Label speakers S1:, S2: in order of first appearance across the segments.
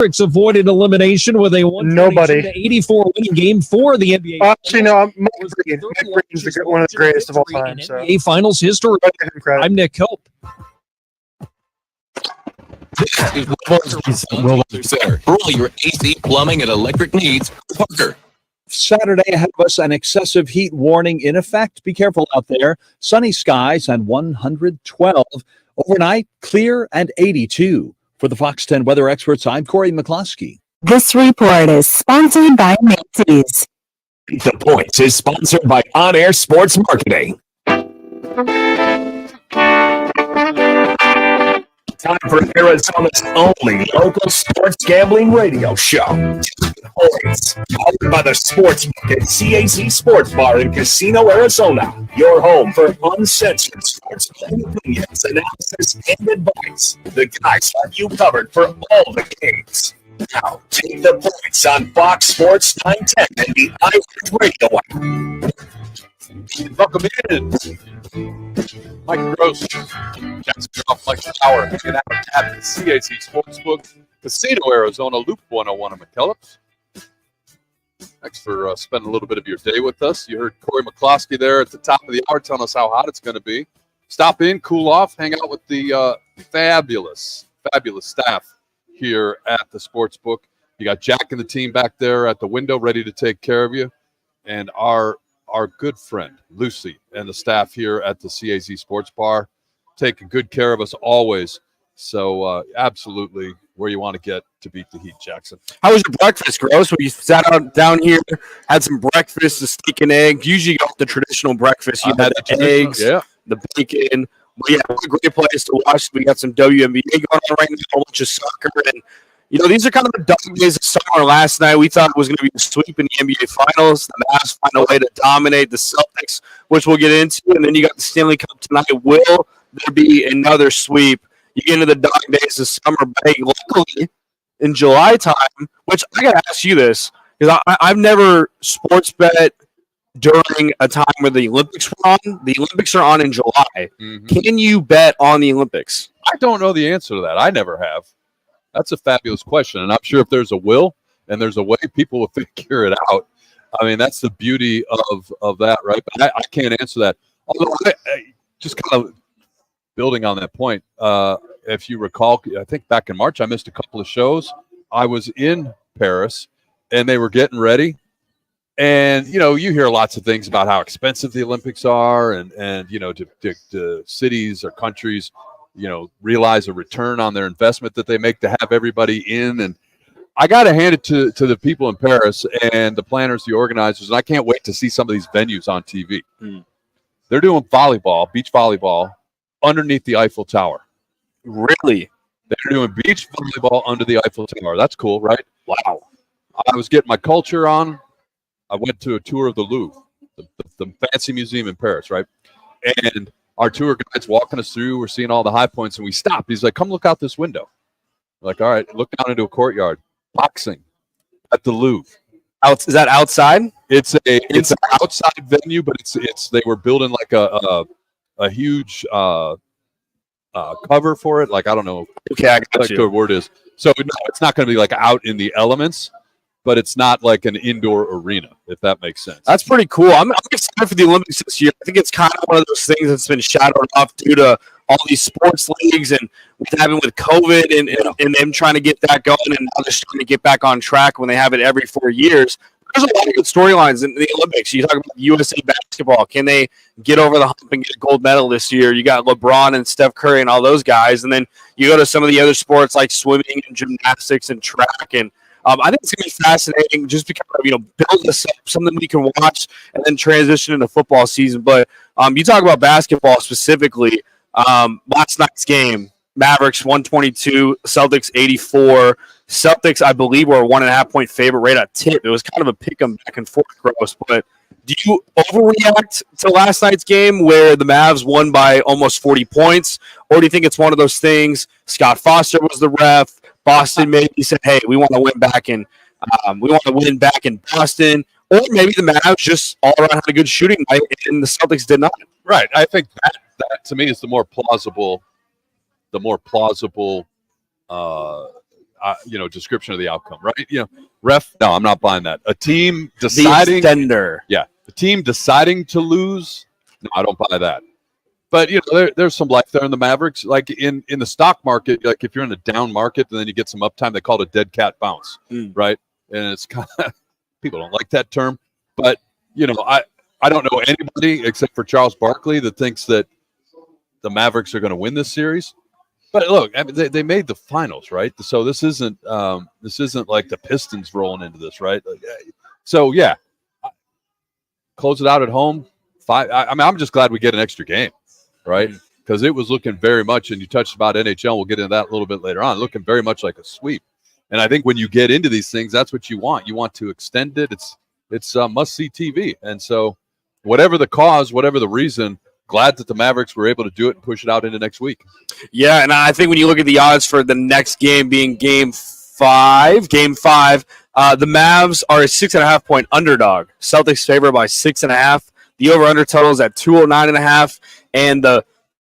S1: Mavericks avoided elimination with a 122-84 winning game for the NBA.
S2: Actually, no, Mike Green. Mike Green's one of the greatest of all time.
S1: In NBA Finals history. I'm Nick Hope.
S3: Center for all your AC, plumbing, and electric needs. Parker.
S4: Saturday ahead of us, an excessive heat warning in effect. Be careful out there. Sunny skies and 112. Overnight, clear and 82. For the Fox 10 weather experts, I'm Corey McCloskey.
S5: This report is sponsored by Macy's.
S3: The Points is sponsored by On Air Sports Marketing. Time for Arizona's only local sports gambling radio show. Points, hosted by the Sportsbook at CAC Sports Bar in Casino, Arizona. Your home for uncensored sports opinions, analysis, and advice. The guys have you covered for all the games. Now, take the Points on Fox Sports 910 and the iHeartRadio app.
S6: Welcome in. Mike Gross, Jackson off like an hour, hanging out at the CAC Sportsbook, Casino, Arizona, Loop 101 in McKellips. Thanks for spending a little bit of your day with us. You heard Corey McCloskey there at the top of the hour telling us how hot it's going to be. Stop in, cool off, hang out with the fabulous staff here at the Sportsbook. You got Jack and the team back there at the window ready to take care of you. And our good friend, Lucy, and the staff here at the CAC Sports Bar taking good care of us always. So absolutely where you want to get to beat the heat, Jackson.
S7: How was your breakfast, Gross? We sat down here, had some breakfast, the steak and egg. Usually you go with the traditional breakfast. You had the eggs, the bacon. But yeah, what a great place to watch. We got some WNBA going on right now, a bunch of soccer. And, you know, these are kind of the dog days of summer. Last night we thought it was going to be a sweep in the NBA Finals. The Mavs find a way to dominate the Celtics, which we'll get into. And then you got the Stanley Cup tonight. Will there be another sweep? You get into the dog days of summer betting. Luckily, in July time, which I got to ask you this, because I've never sports bet during a time where the Olympics were on. The Olympics are on in July. Mm-hmm. Can you bet on the Olympics?
S6: I don't know the answer to that. I never have. That's a fabulous question, and I'm sure if there's a will and there's a way, people will figure it out. I mean, that's the beauty of that, right? But I can't answer that. Although I just kind of building on that point, if you recall, I think back in March I missed a couple of shows. I was in Paris, and they were getting ready. And, you know, you hear lots of things about how expensive the Olympics are and you know, to cities or countries, you know, realize a return on their investment that they make to have everybody in. And I got to hand it to the people in Paris and the planners, the organizers, and I can't wait to see some of these venues on TV. They're doing volleyball, beach volleyball, underneath the Eiffel Tower.
S7: Really?
S6: They're doing beach volleyball under the Eiffel Tower. That's cool, right?
S7: Wow.
S6: I was getting my culture on. I went to a tour of the Louvre, the fancy museum in Paris, right? And our tour guide's walking us through. We're seeing all the high points, and we stopped. He's like, come look out this window. We're like, all right, look down into a courtyard. Boxing at the Louvre.
S7: Is that outside?
S6: It's an outside venue, but it's they were building like a huge cover for it. Like, I don't know
S7: what
S6: the word is. So no, it's not going to be like out in the elements, but it's not like an indoor arena, if that makes sense.
S7: That's pretty cool. I'm excited for the Olympics this year. I think it's kind of one of those things that's been shadowed off due to all these sports leagues and what's happened with COVID and them trying to get that going, and now they're starting to get back on track when they have it every 4 years. There's a lot of good storylines in the Olympics. You talk about USA basketball. Can they get over the hump and get a gold medal this year? You got LeBron and Steph Curry and all those guys. And then you go to some of the other sports like swimming and gymnastics and track. And I think it's going to be fascinating just because, you know, build this up, something we can watch, and then transition into football season. But you talk about basketball specifically. Last night's game, Mavericks 122, Celtics 84. Celtics, I believe, were a 1.5 point favorite right at tip. It was kind of a pick 'em back and forth, Gross. But do you overreact to last night's game where the Mavs won by almost 40 points? Or do you think it's one of those things? Scott Foster was the ref. Boston maybe said, hey, we want to win back in Boston. Or maybe the Mavs just all around had a good shooting night and the Celtics did not.
S6: Right. I think that to me is the more plausible description of the outcome, right? Ref. No, I'm not buying that. A team deciding.
S7: The extender.
S6: Yeah, a team deciding to lose. No, I don't buy that. But there's some life there in the Mavericks. Like in the stock market, like if you're in a down market and then you get some uptime, they call it a dead cat bounce, right? And it's kind of people don't like that term, but I don't know anybody except for Charles Barkley that thinks that the Mavericks are going to win this series. But look, I mean, they made the finals, right? So this isn't like the Pistons rolling into this, right? So yeah, close it out at home. I'm just glad we get an extra game, right? Because it was looking very much, and you touched about NHL. We'll get into that a little bit later on. Looking very much like a sweep. And I think when you get into these things, that's what you want. You want to extend it. It's must-see TV. And so whatever the cause, whatever the reason, glad that the Mavericks were able to do it and push it out into next week.
S7: Yeah, and I think when you look at the odds for the next game being game five, the Mavs are a 6.5-point underdog. Celtics favored by 6.5. The over-under total is at 209.5, and the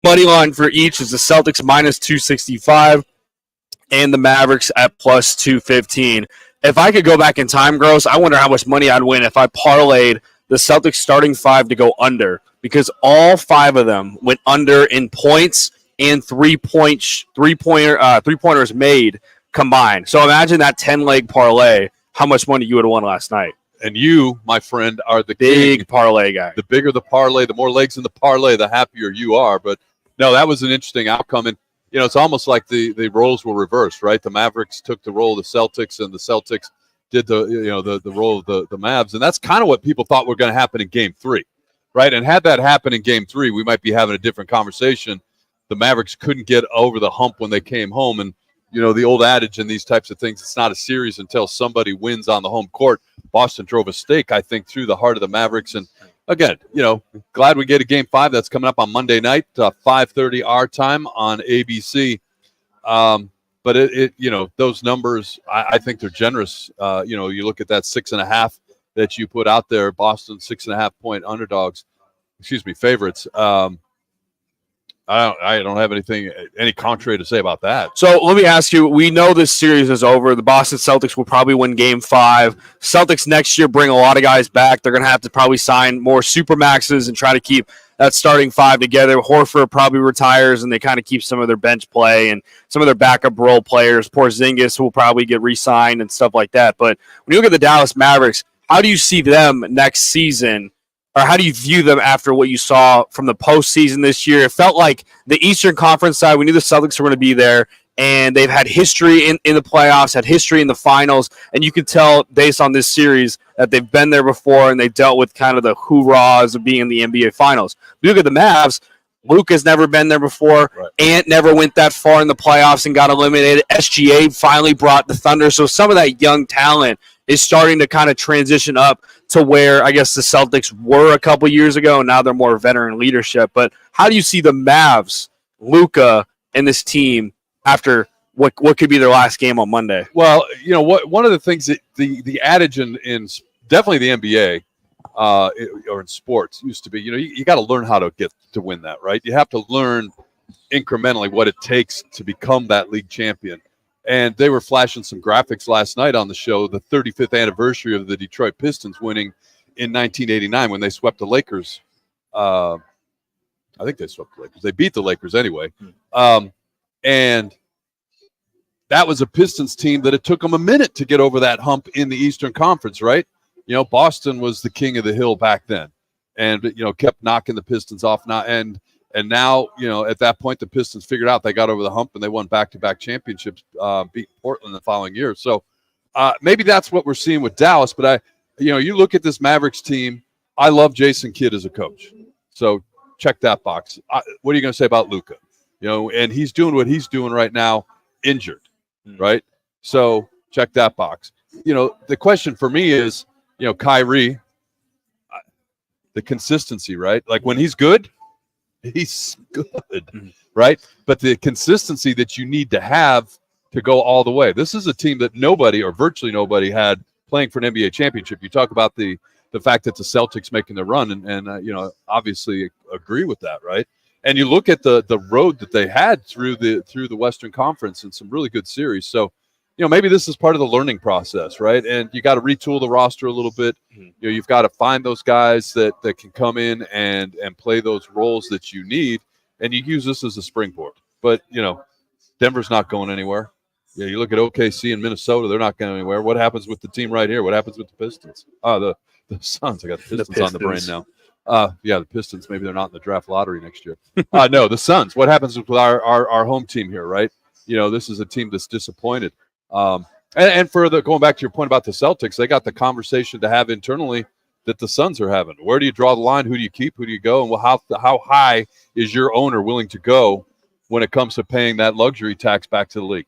S7: money line for each is the Celtics minus 265 and the Mavericks at plus 215. If I could go back in time, Gross, I wonder how much money I'd win if I parlayed the Celtics starting five to go under, because all five of them went under in points and three-pointers made combined. So imagine that 10-leg parlay, how much money you would have won last night.
S6: And you, my friend, are the
S7: big
S6: king.
S7: parlay guy.
S6: The bigger the parlay, the more legs in the parlay, the happier you are. But no, that was an interesting outcome. And, it's almost like the roles were reversed, right? The Mavericks took the role of the Celtics, and the Celtics did the role of the Mavs. And that's kind of what people thought were going to happen in Game 3, right? And had that happened in Game 3, we might be having a different conversation. The Mavericks couldn't get over the hump when they came home. And, the old adage in these types of things, it's not a series until somebody wins on the home court. Boston drove a stake, I think, through the heart of the Mavericks. And again, glad we get a Game 5 that's coming up on Monday night, 5:30 our time on ABC. But those numbers, I think they're generous. You look at that 6.5 that you put out there, Boston 6.5-point underdogs, favorites. I don't have any contrary to say about that.
S7: So let me ask you, we know this series is over. The Boston Celtics will probably win Game 5. Celtics next year bring a lot of guys back. They're going to have to probably sign more Supermaxes and try to keep that starting five together. Horford probably retires, and they kind of keep some of their bench play and some of their backup role players. Porzingis will probably get re-signed and stuff like that. But when you look at the Dallas Mavericks, how do you see them next season? Or how do you view them after what you saw from the postseason this year? It felt like the Eastern Conference side, we knew the Celtics were going to be there, and they've had history in the playoffs, had history in the finals, and you could tell based on this series that they've been there before and they dealt with kind of the hoorahs of being in the NBA Finals. You look at the Mavs, Luka's never been there before. Right. Ant never went that far in the playoffs and got eliminated. SGA finally brought the Thunder. So some of that young talent is starting to kind of transition up to where I guess the Celtics were a couple years ago, and now they're more veteran leadership. But how do you see the Mavs, Luka, and this team after what could be their last game on Monday?
S6: Well, one of the things that the adage in definitely the NBA or in sports used to be, you got to learn how to get to win that, right? You have to learn incrementally what it takes to become that league champion. And they were flashing some graphics last night on the show, the 35th anniversary of the Detroit Pistons winning in 1989 when they swept the Lakers. I think they swept the Lakers. They beat the Lakers anyway. And that was a Pistons team that it took them a minute to get over that hump in the Eastern Conference, right? Boston was the king of the hill back then and, kept knocking the Pistons off. And now, at that point, the Pistons figured out they got over the hump and they won back-to-back championships, beat Portland the following year. So maybe that's what we're seeing with Dallas. But you look at this Mavericks team. I love Jason Kidd as a coach. So check that box. What are you going to say about Luka? And he's doing what he's doing right now, injured, right? So check that box. The question for me is, Kyrie, the consistency, right? Like when he's good, he's good, right? But the consistency that you need to have to go all the way. This is a team that nobody or virtually nobody had playing for an NBA championship. You talk about the fact that the Celtics making the run and obviously agree with that, right? And you look at the road that they had through the Western Conference and some really good series. So maybe this is part of the learning process, right? And you got to retool the roster a little bit. You've got to find those guys that can come in and play those roles that you need, and you use this as a springboard. But, Denver's not going anywhere. You look at OKC and Minnesota, they're not going anywhere. What happens with the team right here? What happens with the Pistons? The Suns. I got the Pistons on the brain now. The Pistons, maybe they're not in the draft lottery next year. No, the Suns. What happens with our home team here, right? This is a team that's disappointed. And for going back to your point about the Celtics, they got the conversation to have internally that the Suns are having. Where do you draw the line? Who do you keep? Who do you go? And how high is your owner willing to go when it comes to paying that luxury tax back to the league?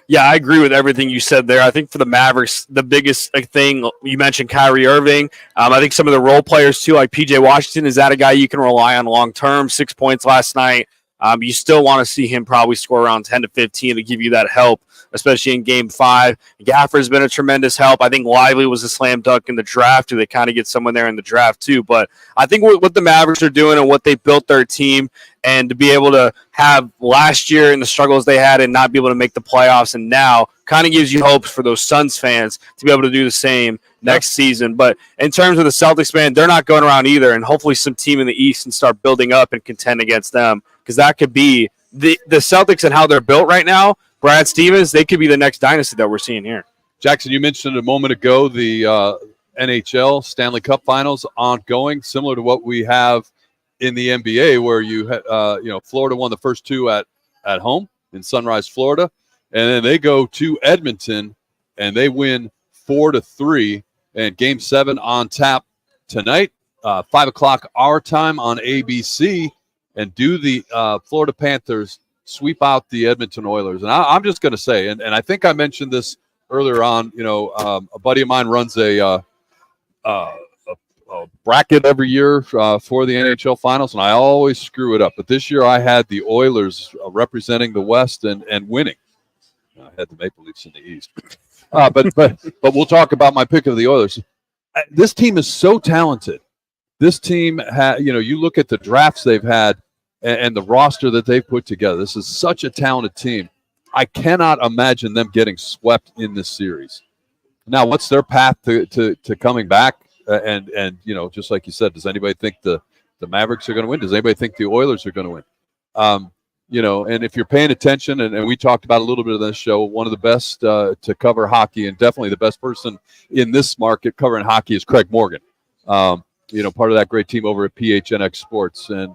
S7: Yeah, I agree with everything you said there. I think for the Mavericks, the biggest thing, you mentioned Kyrie Irving. I think some of the role players too, like PJ Washington, is that a guy you can rely on long term? 6 points last night. You still want to see him probably score around 10 to 15 to give you that help, especially in Game 5. Gaffer's been a tremendous help. I think Lively was a slam dunk in the draft. They kind of get someone there in the draft too. But I think what the Mavericks are doing and what they built their team, and to be able to have last year and the struggles they had and not be able to make the playoffs, and now kind of gives you hopes for those Suns fans to be able to do the same next season. But in terms of the Celtics, man, they're not going around either, and hopefully some team in the East can start building up and contend against them, because that could be the Celtics and how they're built right now. Brad Stevens, they could be the next dynasty that we're seeing here.
S6: Jackson, you mentioned a moment ago the NHL Stanley Cup Finals ongoing, similar to what we have in the NBA, where Florida won the first two at home in Sunrise, Florida, and then they go to Edmonton and they win 4-3. And Game 7 on tap tonight, 5:00 our time on ABC. And do the Florida Panthers sweep out the Edmonton Oilers? And I'm just going to say, and I think I mentioned this earlier on. A buddy of mine runs a bracket every year for the NHL Finals, and I always screw it up. But this year I had the Oilers representing the West and winning. I had the Maple Leafs in the East. But we'll talk about my pick of the Oilers. This team is so talented. This team, you look at the drafts they've had and the roster that they've put together. This is such a talented team. I cannot imagine them getting swept in this series. Now, what's their path to coming back? And just like you said, does anybody think the Mavericks are going to win? Does anybody think the Oilers are going to win? And if you're paying attention, and we talked about a little bit of this show, one of the best to cover hockey, and definitely the best person in this market covering hockey, is Craig Morgan. Part of that great team over at PHNX Sports. And,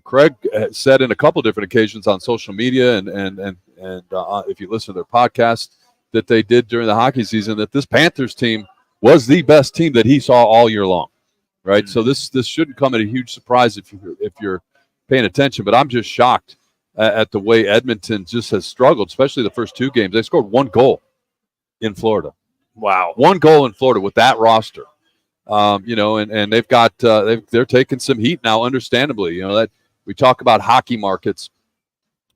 S6: Craig said in a couple different occasions on social media and if you listen to their podcast that they did during the hockey season, that this Panthers team was the best team that he saw all year long, right? Mm-hmm. So this shouldn't come at a huge surprise if you're paying attention. But I'm just shocked at the way Edmonton just has struggled, especially the first two games. They scored one goal in Florida.
S7: Wow,
S6: one goal in Florida with that roster. And they've got they're taking some heat now, understandably. That we talk about hockey markets,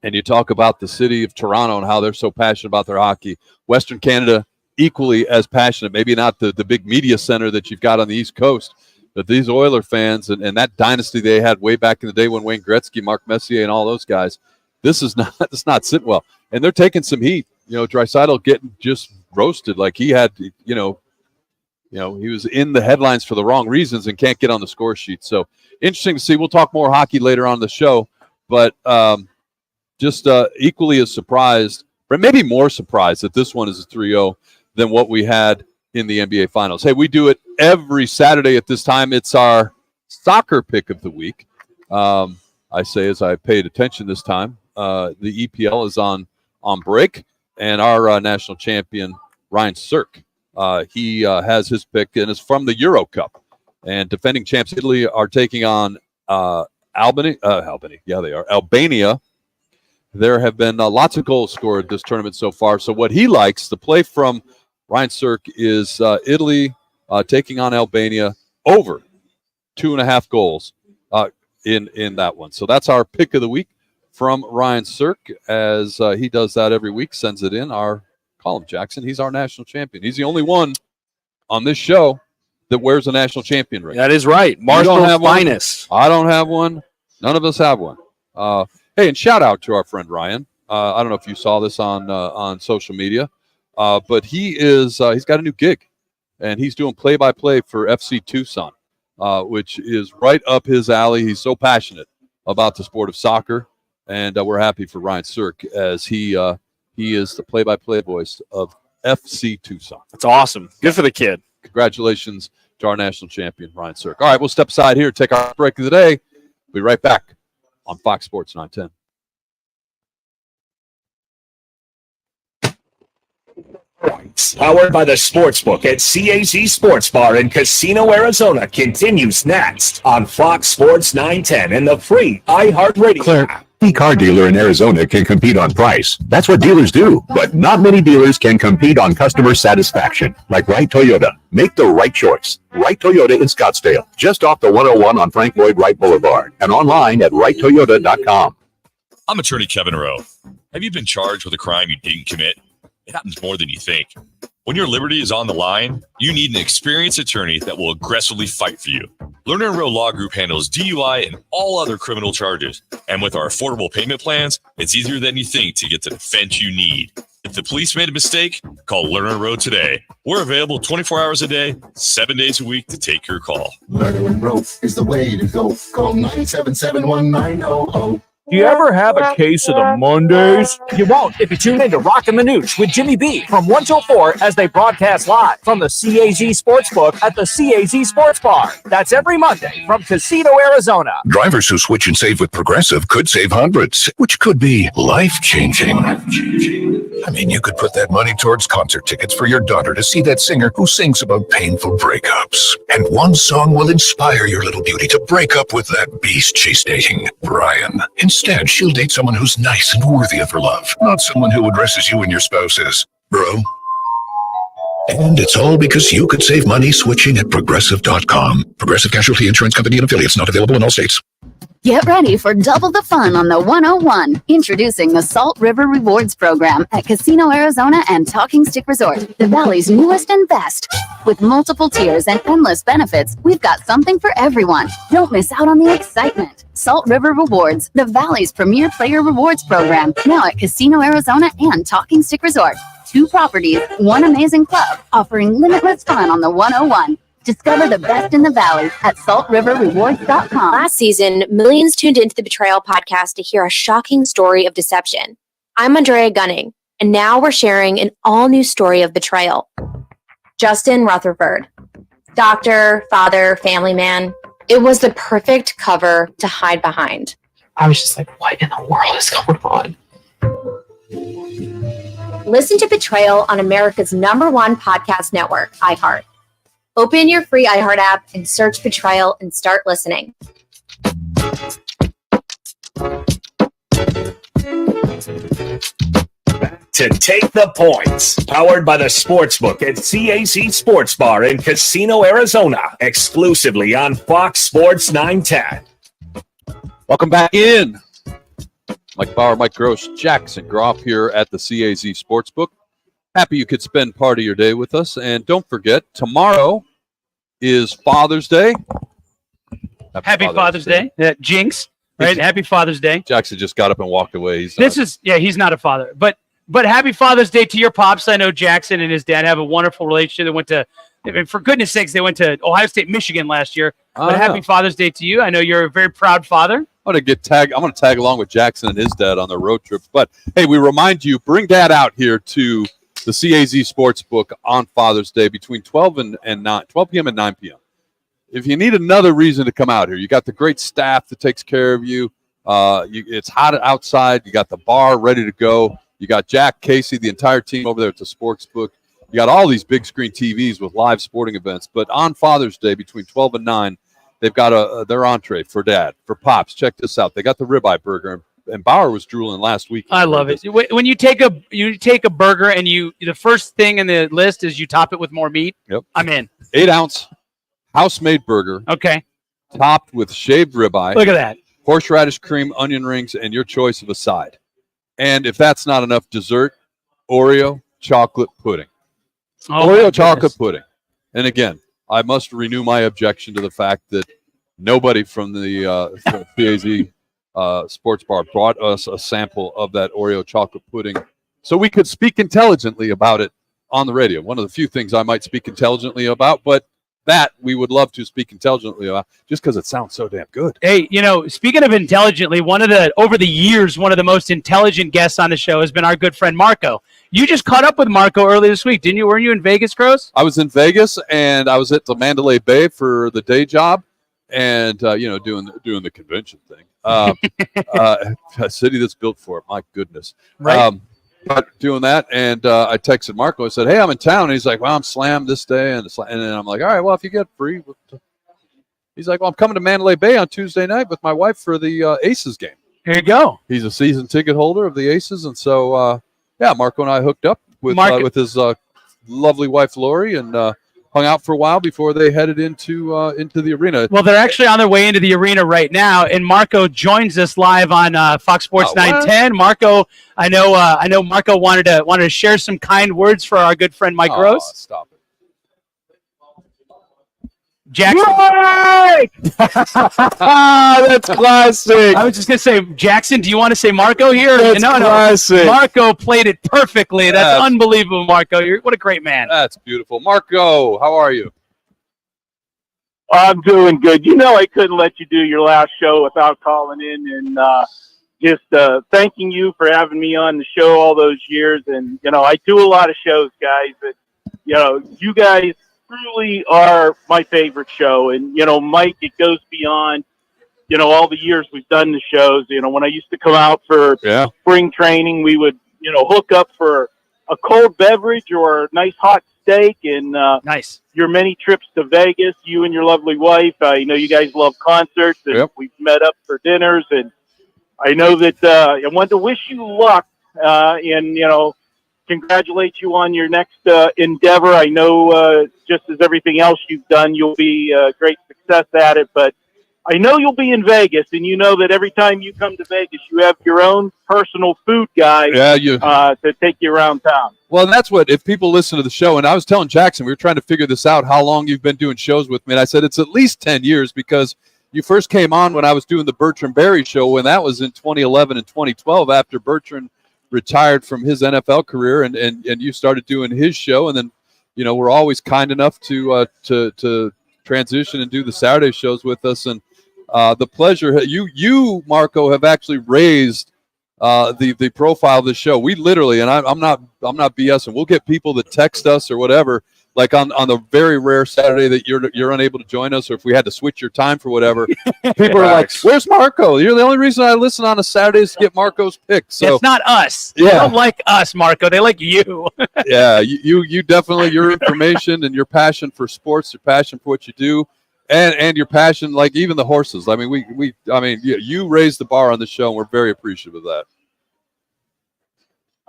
S6: and you talk about the city of Toronto and how they're so passionate about their hockey. Western Canada, equally as passionate, maybe not the big media center that you've got on the East Coast, but these Oiler fans and that dynasty they had way back in the day when Wayne Gretzky, Mark Messier, and all those guys, this is not sitting well. And they're taking some heat. Draisaitl getting just roasted like he had, he was in the headlines for the wrong reasons and can't get on the score sheet. So interesting to see. We'll talk more hockey later on in the show, but just equally as surprised, or maybe more surprised that this one is a 3-0 than what we had in the NBA Finals. Hey, we do it every Saturday at this time. It's our soccer pick of the week. I say as I paid attention this time, the EPL is on break, and our national champion, Ryan Sirk, he has his pick, and it's from the Euro Cup. And defending champs Italy are taking on Albania. Yeah, they are. Albania. There have been lots of goals scored this tournament so far. So what he likes, the play from Ryan Sirk, is Italy taking on Albania over 2.5 goals in that one. So that's our pick of the week from Ryan Sirk, as he does that every week, sends it in. Our column, Jackson. He's our national champion. He's the only one on this show that wears a national champion ring.
S7: That is right. Marshall's finest.
S6: I don't have one. None of us have one. Hey, and shout out to our friend Ryan. I don't know if you saw this on social media, but he's got a new gig, and he's doing play-by-play for FC Tucson, which is right up his alley. He's so passionate about the sport of soccer, and we're happy for Ryan Sirk as he is the play-by-play voice of FC Tucson.
S7: That's awesome. Good for the kid.
S6: Congratulations to our national champion, Ryan Sirk. All right, we'll step aside here, take our break of the day. We'll be right back on Fox Sports 910.
S3: Powered by the Sportsbook at CAZ Sports Bar in Casino, Arizona continues next on Fox Sports 910 and the free iHeartRadio app.
S8: Any car dealer in Arizona can compete on price. That's what dealers do. But not many dealers can compete on customer satisfaction. Like Wright Toyota. Make the right choice. Wright Toyota in Scottsdale. Just off the 101 on Frank Lloyd Wright Boulevard. And online at wrighttoyota.com.
S9: I'm attorney Kevin Rowe. Have you been charged with a crime you didn't commit? It happens more than you think. When your liberty is on the line, you need an experienced attorney that will aggressively fight for you. Lerner & Rowe Law Group handles DUI and all other criminal charges. And with our affordable payment plans, it's easier than you think to get the defense you need. If the police made a mistake, call Lerner & Rowe today. We're available 24 hours a day, 7 days a week to take your call.
S10: Lerner & Rowe is the way to go. Call 977-1900.
S11: Do you ever have a case of the Mondays? You won't if you tune in to Rockin' the Nooch with Jimmy B from 1 till 4 as they broadcast live from the CAZ Sportsbook at the CAZ Sports Bar. That's every Monday from Casino, Arizona.
S8: Drivers who switch and save with Progressive could save hundreds, which could be life-changing. I mean, you could put that money towards concert tickets for your daughter to see that singer who sings about painful breakups. And one song will inspire your little beauty to break up with that beast she's dating, Brian. Instead, she'll date someone who's nice and worthy of her love, not someone who addresses you and your spouse as bro. And it's all because you could save money switching at Progressive.com. Progressive Casualty Insurance Company and Affiliates, not available in all states.
S12: Get ready for double the fun on the 101. Introducing the Salt River Rewards Program at Casino, Arizona and Talking Stick Resort, the Valley's newest and best. With multiple tiers and endless benefits, we've got something for everyone. Don't miss out on the excitement. Salt River Rewards, the Valley's premier player rewards program, now at Casino, Arizona and Talking Stick Resort. 2 properties, 1 amazing club, offering limitless fun on the 101. Discover the best in the Valley at saltriverrewards.com.
S13: Last season, millions tuned into the Betrayal podcast to hear a shocking story of deception. I'm Andrea Gunning, and now we're sharing an all-new story of betrayal. Justin Rutherford. Doctor, father, family man. It was the perfect cover to hide behind.
S14: I was just like, what in the world is going on?
S13: Listen to Betrayal on America's #1 podcast network, iHeart. Open your free iHeart app and search Betrayal and start listening.
S3: To take the points. Powered by the Sportsbook at CAZ Sports Bar in Casino, Arizona. Exclusively on Fox Sports 910.
S6: Welcome back in. Mike Bauer, Mike Gross, Jackson Groff here at the CAZ Sportsbook. Happy you could spend part of your day with us. And don't forget, tomorrow is Father's Day.
S15: Happy Father's Day. Jinx, right? Happy Father's Day.
S6: Jackson just got up and walked away.
S15: He's not a father. But happy Father's Day to your pops. I know Jackson and his dad have a wonderful relationship. They went to, for goodness sakes, they went to Ohio State, Michigan last year. But happy Father's Day to you. I know you're a very proud father.
S6: I'm going to tag along with Jackson and his dad on their road trips. But, hey, we remind you, bring Dad out here to the CAZ Sportsbook on Father's Day between 12 p.m. and 9 p.m. If you need another reason to come out here, you got the great staff that takes care of you. It's hot outside. You got the bar ready to go. You got Jack, Casey, the entire team over there at the Sportsbook. You got all these big screen TVs with live sporting events. But on Father's Day between 12 and 9, they've got their entree for Dad, for Pops. Check this out. They got the ribeye burger. And Bauer was drooling last week.
S15: I love it. When you take a burger and the first thing in the list is you top it with more meat.
S6: Yep.
S15: I'm in.
S6: 8-ounce house-made burger.
S15: Okay.
S6: Topped with shaved ribeye.
S15: Look at that.
S6: Horseradish cream, onion rings, and your choice of a side. And if that's not enough, dessert, Oreo chocolate pudding.
S15: Oh,
S6: Oreo chocolate pudding. And again, I must renew my objection to the fact that nobody from the CAZ Sports Bar brought us a sample of that Oreo chocolate pudding so we could speak intelligently about it on the radio. One of the few things I might speak intelligently about, but that we would love to speak intelligently about just because it sounds so damn good.
S15: Hey, speaking of intelligently, over the years, one of the most intelligent guests on the show has been our good friend Marco. You just caught up with Marco earlier this week, didn't you? Weren't you in Vegas, Gross?
S6: I was in Vegas, and I was at the Mandalay Bay for the day job, and doing the convention thing. A city that's built for it. My goodness.
S15: Right.
S6: But doing that, and I texted Marco. I said, "Hey, I'm in town." And he's like, "Well, I'm slammed this day," and then I'm like, "All right, well, if you get free," he's like, "Well, I'm coming to Mandalay Bay on Tuesday night with my wife for the Aces game."
S15: Here you go.
S6: He's a season ticket holder of the Aces, and so Marco and I hooked up with his lovely wife Lori, and hung out for a while before they headed into the arena.
S15: Well, they're actually on their way into the arena right now, and Marco joins us live on Fox Sports 910. Marco, I know Marco wanted to share some kind words for our good friend Mike Gross.
S6: Stop it.
S15: Jackson.
S7: That's classic.
S15: I was just going to say, Jackson, do you want to say Marco here?
S7: That's classic.
S15: Marco played it perfectly. That's unbelievable, Marco. What a great man.
S6: That's beautiful. Marco, how are you?
S16: I'm doing good. I couldn't let you do your last show without calling in and just thanking you for having me on the show all those years. And, I do a lot of shows, guys, but, you guys truly are my favorite show. And, Mike, it goes beyond, all the years we've done the shows. When I used to come out for spring training, we would, hook up for a cold beverage or a nice hot steak and
S15: nice.
S16: Your many trips to Vegas, you and your lovely wife. I know you guys love concerts, and we've met up for dinners. And I know that I wanted to wish you luck and, congratulate you on your next endeavor. I know just as everything else you've done, you'll be great success at it. But I know you'll be in Vegas, and you know that every time you come to Vegas, you have your own personal food guy to take you around town.
S6: Well, that's what, if people listen to the show, and I was telling Jackson, we were trying to figure this out, how long you've been doing shows with me. And I said, it's at least 10 years because you first came on when I was doing the Bertrand Berry show, and that was in 2011 and 2012 after Bertrand retired from his NFL career, and you started doing his show. And then, we're always kind enough to transition and do the Saturday shows with us. And the pleasure, you, Marco, have actually raised the profile of the show. We literally, and I'm not BSing. We'll get people that text us or whatever, like on the very rare Saturday that you're unable to join us, or if we had to switch your time for whatever. People are like, "Where's Marco? You're the only reason I listen on a Saturday is to get Marco's picks." So
S15: it's not us.
S6: Yeah.
S15: They don't like us, Marco. They like you.
S6: Yeah, you definitely, your information and your passion for sports, your passion for what you do. And your passion, like even the horses. I mean, you raised the bar on the show, and we're very appreciative of that.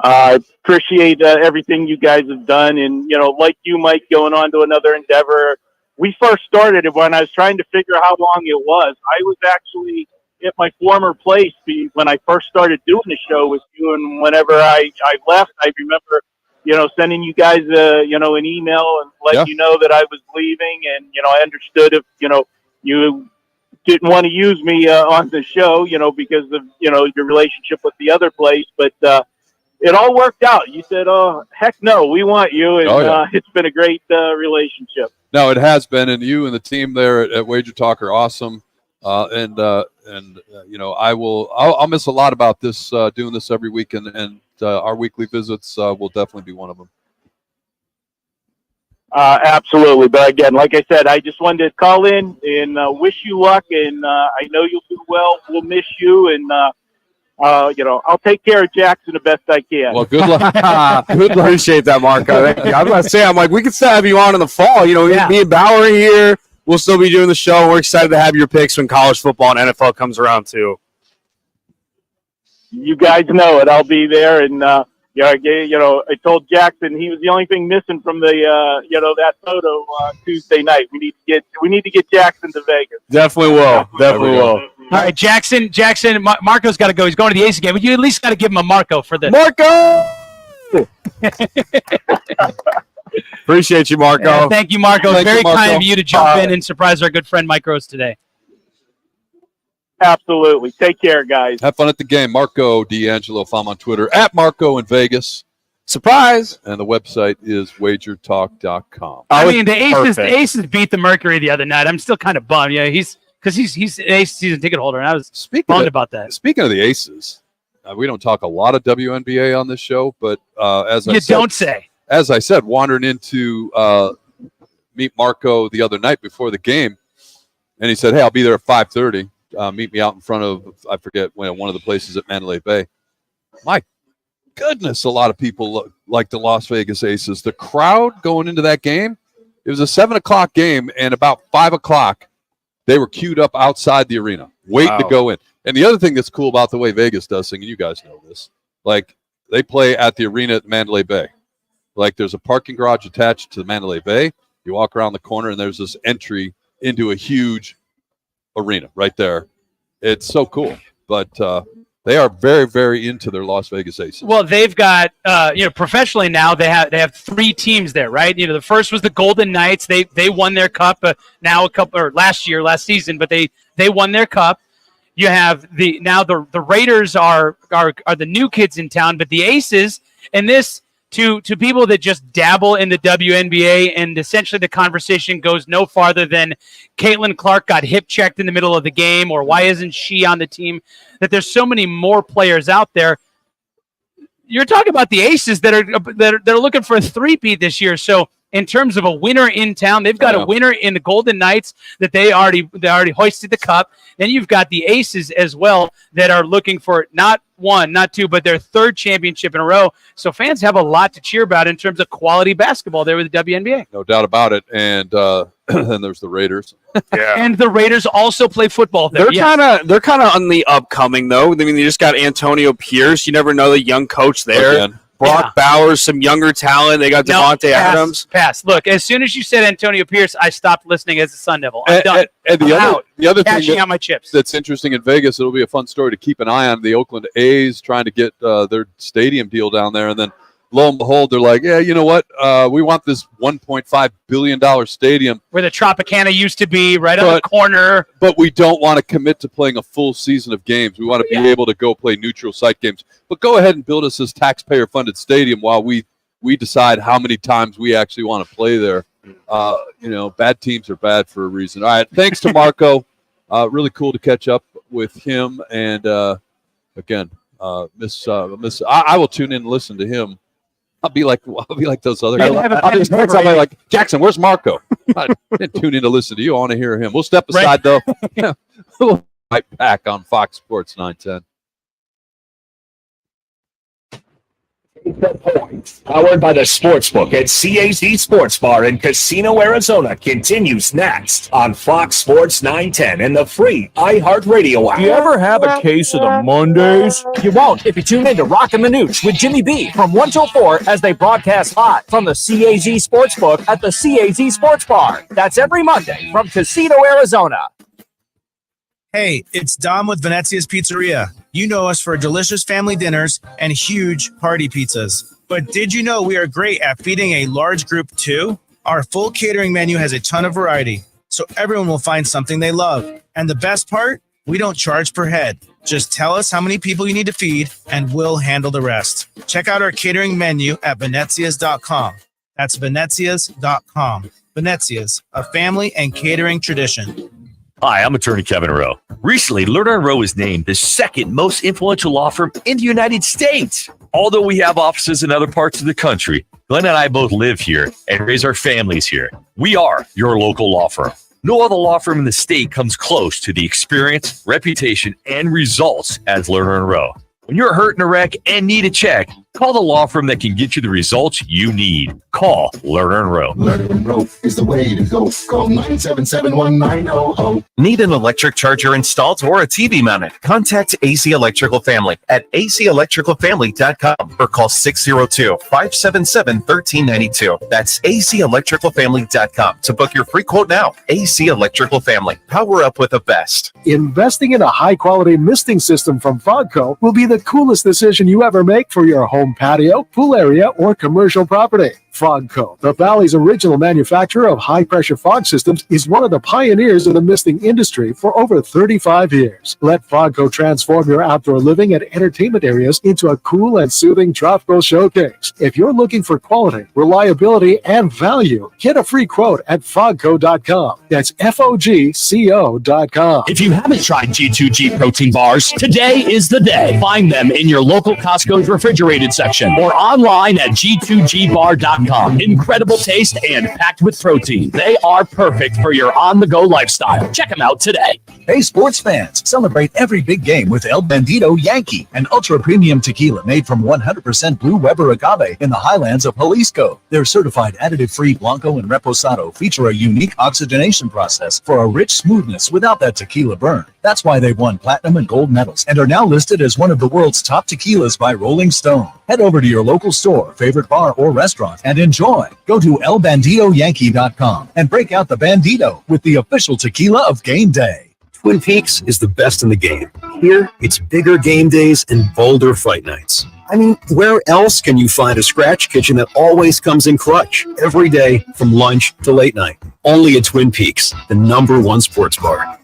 S16: I appreciate everything you guys have done. And, like you, Mike, going on to another endeavor. We first started it when I was trying to figure out how long it was. I was actually at my former place when I first started doing the show with you. And whenever I left, I remember, sending you guys, an email and letting you know that I was leaving. And, I understood if, you didn't want to use me on the show, because of, your relationship with the other place. But it all worked out. You said, "Oh, heck no, we want you." And it's been a great relationship.
S6: No, it has been. And you and the team there at Wager Talk are awesome. I'll miss a lot about this, doing this every week. And our weekly visits will definitely be one of them.
S16: Absolutely. But again, like I said, I just wanted to call in and wish you luck. And I know you'll do well. We'll miss you. And, I'll take care of Jackson the best I can.
S6: Well, good luck.
S7: Good luck. Appreciate that, Marco. I was about to say, I'm like, we could still have you on in the fall. Me and Bauer here. We'll still be doing the show. We're excited to have your picks when college football and NFL comes around, too.
S16: You guys know it. I'll be there. And, I told Jackson he was the only thing missing from the, that photo Tuesday night. We need to get Jackson to Vegas.
S7: Definitely will. Definitely will.
S15: All right, Jackson, Marco's got to go. He's going to the Aces game, but you at least got to give him a Marco for this.
S7: Marco! Appreciate you, Marco.
S15: Yeah, thank you, Marco. It's very kind of you to jump in and surprise our good friend Mike Rose today.
S16: Absolutely. Take care, guys.
S6: Have fun at the game. Marco D'Angelo, follow him on Twitter at Marco in Vegas.
S7: Surprise!
S6: And the website is wagertalk.com.
S15: I mean, the Aces beat the Mercury the other night. I'm still kind of bummed. Yeah, he's an Ace season ticket holder, and I was bummed about that.
S6: Speaking of the Aces, we don't talk a lot of WNBA on this show, but as I said, wandering into meet Marco the other night before the game, and he said, "Hey, I'll be there at 5:30. Meet me out in front of, I forget, one of the places at Mandalay Bay." My goodness, a lot of people like the Las Vegas Aces. The crowd going into that game, it was a 7 o'clock game, and about 5 o'clock, they were queued up outside the arena, waiting to go in. And the other thing that's cool about the way Vegas does things, and you guys know this, like they play at the arena at Mandalay Bay. Like there's a parking garage attached to the Mandalay Bay. You walk around the corner, and there's this entry into a huge arena right there. It's so cool. But they are very, very into their Las Vegas Aces.
S15: Well, they've got professionally now they have 3 teams there, right? The first was the Golden Knights. They won their cup last season, but they won their cup. You have the Raiders are the new kids in town, but the Aces, and this to people that just dabble in the WNBA, and essentially the conversation goes no farther than Caitlin Clark got hip checked in the middle of the game, or why isn't she on the team? That there's so many more players out there. You're talking about the Aces that are looking for a three-peat this year. So in terms of a winner in town, they've got a winner in the Golden Knights that they already hoisted the cup. Then you've got the Aces as well that are looking for not 1, not 2, but their 3rd championship in a row. So fans have a lot to cheer about in terms of quality basketball there with the WNBA.
S6: No doubt about it. And then there's the Raiders.
S7: Yeah.
S15: And the Raiders also play football there.
S7: They're kind of on the upcoming though. I mean, they just got Antonio Pierce. You never know, the young coach there.
S6: Again.
S7: Brock Bowers, some younger talent. They got Devontae Adams.
S15: Pass. Look, as soon as you said Antonio Pierce, I stopped listening as a Sun Devil. I'm done.
S6: And the other thing
S15: out my chips.
S6: That's interesting in Vegas, it'll be a fun story to keep an eye on. The Oakland A's trying to get their stadium deal down there, and then lo and behold, they're like, yeah, you know what? We want this $1.5 billion stadium.
S15: Where the Tropicana used to be, right on the corner.
S6: But we don't want to commit to playing a full season of games. We want to be able to go play neutral site games. But go ahead and build us this taxpayer-funded stadium while we decide how many times we actually want to play there. Bad teams are bad for a reason. All right, thanks to Marco. Really cool to catch up with him. And, again, I will tune in and listen to him. I'll be like those other guys. I'll just text somebody like, Jackson, where's Marco? I didn't tune in to listen to you. I want to hear him. We'll step aside, though. We'll be right back on Fox Sports 910.
S3: Powered by the Sportsbook at CAZ Sports Bar in Casino, Arizona continues next on Fox Sports 910 and the free iHeartRadio app.
S11: Do you ever have a case of the Mondays? You won't if you tune in to Rockin' the Nooch with Jimmy B from 1 till 4 as they broadcast live from the CAZ Sportsbook at the CAZ Sports Bar. That's every Monday from Casino, Arizona.
S17: Hey, it's Dom with Venezia's Pizzeria. You know us for delicious family dinners and huge party pizzas. But did you know we are great at feeding a large group too? Our full catering menu has a ton of variety, so everyone will find something they love. And the best part? We don't charge per head. Just tell us how many people you need to feed, and we'll handle the rest. Check out our catering menu at Venezias.com. That's Venezias.com. Venezias, a family and catering tradition.
S18: Hi, I'm attorney Kevin Rowe. Recently, Lerner & Rowe was named the 2nd most influential law firm in the United States. Although we have offices in other parts of the country, Glenn and I both live here and raise our families here. We are your local law firm. No other law firm in the state comes close to the experience, reputation, and results as Lerner & Rowe. When you're hurt in a wreck and need a check, call the law firm that can get you the results you need. Call Lerner & Rowe.
S10: Lerner & Rowe is the way to go. Call 977-1900.
S19: Need an electric charger installed or a TV mounted? Contact AC Electrical Family at acelectricalfamily.com or call 602-577-1392. That's acelectricalfamily.com to book your free quote now. AC Electrical Family. Power up with the best.
S20: Investing in a high-quality misting system from Fogco will be the coolest decision you ever make for your home patio, pool area, or commercial property. Fogco, the Valley's original manufacturer of high-pressure fog systems, is one of the pioneers in the misting industry for over 35 years. Let Fogco transform your outdoor living and entertainment areas into a cool and soothing tropical showcase. If you're looking for quality, reliability, and value, get a free quote at fogco.com. That's FOGCO.com.
S3: If you haven't tried G2G protein bars, today is the day. Find them in your local Costco's refrigerated section or online at G2GBar.com. Incredible taste and packed with protein. They are perfect for your on-the-go lifestyle. Check them out today.
S21: Hey, sports fans, celebrate every big game with El Bandito Yankee, an ultra-premium tequila made from 100% Blue Weber agave in the highlands of Jalisco. Their certified additive-free Blanco and Reposado feature a unique oxygenation process for a rich smoothness without that tequila burn. That's why they've won platinum and gold medals and are now listed as one of the world's top tequilas by Rolling Stone. Head over to your local store, favorite bar, or restaurant and enjoy. Go to elbanditoyankee.com and break out the Bandito with the official tequila of game day.
S22: Twin Peaks is the best in the game. Here, it's bigger game days and bolder fight nights. I mean, where else can you find a scratch kitchen that always comes in clutch every day from lunch to late night? Only at Twin Peaks, the #1 sports bar.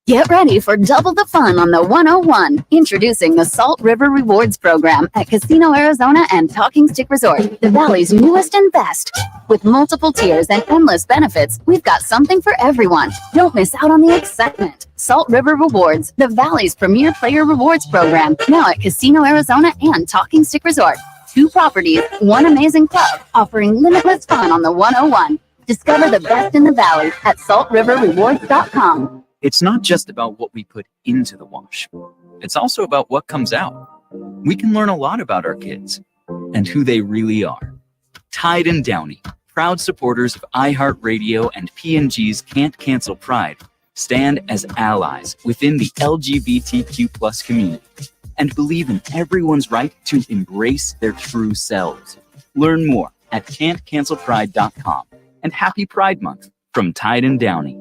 S12: Get ready for double the fun on the 101. Introducing the Salt River Rewards Program at Casino Arizona and Talking Stick Resort, the Valley's newest and best. With multiple tiers and endless benefits, we've got something for everyone. Don't miss out on the excitement. Salt River Rewards, the Valley's premier player rewards program, now at Casino Arizona and Talking Stick Resort. 2 properties, 1 amazing club, offering limitless fun on the 101. Discover the best in the Valley at saltriverrewards.com.
S23: It's not just about what we put into the wash. It's also about what comes out. We can learn a lot about our kids and who they really are. Tide and Downey, proud supporters of iHeartRadio and P&G's Can't Cancel Pride, stand as allies within the LGBTQ+ community and believe in everyone's right to embrace their true selves. Learn more at can'tcancelpride.com. And happy Pride Month from Tide and Downey.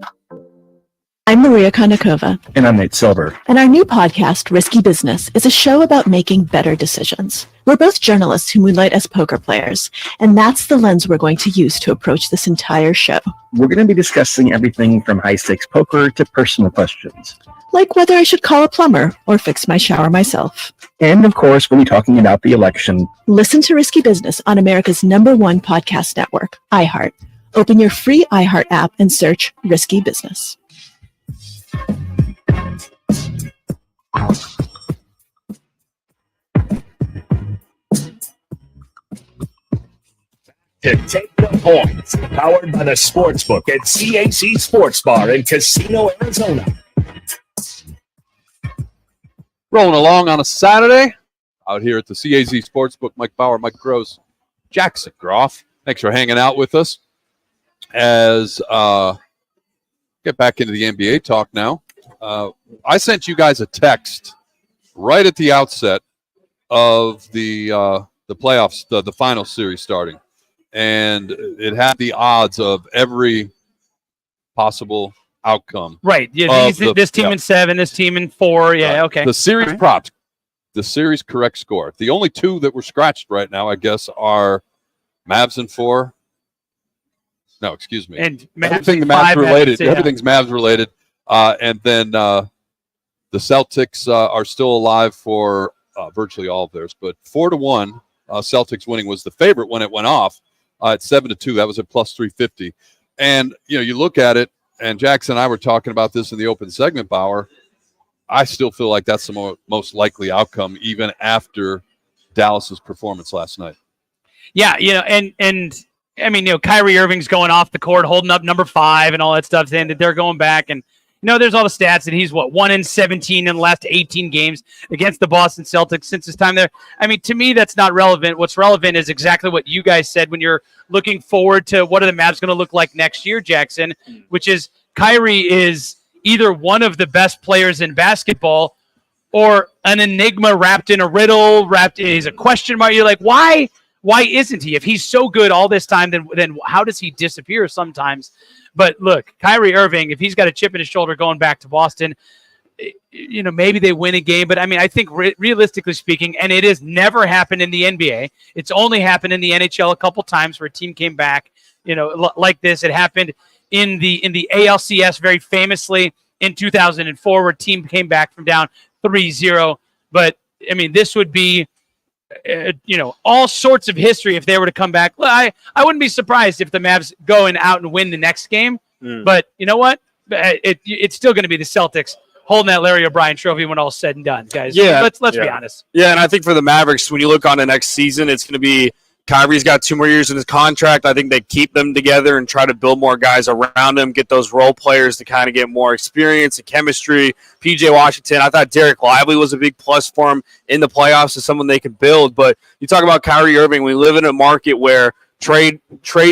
S24: I'm Maria Kondakova.
S25: And I'm Nate Silver.
S24: And our new podcast, Risky Business, is a show about making better decisions. We're both journalists who moonlight as poker players, and that's the lens we're going to use to approach this entire show.
S25: We're going to be discussing everything from high-stakes poker to personal questions.
S24: Like whether I should call a plumber or fix my shower myself.
S25: And, of course, we'll be talking about the election.
S24: Listen to Risky Business on America's #1 podcast network, iHeart. Open your free iHeart app and search Risky Business.
S3: To take the points, powered by the Sportsbook at CAC Sports Bar in Casino, Arizona.
S6: Rolling along on a Saturday out here at the CAZ Sportsbook. Mike Bauer, Mike Gross, Jackson Groff. Thanks for hanging out with us as get back into the NBA talk now. I sent you guys a text right at the outset of the playoffs, the final series starting, and it had the odds of every possible outcome.
S15: Right. Yeah. This team in 7, this team in 4. Yeah. Okay.
S6: The series props, the series correct score. The only 2 that were scratched right now, I guess, are Mavs in 4. No, excuse me.
S15: And
S6: everything Mavs related. Everything's Mavs related. And then the Celtics are still alive for virtually all of theirs. But 4-1, Celtics winning was the favorite when it went off at 7-2. That was at plus 350. And you look at it, and Jackson and I were talking about this in the open segment, Bauer. I still feel like that's the most likely outcome, even after Dallas's performance last night.
S15: Yeah, and I mean, Kyrie Irving's going off the court, holding up number 5 and all that stuff, saying that they're going back. And, there's all the stats, and he's, 1-17 in the last 18 games against the Boston Celtics since his time there. I mean, to me, that's not relevant. What's relevant is exactly what you guys said when you're looking forward to what are the Mavs going to look like next year, Jackson, which is Kyrie is either one of the best players in basketball or an enigma wrapped in a riddle, he's a question mark. You're like, why isn't he? If he's so good all this time, then how does he disappear sometimes? But look, Kyrie Irving, if he's got a chip in his shoulder going back to Boston, maybe they win a game, but I mean, I think realistically speaking, and it has never happened in the NBA. It's only happened in the NHL a couple times where a team came back, like this. It happened in the ALCS very famously in 2004, where a team came back from down 3-0. But I mean, this would be, all sorts of history if they were to come back. I wouldn't be surprised if the Mavs go out and win the next game. But you know what? It's still going to be the Celtics holding that Larry O'Brien trophy when all's said and done, guys.
S7: Yeah,
S15: let's be honest.
S7: Yeah, and I think for the Mavericks, when you look on the next season, it's going to be Kyrie's got 2 more years in his contract. I think they keep them together and try to build more guys around him, get those role players to kind of get more experience and chemistry. PJ Washington, I thought Derek Lively was a big plus for him in the playoffs as someone they could build. But you talk about Kyrie Irving, we live in a market where trade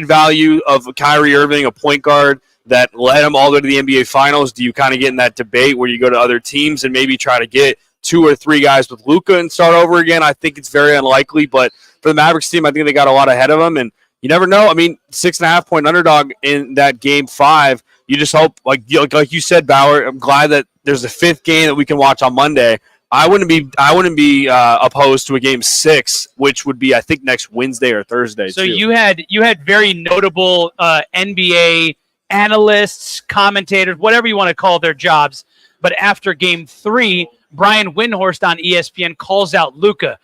S7: value of Kyrie Irving, a point guard that led them all the way to the NBA Finals. Do you kind of get in that debate where you go to other teams and maybe try to get 2 or 3 guys with Luka and start over again? I think it's very unlikely, but for the Mavericks team, I think they got a lot ahead of them, and you never know. I mean, 6.5-point underdog in that Game 5. You just hope, like you said, Bauer. I'm glad that there's a 5th game that we can watch on Monday. I wouldn't be opposed to a Game 6, which would be, I think, next Wednesday or Thursday.
S15: So
S7: too.
S15: you had very notable NBA analysts, commentators, whatever you want to call their jobs. But after Game 3, Brian Windhorst on ESPN calls out Luka.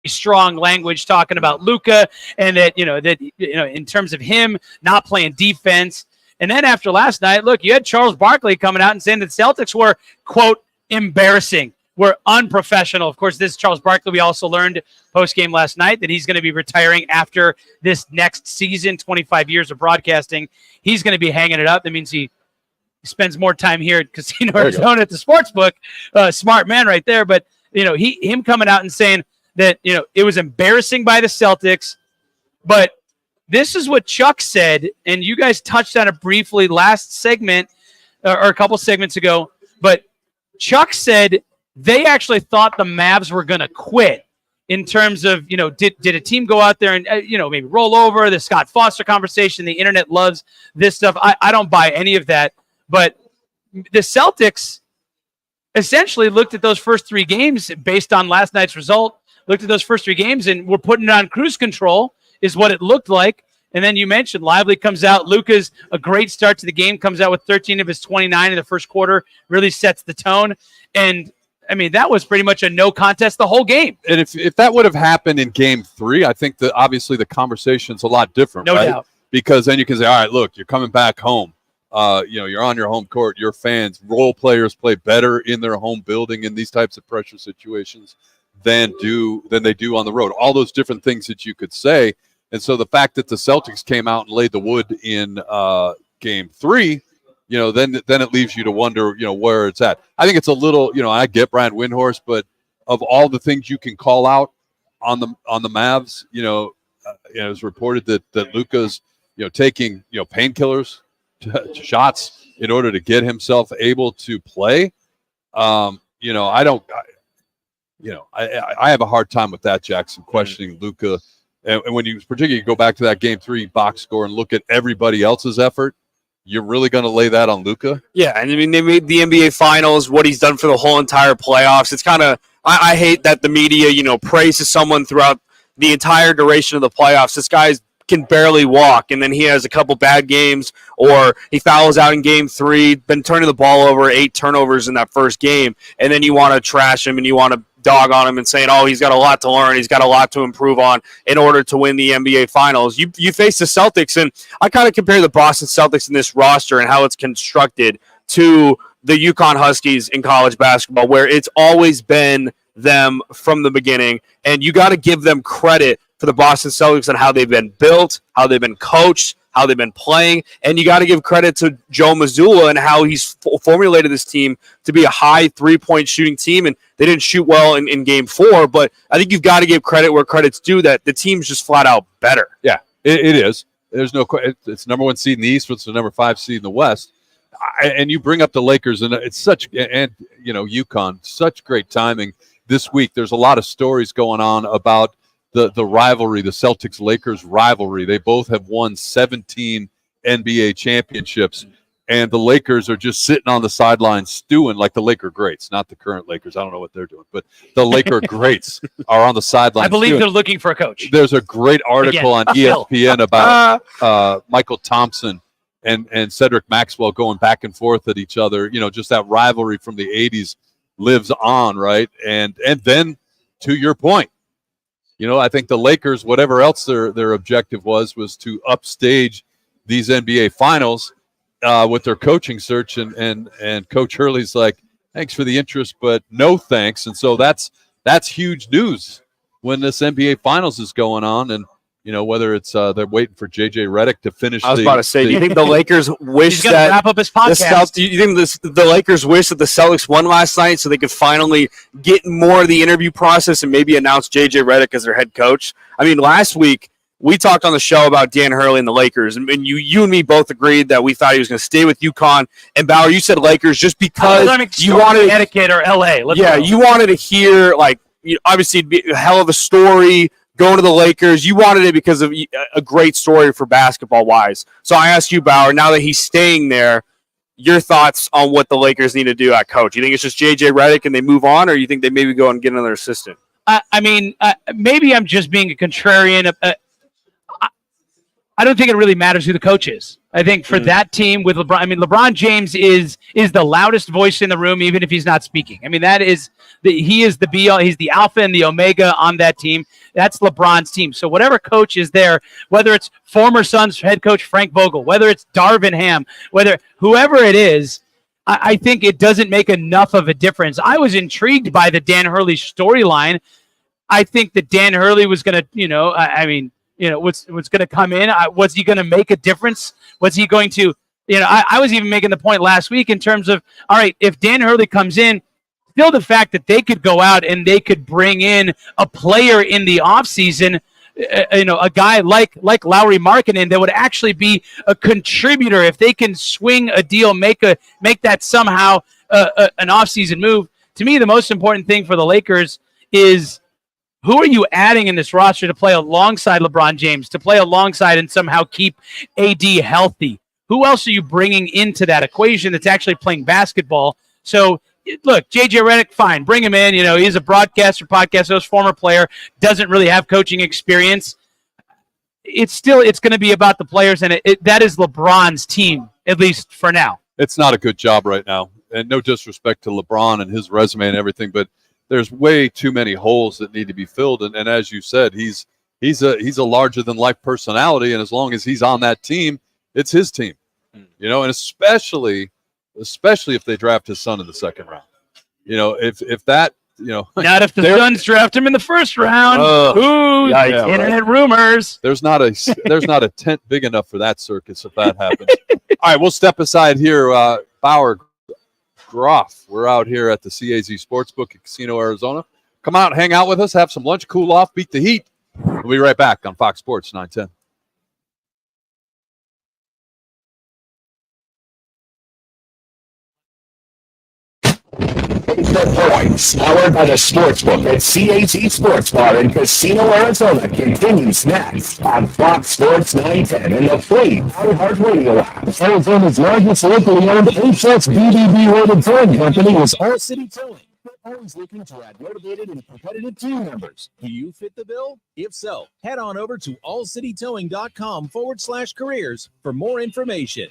S15: Strong language talking about Luka, and that in terms of him not playing defense. And then after last night, look, you had Charles Barkley coming out and saying that Celtics were, quote, embarrassing. We're unprofessional. Of course, this is Charles Barkley. We also learned post-game last night that he's going to be retiring after this next season, 25 years of broadcasting. He's going to be hanging it up. That means he spends more time here at Casino Arizona at the sportsbook. Smart man right there. But, him coming out and saying that, it was embarrassing by the Celtics. But this is what Chuck said, and you guys touched on it briefly last segment or a couple segments ago. But Chuck said they actually thought the Mavs were going to quit in terms of, did a team go out there and, maybe roll over, the Scott Foster conversation. The internet loves this stuff. I don't buy any of that. But the Celtics essentially looked at those first 3 games based on last night's result, looked at those first 3 games and were putting it on cruise control is what it looked like. And then you mentioned Lively comes out. Luka's a great start to the game, comes out with 13 of his 29 in the first quarter, really sets the tone. And I mean, that was pretty much a no contest the whole game.
S6: And if that would have happened in Game 3, I think that obviously the conversation's a lot different.
S15: No
S6: right?
S15: doubt.
S6: Because then you can say, all right, look, you're coming back home. You're on your home court. Your fans, role players play better in their home building in these types of pressure situations than they do on the road. All those different things that you could say. And so the fact that the Celtics came out and laid the wood in Game 3, then it leaves you to wonder, where it's at. I think it's a little, I get Brian Windhorst, but of all the things you can call out on the Mavs, it was reported that Luka's, taking, painkillers, shots in order to get himself able to play. I have a hard time with that, Jackson, questioning Luka. And when you particularly go back to that Game 3 box score and look at everybody else's effort, you're really going to lay that on Luka?
S7: Yeah, and I mean, they made the NBA Finals, what he's done for the whole entire playoffs. It's kind of, I hate that the media, praises someone throughout the entire duration of the playoffs. This guy can barely walk, and then he has a couple bad games, or he fouls out in Game 3, been turning the ball over, 8 turnovers in that first game, and then you want to trash him and you want to dog on him and saying, he's got a lot to learn, he's got a lot to improve on in order to win the NBA Finals. You face the Celtics, and I kind of compare the Boston Celtics in this roster and how it's constructed to the UConn Huskies in college basketball, where it's always been them from the beginning, and you got to give them credit for the Boston Celtics and how they've been built, how they've been coached, how they've been playing, and you got to give credit to Joe Mazzulla and how he's formulated this team to be a high 3-point shooting team, and they didn't shoot well in Game 4, but I think you've got to give credit where credit's due, that the team's just flat out better.
S6: Yeah, it is. There's no question. It's number 1 seed in the East, it's the number 5 seed in the West. And you bring up the Lakers, and it's UConn, such great timing this week. There's a lot of stories going on about the rivalry, the Celtics-Lakers rivalry. They both have won 17 NBA championships. and the Lakers are just sitting on the sidelines stewing, like the Laker greats, not the current Lakers. I don't know what they're doing, but the Laker greats are on the sidelines.
S15: I believe
S6: stewing.
S15: they're looking for a coach.
S6: There's a great article on ESPN about Michael Thompson and Cedric Maxwell going back and forth at each other. You know, just that rivalry from the 80s lives on, right? And then, to your point, you know, I think the Lakers, whatever else their objective was to upstage these NBA finals with their coaching search, and Coach Hurley's like, thanks for the interest, but no thanks. And so that's huge news when this NBA finals is going on. And you know, whether it's they're waiting for JJ Redick to finish.
S7: I was about to say, do you think the Lakers wish
S15: He's gonna wrap up his podcast.
S7: Do you think the Lakers wish that the Celtics won last night so they could finally get more of the interview process and maybe announce JJ Redick as their head coach? I mean, last week we talked on the show about Dan Hurley and the Lakers, and you and me both agreed that we thought he was going to stay with UConn. And Bauer, you said Lakers just because you wanted
S15: Connecticut or LA.
S7: You wanted to hear, like, obviously it'd be a hell of a story going to the Lakers. You wanted it because of a great story for basketball-wise. So I ask you, Bauer, now that he's staying there, your thoughts on what the Lakers need to do at coach. You think it's just J.J. Redick and they move on, or you think they maybe go and get another assistant?
S15: I mean, maybe I'm just being a contrarian. I don't think it really matters who the coach is. I think for that team with LeBron, I mean, LeBron James is the loudest voice in the room, even if he's not speaking. I mean, he is the be-all. He's the alpha and the omega on that team. That's LeBron's team. So whatever coach is there, whether it's former Suns head coach Frank Vogel, whether it's Darvin Ham, whoever it is, I think it doesn't make enough of a difference. I was intrigued by the Dan Hurley storyline. I think that Dan Hurley was going to, what's going to come in? Was he going to make a difference? Was he going to, I was even making the point last week in terms of, all right, if Dan Hurley comes in, still the fact that they could go out and they could bring in a player in the offseason, a guy like Lauri Markkanen that would actually be a contributor if they can swing a deal, make that somehow an offseason move. To me, the most important thing for the Lakers is, who are you adding in this roster to play alongside LeBron James, to play alongside and somehow keep AD healthy? Who else are you bringing into that equation that's actually playing basketball? So, look, JJ Redick, fine, bring him in. He's a broadcaster, podcast host, former player, doesn't really have coaching experience. It's going to be about the players, and that is LeBron's team, at least for now.
S6: It's not a good job right now, and no disrespect to LeBron and his resume and everything, but there's way too many holes that need to be filled. And as you said, he's a larger than life personality, and as long as he's on that team, it's his team. And especially if they draft his son in the second round. If that,
S15: not if the Suns draft him in the first round. Internet rumors.
S6: There's not a tent big enough for that circus if that happens. All right, we'll step aside here. Bauer, Groff, we're out here at the CAZ Sportsbook at Casino, Arizona. Come out, hang out with us, have some lunch, cool off, beat the heat. We'll be right back on Fox Sports 910.
S3: The points, powered by the Sportsbook at CAZ Sports Bar in Casino, Arizona, continues next on Fox Sports 910 and the free iHeartRadio app. Arizona's largest locally owned HSBDB rated towing company is All City Towing. We're always looking to add motivated and competitive team members.
S1: Do you fit the bill? If so, head on over to allcitytowing.com/careers for more information.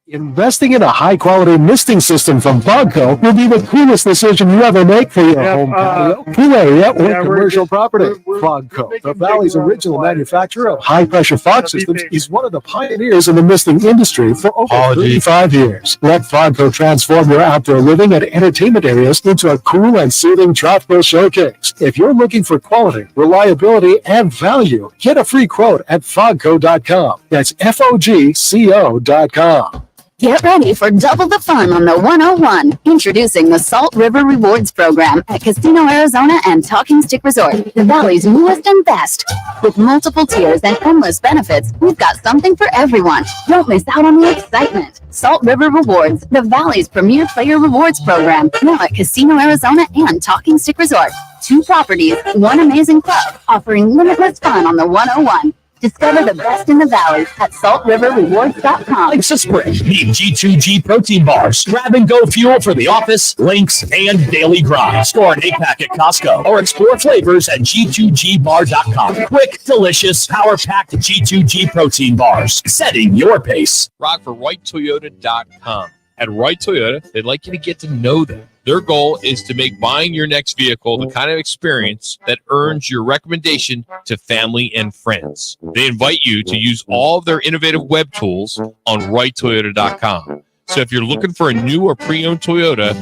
S20: Investing in a high-quality misting system from Fogco will be the coolest decision you ever make for your home patio, pool area, or commercial property. Fogco, the Valley's original manufacturer of high-pressure fog systems, is one of the pioneers in the misting industry for over 35 years. Let Fogco transform your outdoor living and entertainment areas into a cool and soothing tropical showcase. If you're looking for quality, reliability, and value, get a free quote at fogco.com. That's FOGCO.com.
S12: Get ready for double the fun on the 101. Introducing the Salt River Rewards Program at Casino, Arizona and Talking Stick Resort, the Valley's newest and best. With multiple tiers and endless benefits, we've got something for everyone. Don't miss out on the excitement. Salt River Rewards, the Valley's premier player rewards program, now at Casino, Arizona and Talking Stick Resort. 2 properties, 1 amazing club, offering limitless fun on the 101. Discover the best in the valley at saltriverrewards.com.
S3: Life's a sprint. Need G2G protein bars. Grab and go fuel for the office, links, and daily grind. Score an 8-pack at Costco or explore flavors at G2Gbar.com. Quick, delicious, power-packed G2G protein bars. Setting your pace.
S2: Rock for WhiteToyota.com. At Wright Toyota, they'd like you to get to know them. Their goal is to make buying your next vehicle the kind of experience that earns your recommendation to family and friends. They invite you to use all of their innovative web tools on WrightToyota.com. So if you're looking for a new or pre-owned Toyota,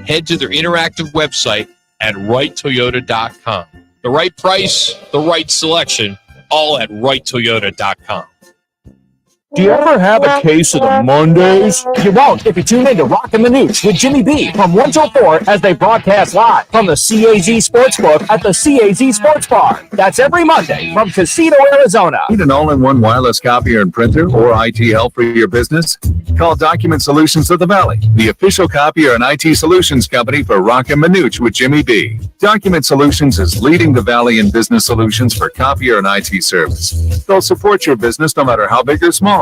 S2: head to their interactive website at WrightToyota.com. The right price, the right selection, all at WrightToyota.com.
S11: Do you ever have a case of the Mondays? You won't if you tune in to Rockin' the Nooch with Jimmy B from 1 till 4 as they broadcast live from the CAZ Sportsbook at the CAZ Sports Bar. That's every Monday from Casino, Arizona.
S4: Need an all-in-one wireless copier and printer or IT help for your business? Call Document Solutions of the Valley, the official copier and IT solutions company for Rockin' the Nooch with Jimmy B. Document Solutions is leading the Valley in business solutions for copier and IT service. They'll support your business no matter how big or small.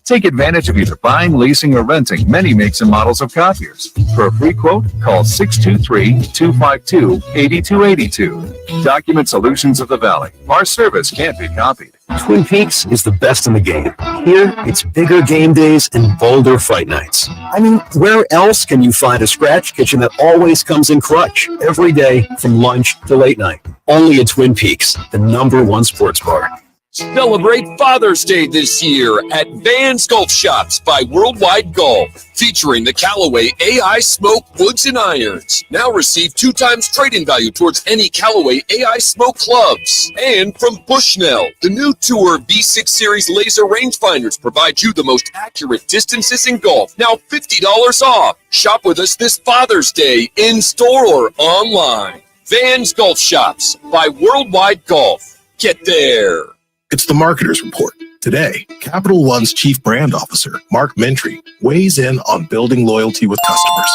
S4: Take advantage of either buying, leasing, or renting many makes and models of copiers. For a free quote, call 623-252-8282. Document Solutions of the Valley. Our service can't be copied.
S22: Twin Peaks is the best in the game. Here, it's bigger game days and bolder fight nights. I mean, where else can you find a scratch kitchen that always comes in clutch every day from lunch to late night? Only at Twin Peaks, the #1 sports bar.
S5: Celebrate Father's Day this year at Van's Golf Shops by Worldwide Golf, featuring the Callaway AI Smoke Woods and Irons. Now receive 2 times trade-in value towards any Callaway AI Smoke clubs. And from Bushnell, the new Tour V6 Series laser rangefinders provide you the most accurate distances in golf. Now $50 off. Shop with us this Father's Day in store or online. Van's Golf Shops by Worldwide Golf. Get there.
S8: It's the Marketer's Report. Today, Capital One's Chief Brand Officer, Mark Mentry, weighs in on building loyalty with customers.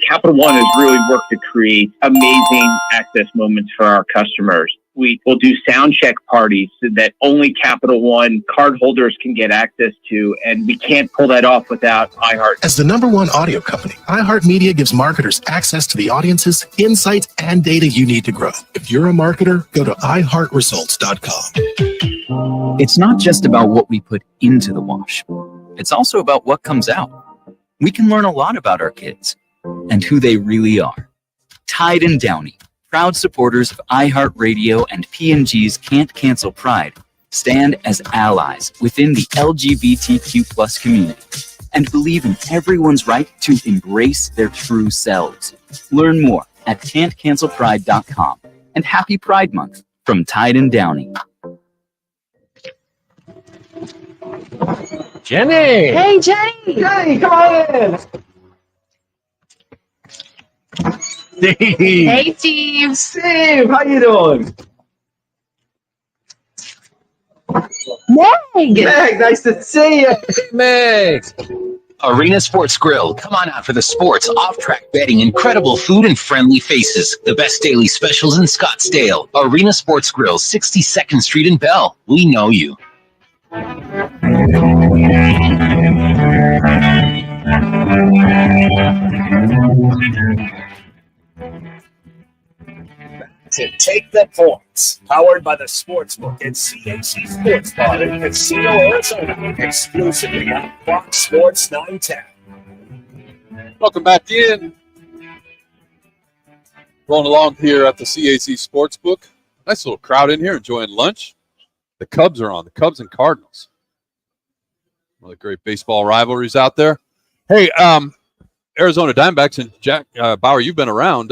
S9: Capital One has really worked to create amazing access moments for our customers. We will do sound check parties so that only Capital One cardholders can get access to, and we can't pull that off without iHeart.
S8: As the #1 audio company, iHeartMedia gives marketers access to the audiences, insights, and data you need to grow. If you're a marketer, go to iHeartResults.com.
S23: It's not just about what we put into the wash. It's also about what comes out. We can learn a lot about our kids and who they really are. Tide and Downey, proud supporters of iHeartRadio and P&G's Can't Cancel Pride, stand as allies within the LGBTQ+ community and believe in everyone's right to embrace their true selves. Learn more at can'tcancelpride.com. And happy Pride Month from Tide and Downey.
S11: Jenny!
S26: Hey, Jenny!
S11: Jenny, come on in! Steve!
S26: Hey, Steve!
S11: Steve, how you doing?
S26: Meg!
S11: Meg, nice to see you! Meg!
S27: Arena Sports Grill. Come on out for the sports, off-track betting, incredible food, and friendly faces. The best daily specials in Scottsdale. Arena Sports Grill, 62nd Street in Bell. We know you.
S3: To take the points. Powered by the Sportsbook at CAC Sports Bar in Casino, Arizona. Exclusively on Fox Sports 910.
S6: Welcome back in. Rolling along here at the CAC Sportsbook. Nice little crowd in here enjoying lunch. The Cubs are on. The Cubs and Cardinals. One of the great baseball rivalries out there. Hey, Arizona Diamondbacks and Jack Bauer, you've been around.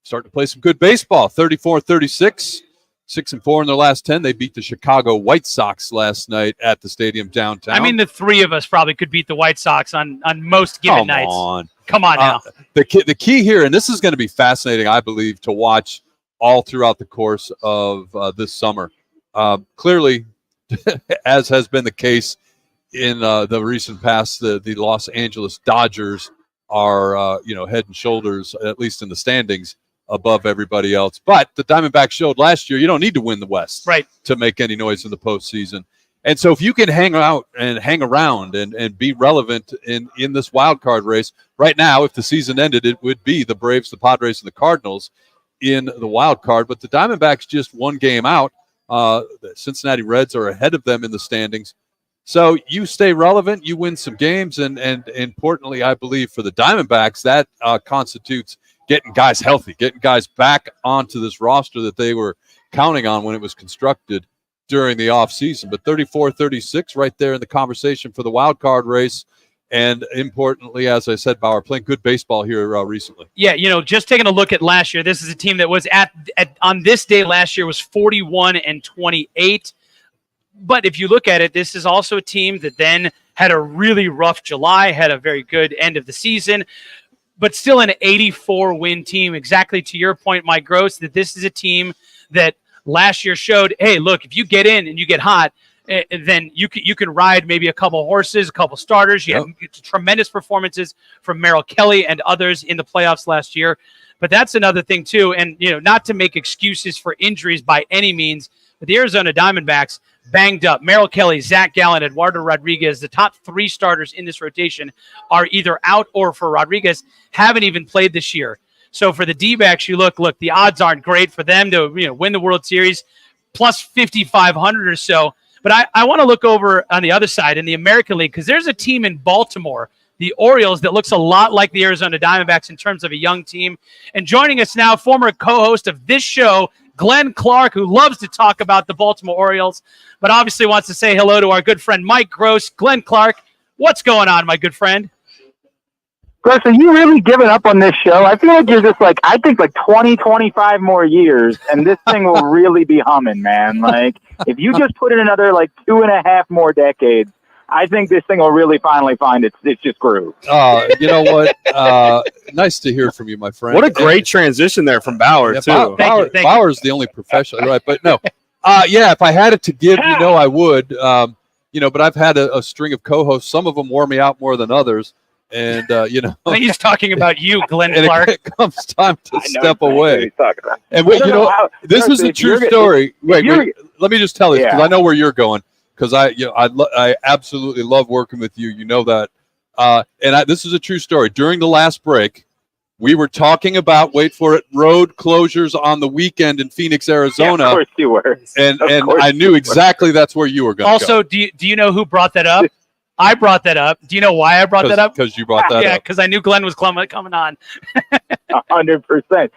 S6: Starting to play some good baseball. 34-36, 6-4 in their last 10. They beat the Chicago White Sox last night at the stadium downtown.
S15: I mean, the three of us probably could beat the White Sox on most given nights. Come on now.
S6: The key here, and this is going to be fascinating, I believe, to watch all throughout the course of this summer. Clearly, as has been the case in the recent past, the Los Angeles Dodgers are head and shoulders, at least in the standings, above everybody else. But the Diamondbacks showed last year you don't need to win the West to make any noise in the postseason. And so if you can hang out and hang around and be relevant in this wild card race, right now, if the season ended, it would be the Braves, the Padres, and the Cardinals in the wild card. But the Diamondbacks just one game out. The Cincinnati Reds are ahead of them in the standings. So you stay relevant, you win some games, and importantly, I believe for the Diamondbacks, that constitutes getting guys healthy, getting guys back onto this roster that they were counting on when it was constructed during the offseason. But 34-36 right there in the conversation for the wild card race. And importantly, as I said, Bauer playing good baseball here recently.
S15: Yeah, just taking a look at last year, this is a team that was on this day last year was 41-28. But if you look at it, this is also a team that then had a really rough July, had a very good end of the season, but still an 84-win team. Exactly to your point, Mike Gross, that this is a team that last year showed, hey, look, if you get in and you get hot, then you can ride maybe a couple horses, a couple starters. You have tremendous performances from Merrill Kelly and others in the playoffs last year. But that's another thing, too. And, not to make excuses for injuries by any means, but the Arizona Diamondbacks banged up. Merrill Kelly, Zach Gallen, Eduardo Rodriguez, the top three starters in this rotation are either out or, for Rodriguez, haven't even played this year. So for the D-backs, you look, the odds aren't great for them to win the World Series, plus 5,500 or so. But I want to look over on the other side in the American League, because there's a team in Baltimore, the Orioles, that looks a lot like the Arizona Diamondbacks in terms of a young team. And joining us now, former co-host of this show, Glenn Clark, who loves to talk about the Baltimore Orioles, but obviously wants to say hello to our good friend Mike Gross. Glenn Clark, what's going on, my good friend?
S10: Gross, are you really giving up on this show? I feel like you're just like 20, 25 more years, and this thing will really be humming, man. Like, if you just put in another 2.5 more decades, I think this thing will really finally find its just groove.
S6: You know what? Nice to hear from you, my friend.
S7: What a great transition there from Bauer, too.
S6: Bauer's the only professional, right? But no. If I had it to give, I would. But I've had a string of co-hosts. Some of them wore me out more than others. And,
S15: I think he's talking about you, Glenn
S6: and
S15: Clark.
S6: It comes time to step away. And this is a true
S10: you're
S6: story. Wait, let me just tell you, because I know where you're going. Because I absolutely love working with you. You know that. This is a true story. During the last break, we were talking about, wait for it, road closures on the weekend in Phoenix, Arizona.
S10: Yeah, of course you were.
S6: And I knew exactly that's where you were going to go.
S15: Also, do you know who brought that up? I brought that up. Do you know why I brought that up?
S6: Because you brought that up.
S15: Yeah, because I knew Glenn was coming on.
S10: 100%.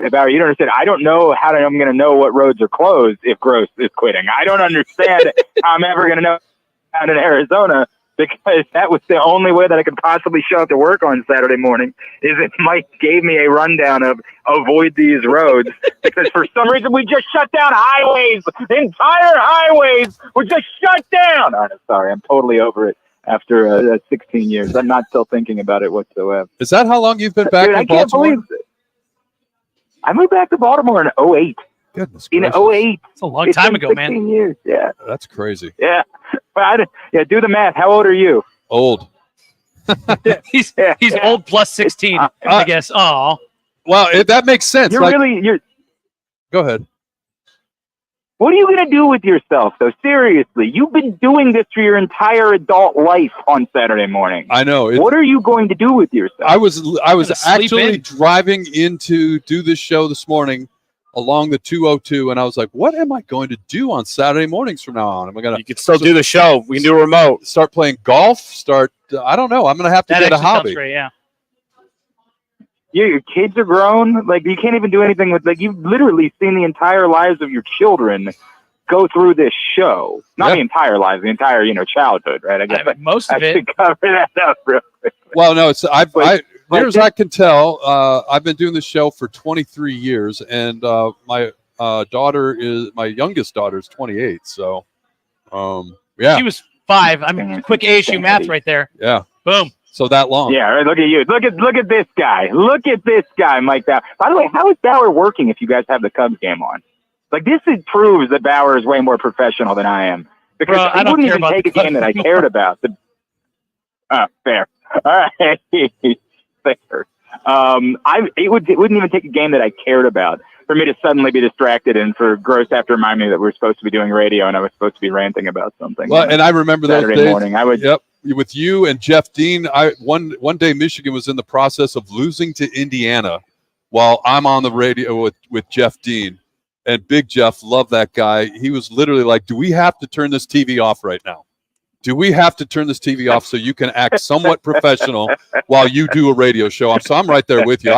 S10: Barry, you don't understand. I don't know how I'm going to know what roads are closed if Gross is quitting. I don't understand how I'm ever going to know out in Arizona, because that was the only way that I could possibly show up to work on Saturday morning, is if Mike gave me a rundown of avoid these roads, because for some reason we just shut down highways. The entire highways were just shut down. I'm sorry. I'm totally over it. After 16 years, I'm not still thinking about it whatsoever.
S6: Is that how long you've been back in Baltimore?
S10: I can't believe it. I moved back to Baltimore in 08.
S6: Goodness
S10: gracious.
S6: In
S10: 08.
S15: It's a long time ago,
S10: 16
S15: man.
S10: Years. Yeah.
S6: That's crazy.
S10: Yeah. Well, do the math. How old are you?
S6: Old.
S15: he's old plus 16, I guess. Oh.
S6: Well, that makes sense.
S10: You're
S6: Go ahead.
S10: What are you going to do with yourself, though? Seriously, you've been doing this for your entire adult life on Saturday morning.
S6: I know.
S10: What are you going to do with yourself?
S6: I was actually driving in to do this show this morning along the 202, and I was like, what am I going to do on Saturday mornings from now on? Am I going to?
S7: You can still do the show. We can do a remote.
S6: Start playing golf. I don't know. I'm going to have to get a hobby.
S15: Great, yeah.
S10: Yeah, your kids are grown. You can't even do anything with, you've literally seen the entire lives of your children go through this show. Not the entire lives, the entire, childhood, right? I guess
S15: most of
S10: it. I should cover that up real quick.
S6: Well, no, it's near as I can tell, I've been doing this show for 23 years, and my youngest daughter is 28. So, yeah.
S15: She was 5. I mean, quick ASU math right there.
S6: Yeah.
S15: Boom.
S6: So that long.
S10: Yeah, right, look at you. Look at this guy. Look at this guy, Mike Bauer. By the way, how is Bauer working if you guys have the Cubs game on? This proves that Bauer is way more professional than I am. Because I wouldn't even take a game that I cared about. Fair. All right. Fair. It wouldn't even take a game that I cared about for me to suddenly be distracted and for Gross to have to remind me that we're supposed to be doing radio and I was supposed to be ranting about something.
S6: Well, and I remember
S10: Saturday
S6: those days.
S10: morning. I would.
S6: Yep. With you and Jeff Dean, one day Michigan was in the process of losing to Indiana while I'm on the radio with Jeff Dean. And Big Jeff, love that guy. He was literally like, do we have to turn this TV off right now? Do we have to turn this TV off so you can act somewhat professional while you do a radio show? So I'm right there with you.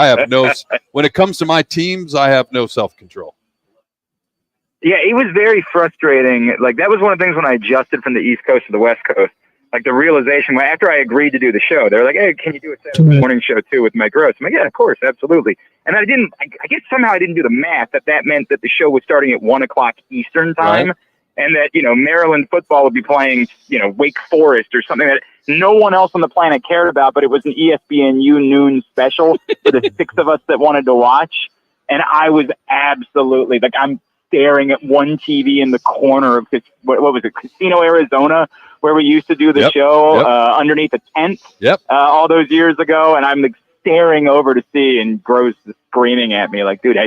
S6: When it comes to my teams, I have no self-control.
S10: Yeah, it was very frustrating. Like, that was one of the things when I adjusted from the East Coast to the West Coast. Like, the realization, after I agreed to do the show, they were like, hey, can you do a Saturday morning show too with Mike Gross? I'm like, yeah, of course, absolutely. And I guess somehow I didn't do the math that meant that the show was starting at 1 o'clock Eastern time. Right. And that, Maryland football would be playing, Wake Forest or something that no one else on the planet cared about, but it was an ESPNU noon special for the 6 of us that wanted to watch. And I was absolutely, I'm staring at one TV in the corner of this, what was it, Casino, Arizona, where we used to do the show underneath a tent all those years ago. And I'm staring over to see, and Gross is screaming at me like, dude,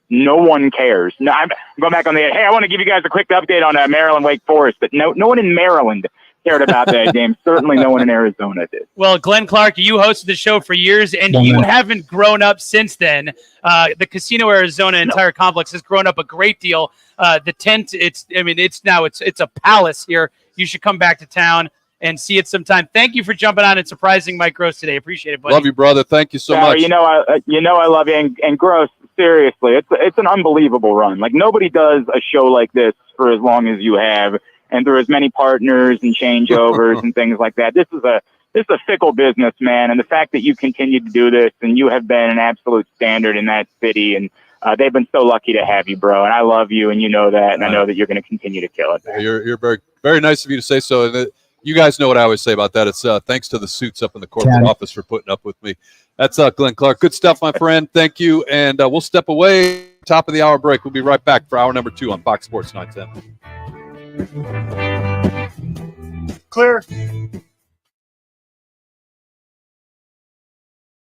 S10: no one cares. No, I'm going back on the, hey, I want to give you guys a quick update on Maryland Wake Forest, but no one in Maryland cared about that game. Certainly no one in Arizona did.
S15: Well, Glenn Clark, you hosted the show for years, and you haven't grown up since then. The Casino Arizona entire complex has grown up a great deal. The tent, it's a palace here. You should come back to town and see it sometime. Thank you for jumping on and surprising Mike Gross today. Appreciate it, buddy.
S6: Love you, brother. Thank you so much.
S10: I love you. And Gross, seriously, it's an unbelievable run. Like, nobody does a show like this for as long as you have, and through as many partners and changeovers and things like that. This is a fickle business, man. And the fact that you continue to do this, and you have been an absolute standard in that city, and they've been so lucky to have you, bro. And I love you, and you know that, and I know that you're going to continue to kill it.
S6: You're very, very nice of you to say so. And you guys know what I always say about that. It's thanks to the suits up in the corporate office for putting up with me. That's Glenn Clark. Good stuff, my friend. Thank you. And we'll step away. Top of the hour break. We'll be right back for hour number 2 on Fox Sports 910.
S3: Clear.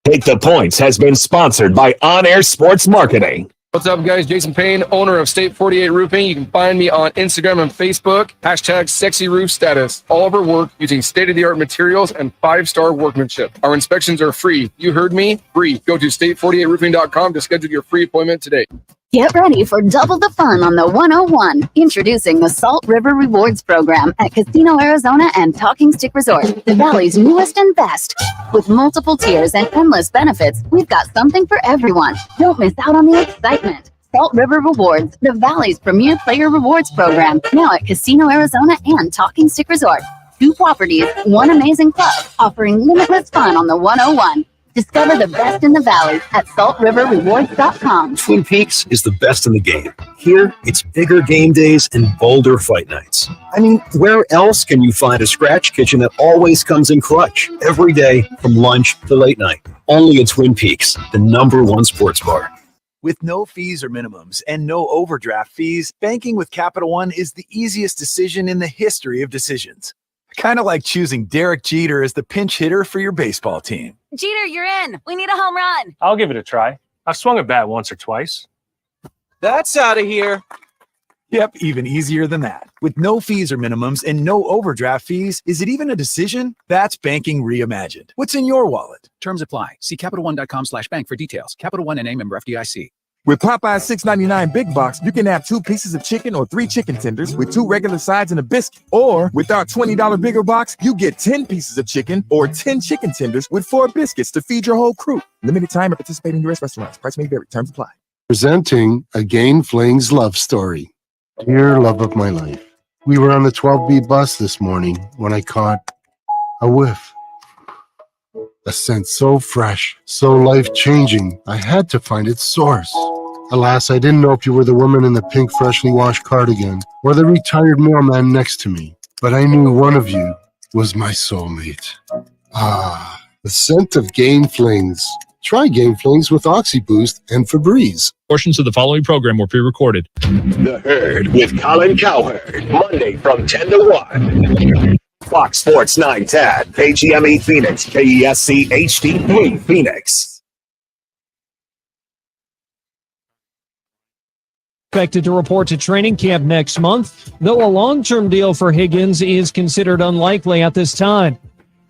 S3: Take the Points has been sponsored by On Air Sports Marketing.
S13: What's up, guys? Jason Payne, owner of State 48 Roofing. You can find me on Instagram and Facebook. #SexyRoofStatus. All of our work using state-of-the-art materials and 5-star workmanship. Our inspections are free. You heard me? Free. Go to state48roofing.com to schedule your free appointment today.
S12: Get ready for double the fun on the 101. Introducing the Salt River Rewards Program at Casino Arizona and Talking Stick Resort, the Valley's newest and best. With multiple tiers and endless benefits, we've got something for everyone. Don't miss out on the excitement. Salt River Rewards, the Valley's premier player rewards program, now at Casino Arizona and Talking Stick Resort. 2 properties, 1 amazing club, offering limitless fun on the 101. Discover the best in the Valley at saltriverrewards.com.
S22: Twin Peaks is the best in the game. Here, it's bigger game days and bolder fight nights. I mean, where else can you find a scratch kitchen that always comes in clutch every day from lunch to late night? Only at Twin Peaks, the #1 sports bar.
S14: With no fees or minimums and no overdraft fees, banking with Capital One is the easiest decision in the history of decisions. Kind of like choosing Derek Jeter as the pinch hitter for your baseball team.
S16: Jeter, you're in. We need a home run.
S17: I'll give it a try. I've swung a bat once or twice.
S14: That's out of here. Yep, even easier than that. With no fees or minimums and no overdraft fees, is it even a decision? That's banking reimagined. What's in your wallet?
S18: Terms apply. See CapitalOne.com/bank for details. Capital One NA, member FDIC.
S19: With Popeye's $6.99 Big Box, you can have 2 pieces of chicken or 3 chicken tenders with 2 regular sides and a biscuit. Or with our $20 bigger box, you get 10 pieces of chicken or 10 chicken tenders with 4 biscuits to feed your whole crew. Limited time at participating U.S. restaurants. Price may vary. Terms apply.
S21: Presenting a Gain Flings love story. Dear love of my life, we were on the 12B bus this morning when I caught a whiff. A scent so fresh, so life-changing, I had to find its source. Alas, I didn't know if you were the woman in the pink freshly washed cardigan or the retired mailman next to me, but I knew one of you was my soulmate. Ah, the scent of Gain Flings. Try Gain Flings with OxyBoost and Febreze.
S28: Portions of the following program were pre-recorded.
S3: The Herd with Colin Cowherd, Monday from 10 to 1. Fox Sports 910, KGME Phoenix, KESC HD3 Phoenix.
S1: Expected to report to training camp next month, though a long-term deal for Higgins is considered unlikely at this time.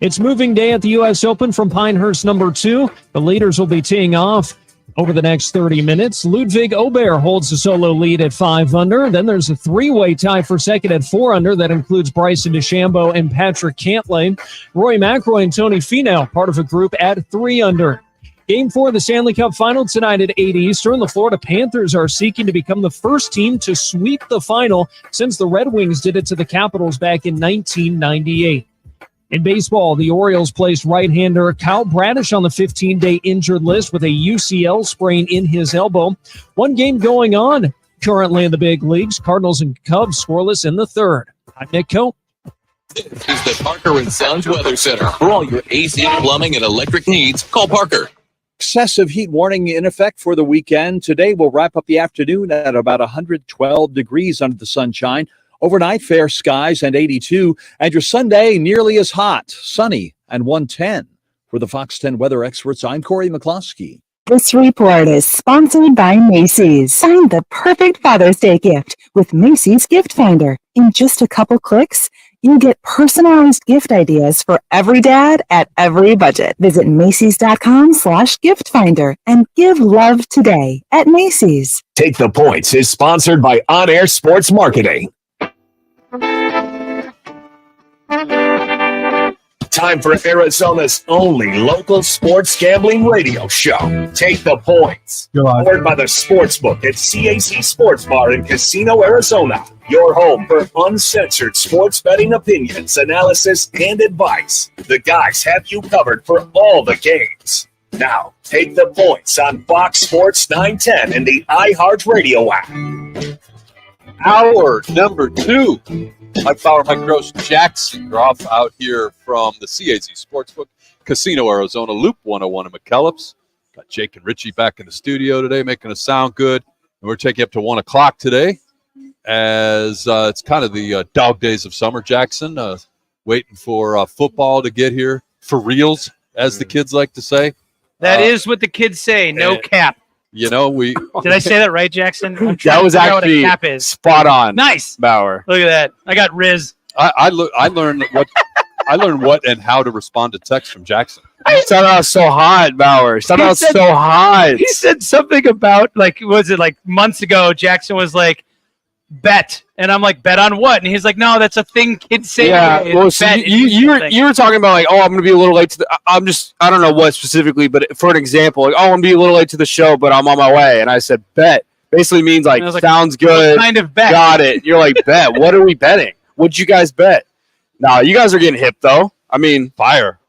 S1: It's moving day at the U.S. Open from Pinehurst number 2. The leaders will be teeing off over the next 30 minutes. Ludwig Aubert holds the solo lead at 5 under. Then there's a three-way tie for second at 4 under. That includes Bryson DeChambeau and Patrick Cantlay. Rory McIlroy and Tony Finau, part of a group at 3 under. Game 4 of the Stanley Cup Final tonight at 8 Eastern. The Florida Panthers are seeking to become the first team to sweep the final since the Red Wings did it to the Capitals back in 1998. In baseball, the Orioles placed right-hander Kyle Bradish on the 15-day injured list with a UCL sprain in his elbow. One game going on currently in the big leagues. Cardinals and Cubs scoreless in the third. I'm Nick Coe.
S2: This is the Parker & Sons Weather Center. For all your AC, plumbing, and electric needs, call Parker.
S4: Excessive heat warning in effect for the weekend. Today we'll wrap up the afternoon at about 112 degrees under the sunshine. Overnight, fair skies and 82. And your Sunday, nearly as hot, sunny and 110. For the Fox 10 weather experts, I'm Corey McCloskey.
S5: This report is sponsored by Macy's. Find the perfect Father's Day gift with Macy's Gift Finder. In just a couple clicks, you get personalized gift ideas for every dad at every budget. Visit Macy's.com/gift finder and give love today at Macy's.
S3: Take the Points is sponsored by On Air Sports Marketing. Time for Arizona's only local sports gambling radio show. Take the Points. Powered by the Sportsbook at CAC Sports Bar in Casino, Arizona. Your home for uncensored sports betting opinions, analysis, and advice. The guys have you covered for all the games. Now, Take the Points on Fox Sports 910 and the iHeartRadio app.
S6: Hour number 2. Mike Fowler, Mike Gross, Jackson. You're off out here from the CAZ Sportsbook, Casino, Arizona, Loop 101 in McKellips. Got Jake and Richie back in the studio today, making us sound good. And we're taking up to 1 o'clock today, as it's kind of the dog days of summer, Jackson. Waiting for football to get here, for reals, as the kids like to say.
S15: That is what the kids say, no cap.
S6: You know, we
S15: did I say that right, Jackson?
S7: That was actually spot on.
S15: Nice,
S7: Bauer.
S15: Look at that. I got Riz.
S6: I learned what and how to respond to text from Jackson.
S7: You started out so hot, Bauer. Started out so hot.
S15: He said something about was it like months ago? Jackson was like, bet, and I'm like, bet on what? And he's like, no, that's a thing kids say.
S7: Yeah, well, so you were talking about like, oh, I'm gonna be a little late to the. I don't know what specifically, but for an example, like, oh, I'm gonna be a little late to the show, but I'm on my way. And I said, bet. Basically means like, sounds good.
S15: What kind of bet?
S7: Got it. You're like, bet. What are we betting? What'd you guys bet? No, you guys are getting hip though. I mean,
S6: fire.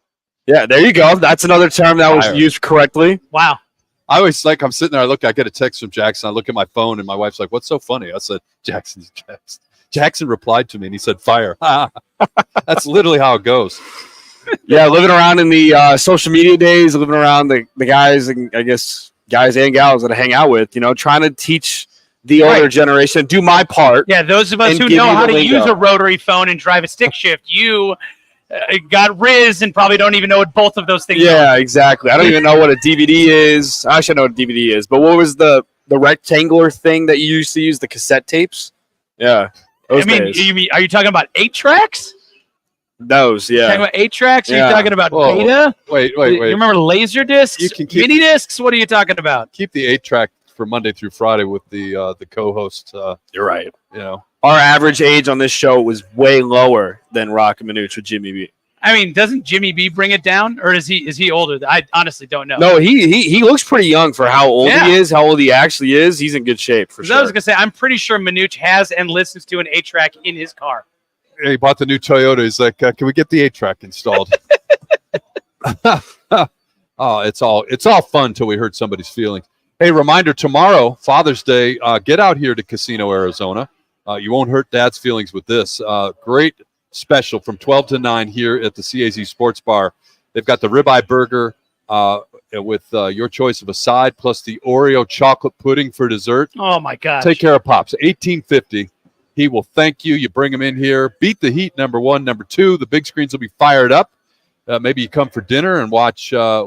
S7: Yeah, there you go. That's another term that was used correctly.
S15: Wow.
S6: I always I'm sitting there, I get a text from Jackson. I look at my phone, and my wife's like, what's so funny? I said, Jackson. Jackson replied to me, and he said, fire. That's literally how it goes.
S7: Yeah, living around in the social media days, living around the guys, and I guess guys and gals that I hang out with, trying to teach the older generation, do my part.
S15: Yeah, those of us who know how to use a rotary phone and drive a stick shift, you got Riz and probably don't even know what both of those things are.
S7: Yeah, exactly. I don't even know what a DVD is. I should know what a DVD is. But what was the rectangular thing that you used to use, the cassette tapes? Yeah.
S15: Are you talking about 8 tracks?
S7: Those, yeah.
S15: You're talking about 8 tracks? Are you talking about Beta?
S6: Wait.
S15: You remember laser discs? Mini discs? What are you talking about?
S6: Keep the 8-track for Monday through Friday with the co-host.
S7: You're right. Our average age on this show was way lower than Rock and Minuch with Jimmy B.
S15: I mean, doesn't Jimmy B bring it down, or is he older? I honestly don't know.
S7: No, he looks pretty young for how old he is, how old he actually is. He's in good shape for sure.
S15: I was gonna say, I'm pretty sure Minuch has and listens to an 8-track in his car.
S6: Yeah, he bought the new Toyota. He's like, can we get the 8-track installed? Oh, it's all fun till we hurt somebody's feelings. Hey, reminder, tomorrow, Father's Day, get out here to Casino, Arizona. You won't hurt Dad's feelings with this. Great special from 12 to 9 here at the CAZ Sports Bar. They've got the ribeye burger with your choice of a side, plus the Oreo chocolate pudding for dessert.
S15: Oh, my gosh.
S6: Take care of Pops. $18.50. He will thank you. You bring him in here. Beat the heat, number 1. Number 2, the big screens will be fired up. Maybe you come for dinner and watch Sunday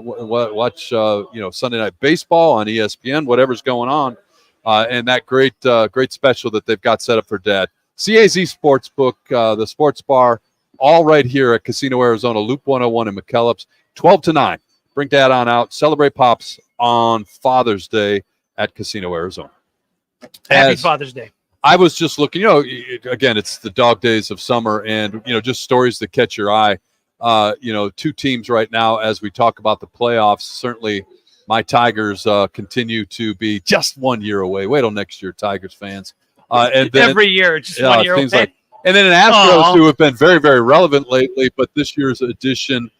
S6: Night Baseball on ESPN, whatever's going on. and that great special that they've got set up for Dad. CAZ Sportsbook, the sports bar, all right here at Casino Arizona, Loop 101 in McKellips, 12 to 9. Bring Dad on out. Celebrate Pops on Father's Day at Casino Arizona.
S15: Happy Father's Day.
S6: I was just looking, again, it's the dog days of summer, and, just stories that catch your eye. Two teams right now as we talk about the playoffs. Certainly my Tigers continue to be just 1 year away. Wait till next year, Tigers fans. And then,
S15: every year, just 1 year away.
S6: Like, and then an Astros who have been very, very relevant lately, but this year's edition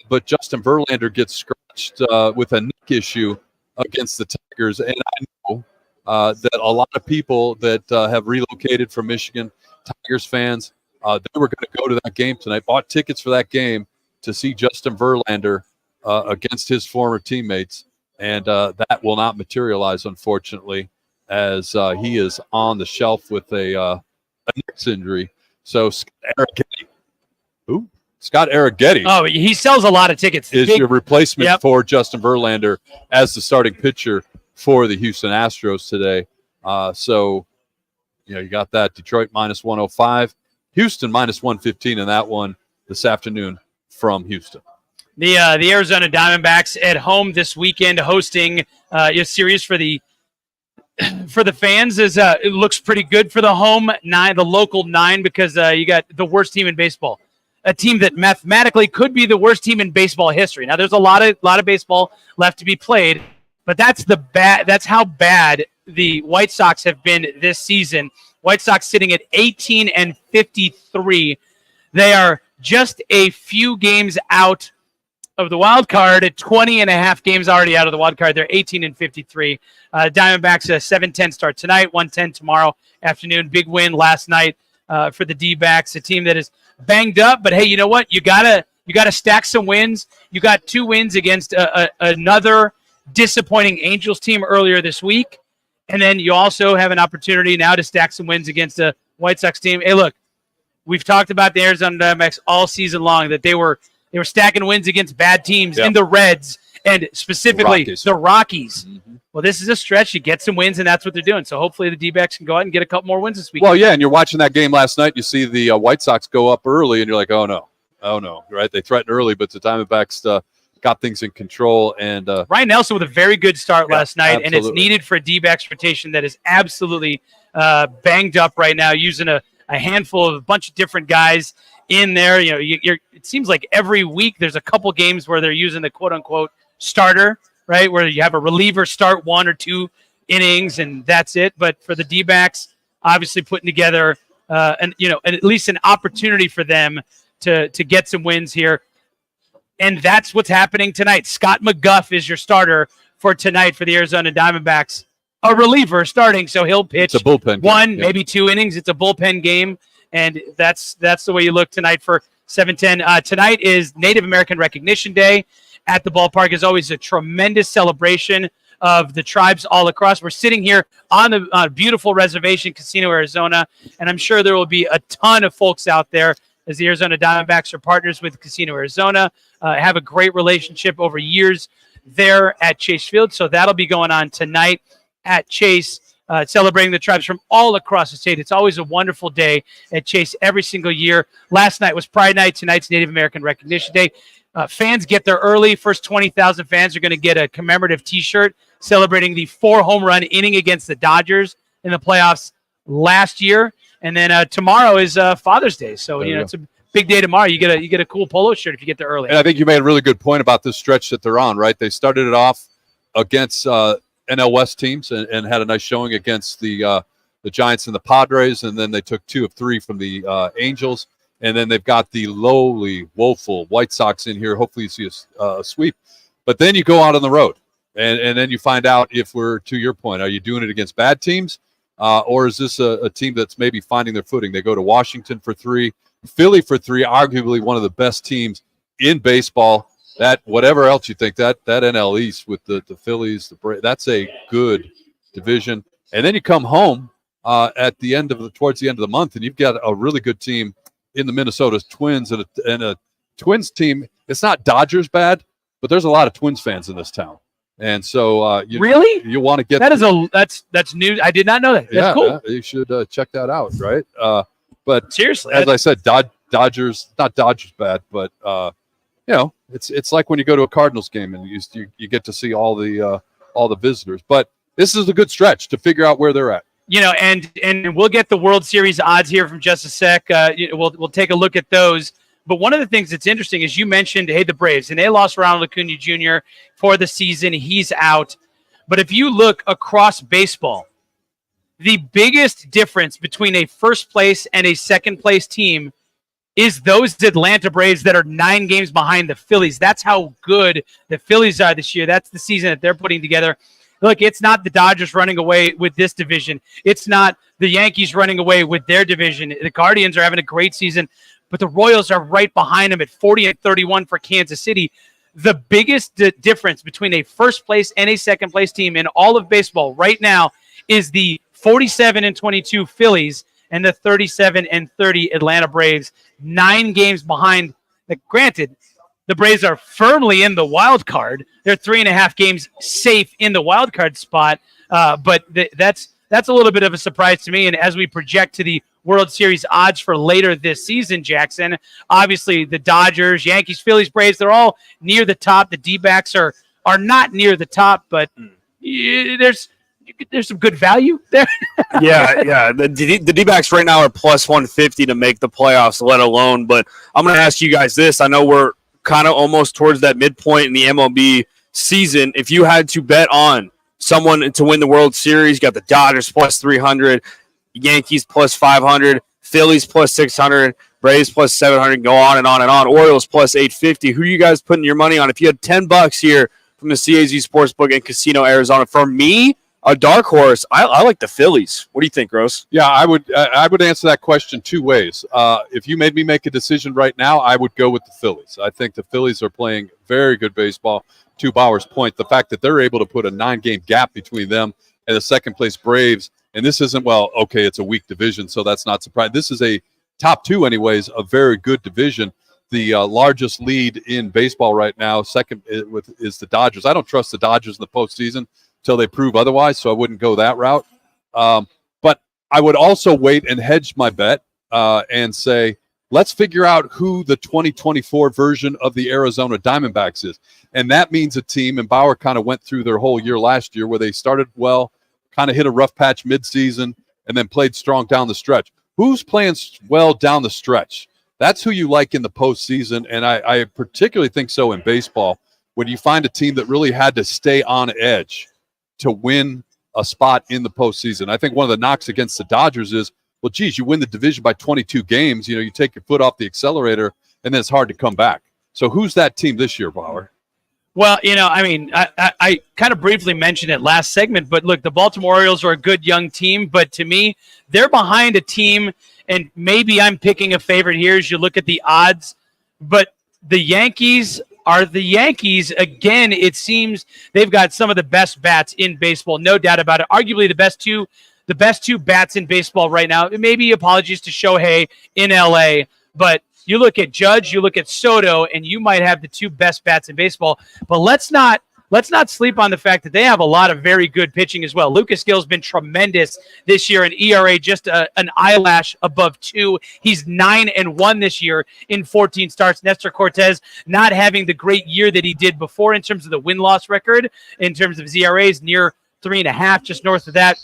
S6: but Justin Verlander gets scratched with a neck issue against the Tigers. And I know that a lot of people that have relocated from Michigan, Tigers fans, they were going to go to that game tonight, bought tickets for that game to see Justin Verlander against his former teammates. And that will not materialize, unfortunately, as he is on the shelf with a neck injury. So Scott Arrighetti.
S15: Oh, he sells a lot of tickets.
S6: Is your replacement for Justin Verlander as the starting pitcher for the Houston Astros today. So, you got that. Detroit minus 105, Houston minus 115 in that one this afternoon from Houston.
S15: The Arizona Diamondbacks at home this weekend hosting a series for the fans. It looks pretty good for the home nine, the local 9, because you got the worst team in baseball. A team that mathematically could be the worst team in baseball history. Now, there's a lot of baseball left to be played, but that's how bad the White Sox have been this season. White Sox sitting at 18-53. They are just a few games out of the wild card, at 20 and a half games already out of the wild card. They're 18-53. Diamondbacks a 7-10 start tonight, 1-10 tomorrow afternoon. Big win last night for the D-backs, a team that is banged up, but hey, you know what? You gotta stack some wins. You got 2 wins against another disappointing Angels team earlier this week, and then you also have an opportunity now to stack some wins against a White Sox team. Hey, look, we've talked about the Arizona Diamondbacks all season long, that they were stacking wins against bad teams in the Reds and specifically the Rockies. Mm-hmm. Well, this is a stretch. You get some wins, and that's what they're doing. So hopefully the D-backs can go out and get a couple more wins this week.
S6: Well, yeah, and you're watching that game last night. You see the White Sox go up early, and you're like, oh, no, right? They threatened early, but the Diamondbacks got things in control. And
S15: Ryan Nelson with a very good start last night, and it's needed for a D-backs rotation that is absolutely banged up right now, using a handful of a bunch of different guys in there. It seems like every week there's a couple games where they're using the quote-unquote starter, right, where you have a reliever start 1 or 2 innings and that's it. But for the D-backs, obviously putting together at least an opportunity for them to get some wins here. And that's what's happening tonight. Scott McGuff is your starter for tonight for the Arizona Diamondbacks. A reliever starting, so he'll pitch
S6: it's a bullpen
S15: game. Maybe 2 innings. It's a bullpen game, and that's the way you look tonight for 7-10. Tonight is Native American Recognition Day at the ballpark. Is always a tremendous celebration of the tribes all across. We're sitting here on the beautiful reservation, Casino, Arizona, and I'm sure there will be a ton of folks out there, as the Arizona Diamondbacks are partners with Casino Arizona, have a great relationship over years there at Chase Field. So that'll be going on tonight at Chase, celebrating the tribes from all across the state. It's always a wonderful day at Chase every single year. Last night was Pride Night. Tonight's Native American Recognition Day. Fans get there early. First 20,000 fans are going to get a commemorative T-shirt celebrating the 4-home run inning against the Dodgers in the playoffs last year. And then tomorrow is Father's Day, so it's a big day tomorrow. You get a cool polo shirt if you get there early.
S6: And I think you made a really good point about this stretch that they're on. Right, they started it off against NL West teams and had a nice showing against the Giants and the Padres, and then they took 2 of 3 from the Angels. And then they've got the lowly, woeful White Sox in here. Hopefully you see a sweep. But then you go out on the road, and then you find out if we're, to your point, are you doing it against bad teams, or is this a team that's maybe finding their footing? They go to Washington for 3, Philly for 3, arguably one of the best teams in baseball. That whatever else you think, that NL East with the Phillies, that's a good division. And then you come home towards the end of the month, and you've got a really good team in the Minnesota Twins and a Twins team, it's not Dodgers bad, but there's a lot of Twins fans in this town. And so you want to get
S15: that's new. I did not know that. That's cool.
S6: You should check that out, right? But
S15: seriously,
S6: as I said, Dodgers, not Dodgers bad, but it's like when you go to a Cardinals game and you get to see all the visitors. But this is a good stretch to figure out where they're at.
S15: And we'll get the World Series odds here from just a sec. We'll take a look at those. But one of the things that's interesting is you mentioned, the Braves, and they lost Ronald Acuna Jr. for the season. He's out. But if you look across baseball, the biggest difference between a first place and a second place team is those Atlanta Braves that are 9 games behind the Phillies. That's how good the Phillies are this year. That's the season that they're putting together. Look, it's not the Dodgers running away with this division. It's not the Yankees running away with their division. The Guardians are having a great season, but the Royals are right behind them at 40-31 for Kansas City. The biggest difference between a first place and a second place team in all of baseball right now is the 47-22 Phillies and the 37-30 Atlanta Braves, 9 games behind. Granted, the Braves are firmly in the wild card. They're 3.5 games safe in the wild card spot, but that's a little bit of a surprise to me. And as we project to the World Series odds for later this season, Jackson, obviously the Dodgers, Yankees, Phillies, Braves, they're all near the top. The D-backs are not near the top, but there's some good value there.
S7: yeah. The D-backs right now are plus 150 to make the playoffs, let alone. But I'm going to ask you guys this. I know we're kind of almost towards that midpoint in the MLB season. If you had to bet on someone to win the World Series, you got the Dodgers plus 300, Yankees plus 500, Phillies plus 600, Braves plus 700, go on and on and on. Orioles plus 850. Who are you guys putting your money on? If you had $10 here from the CAZ Sportsbook in Casino, Arizona, for me, a dark horse, I like the Phillies. What do you think, Gross?
S6: Yeah, I would answer that question 2 ways. If you made me make a decision right now, I would go with the Phillies. I think the Phillies are playing very good baseball. To Bauer's point, the fact that they're able to put a 9-game gap between them and the second place Braves, and this isn't, it's a weak division, so that's not surprising. This is a top 2 anyways, a very good division. The largest lead in baseball right now, second is the Dodgers. I don't trust the Dodgers in the postseason until they prove otherwise, so I wouldn't go that route. But I would also wait and hedge my bet and say, let's figure out who the 2024 version of the Arizona Diamondbacks is. And that means a team, and Bauer kind of went through their whole year last year where they started well, kind of hit a rough patch midseason, and then played strong down the stretch. Who's playing well down the stretch? That's who you like in the postseason, and I particularly think so in baseball, when you find a team that really had to stay on edge to win a spot in the postseason. I think one of the knocks against the Dodgers is, well, geez, you win the division by 22 games. You take your foot off the accelerator, and then it's hard to come back. So who's that team this year, Bauer?
S15: Well, I kind of briefly mentioned it last segment, but look, the Baltimore Orioles are a good young team, but to me, they're behind a team, and maybe I'm picking a favorite here as you look at the odds, but the Yankees are the Yankees. Again, it seems they've got some of the best bats in baseball, no doubt about it. Arguably the best two bats in baseball right now. Maybe apologies to Shohei in LA, but you look at Judge, you look at Soto, and you might have the 2 best bats in baseball. But let's not sleep on the fact that they have a lot of very good pitching as well. Lucas Gill's been tremendous this year, an ERA just an eyelash above 2. He's 9-1 this year in 14 starts. Nestor Cortez not having the great year that he did before in terms of the win-loss record, in terms of his ERAs, near 3.5, just north of that.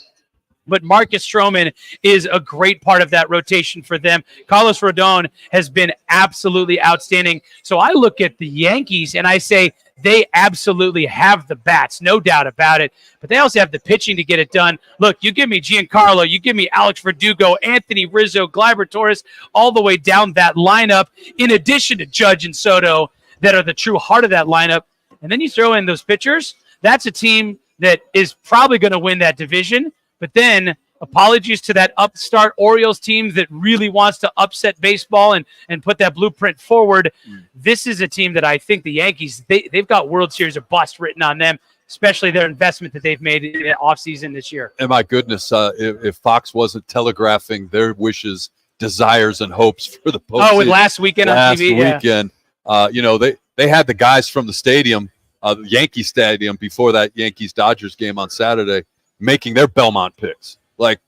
S15: But Marcus Stroman is a great part of that rotation for them. Carlos Rodon has been absolutely outstanding. So I look at the Yankees and I say they absolutely have the bats, no doubt about it. But they also have the pitching to get it done. Look, you give me Giancarlo, you give me Alex Verdugo, Anthony Rizzo, Gleyber Torres, all the way down that lineup, in addition to Judge and Soto that are the true heart of that lineup. And then you throw in those pitchers. That's a team that is probably going to win that division. But then, apologies to that upstart Orioles team that really wants to upset baseball and put that blueprint forward. This is a team that I think the Yankees, they've got World Series of bust written on them, especially their investment that they've made in the offseason this year.
S6: And my goodness, if Fox wasn't telegraphing their wishes, desires, and hopes for the postseason
S15: with last weekend on TV.
S6: Last weekend. They had the guys from the stadium, the Yankee Stadium, before that Yankees-Dodgers game on Saturday, making their Belmont picks. Like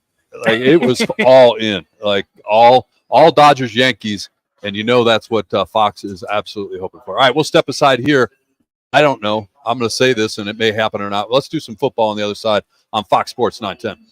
S6: it was all in, like all Dodgers, Yankees, and that's what Fox is absolutely hoping for. All right, we'll step aside here. I don't know. I'm going to say this, and it may happen or not. Let's do some football on the other side on Fox Sports 910.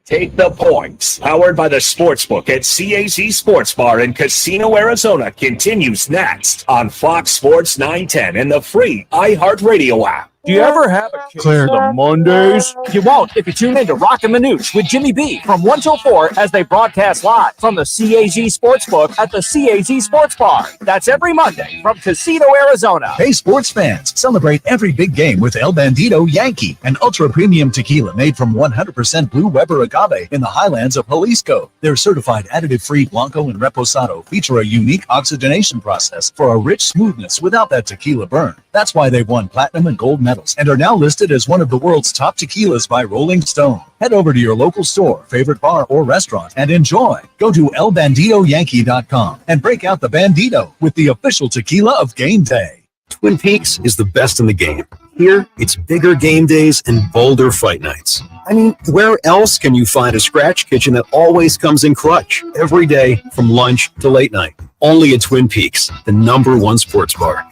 S3: Take the points. Powered by the Sportsbook at CAZ Sports Bar in Casino, Arizona continues next on Fox Sports 910 and the free iHeartRadio app.
S8: Do you ever have a case of the Mondays? You won't if you tune in to Rockin' the Nooch with Jimmy B from 1 till 4 as they broadcast live from the CAZ Sportsbook at the CAZ Sports Bar. That's every Monday from Casino, Arizona.
S9: Hey, sports fans, celebrate every big game with El Bandito Yankee, an ultra-premium tequila made from 100% Blue Weber agave in the highlands of Jalisco. Their certified additive-free Blanco and Reposado feature a unique oxygenation process for a rich smoothness without that tequila burn. That's why they've won platinum and gold medals and are now listed as one of the world's top tequilas by Rolling Stone. Head over to your local store, favorite bar, or restaurant and enjoy. Go to elbanditoyankee.com and break out the Bandito with the official tequila of game day.
S22: Twin Peaks is the best in the game. Here, it's bigger game days and bolder fight nights. I mean, where else can you find a scratch kitchen that always comes in clutch every day from lunch to late night? Only at Twin Peaks, the #1 sports bar.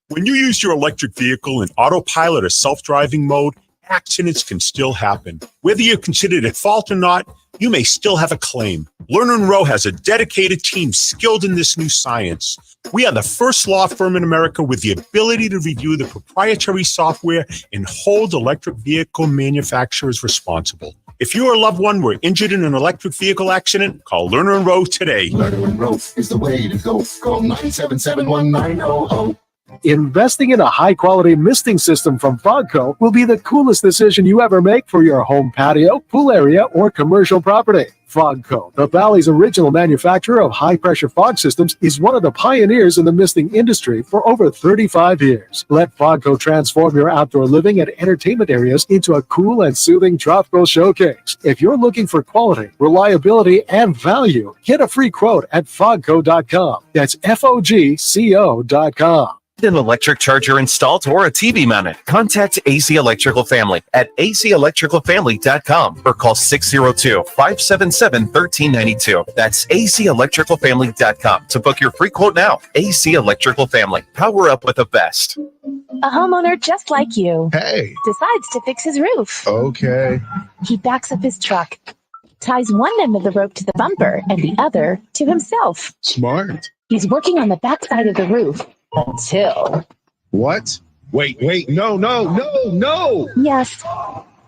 S11: When you use your electric vehicle in autopilot or self-driving mode, accidents can still happen. Whether you're considered at fault or not, you may still have a claim. Lerner & Rowe has a dedicated team skilled in this new science. We are the first law firm in America with the ability to review the proprietary software and hold electric vehicle manufacturers responsible. If you or a loved one were injured in an electric vehicle accident, call Lerner & Rowe today.
S21: Lerner & Rowe is the way to go. Call 977-1900.
S20: Investing in a high-quality misting system from Fogco will be the coolest decision you ever make for your home patio, pool area, or commercial property. Fogco, the Valley's original manufacturer of high-pressure fog systems, is one of the pioneers in the misting industry for over 35 years. Let Fogco transform your outdoor living and entertainment areas into a cool and soothing tropical showcase. If you're looking for quality, reliability, and value, get a free quote at fogco.com. That's FOGCO.com.
S23: An electric charger installed or a TV mounted, contact AC Electrical Family at acelectricalfamily.com or call 602-577-1392. That's acelectricalfamily.com to book your free quote now. AC Electrical Family. Power up with the best.
S24: A homeowner just like you.
S21: Hey.
S24: Decides to fix his roof.
S21: Okay.
S24: He backs up his truck, ties one end of the rope to the bumper and the other to himself.
S21: Smart.
S24: He's working on the backside of the roof. Until.
S21: What? Wait, no.
S24: Yes,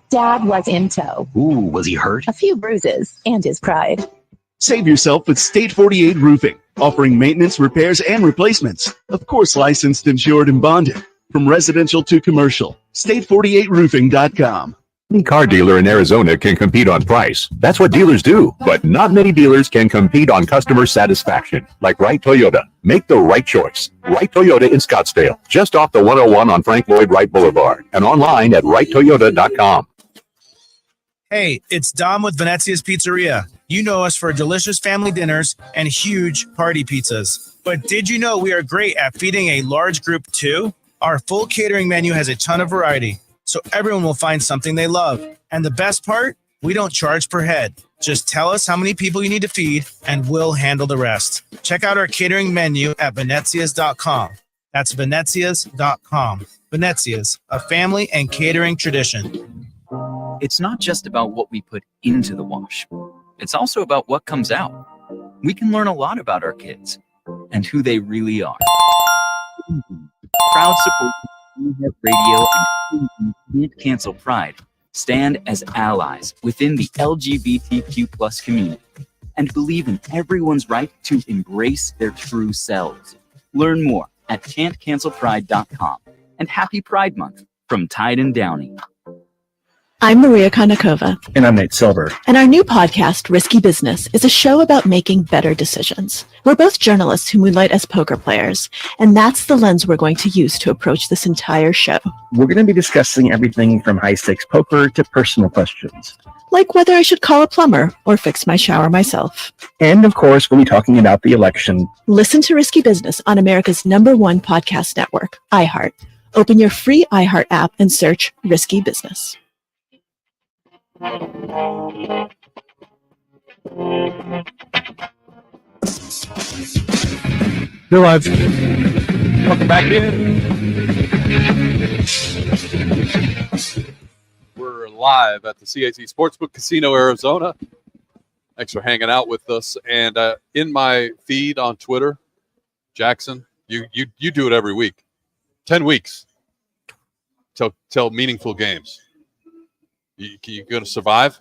S24: Dad was in tow.
S22: Ooh, was he hurt?
S24: A few bruises and his pride.
S25: Save yourself with State 48 Roofing, offering maintenance, repairs, and replacements. Of course, licensed, insured, and bonded. From residential to commercial. State48roofing.com.
S26: Any car dealer in Arizona can compete on price. That's what dealers do. But not many dealers can compete on customer satisfaction. Like Wright Toyota. Make the right choice. Wright Toyota in Scottsdale. Just off the 101 on Frank Lloyd Wright Boulevard. And online at wrighttoyota.com.
S29: Hey, it's Dom with Venezia's Pizzeria. You know us for delicious family dinners and huge party pizzas. But did you know we are great at feeding a large group too? Our full catering menu has a ton of variety, so everyone will find something they love. And the best part? We don't charge per head. Just tell us how many people you need to feed, and we'll handle the rest. Check out our catering menu at venezias.com. That's venezias.com. Venezias, a family and catering tradition.
S30: It's not just about what we put into the wash. It's also about what comes out. We can learn a lot about our kids and who they really are. Proud support of Radio and Can't Cancel Pride stand as allies within the LGBTQ+ community and believe in everyone's right to embrace their true selves. Learn more at can'tcancelpride.com. And happy Pride Month from Tide and Downey.
S10: I'm Maria Konnikova.
S12: And I'm Nate Silver.
S10: And our new podcast, Risky Business, is a show about making better decisions. We're both journalists who moonlight as poker players, and that's the lens we're going to use to approach this entire show.
S12: We're going to be discussing everything from high-stakes poker to personal questions.
S10: Like whether I should call a plumber or fix my shower myself.
S12: And, of course, we'll be talking about the election.
S10: Listen to Risky Business on America's #1 podcast network, iHeart. Open your free iHeart app and search Risky Business.
S1: You're live.
S6: Welcome back in. We're live at the CAC Sportsbook Casino, Arizona. Thanks for hanging out with us. And in my feed on Twitter, Jackson, you do it every week. 10 weeks till meaningful games. You going to survive?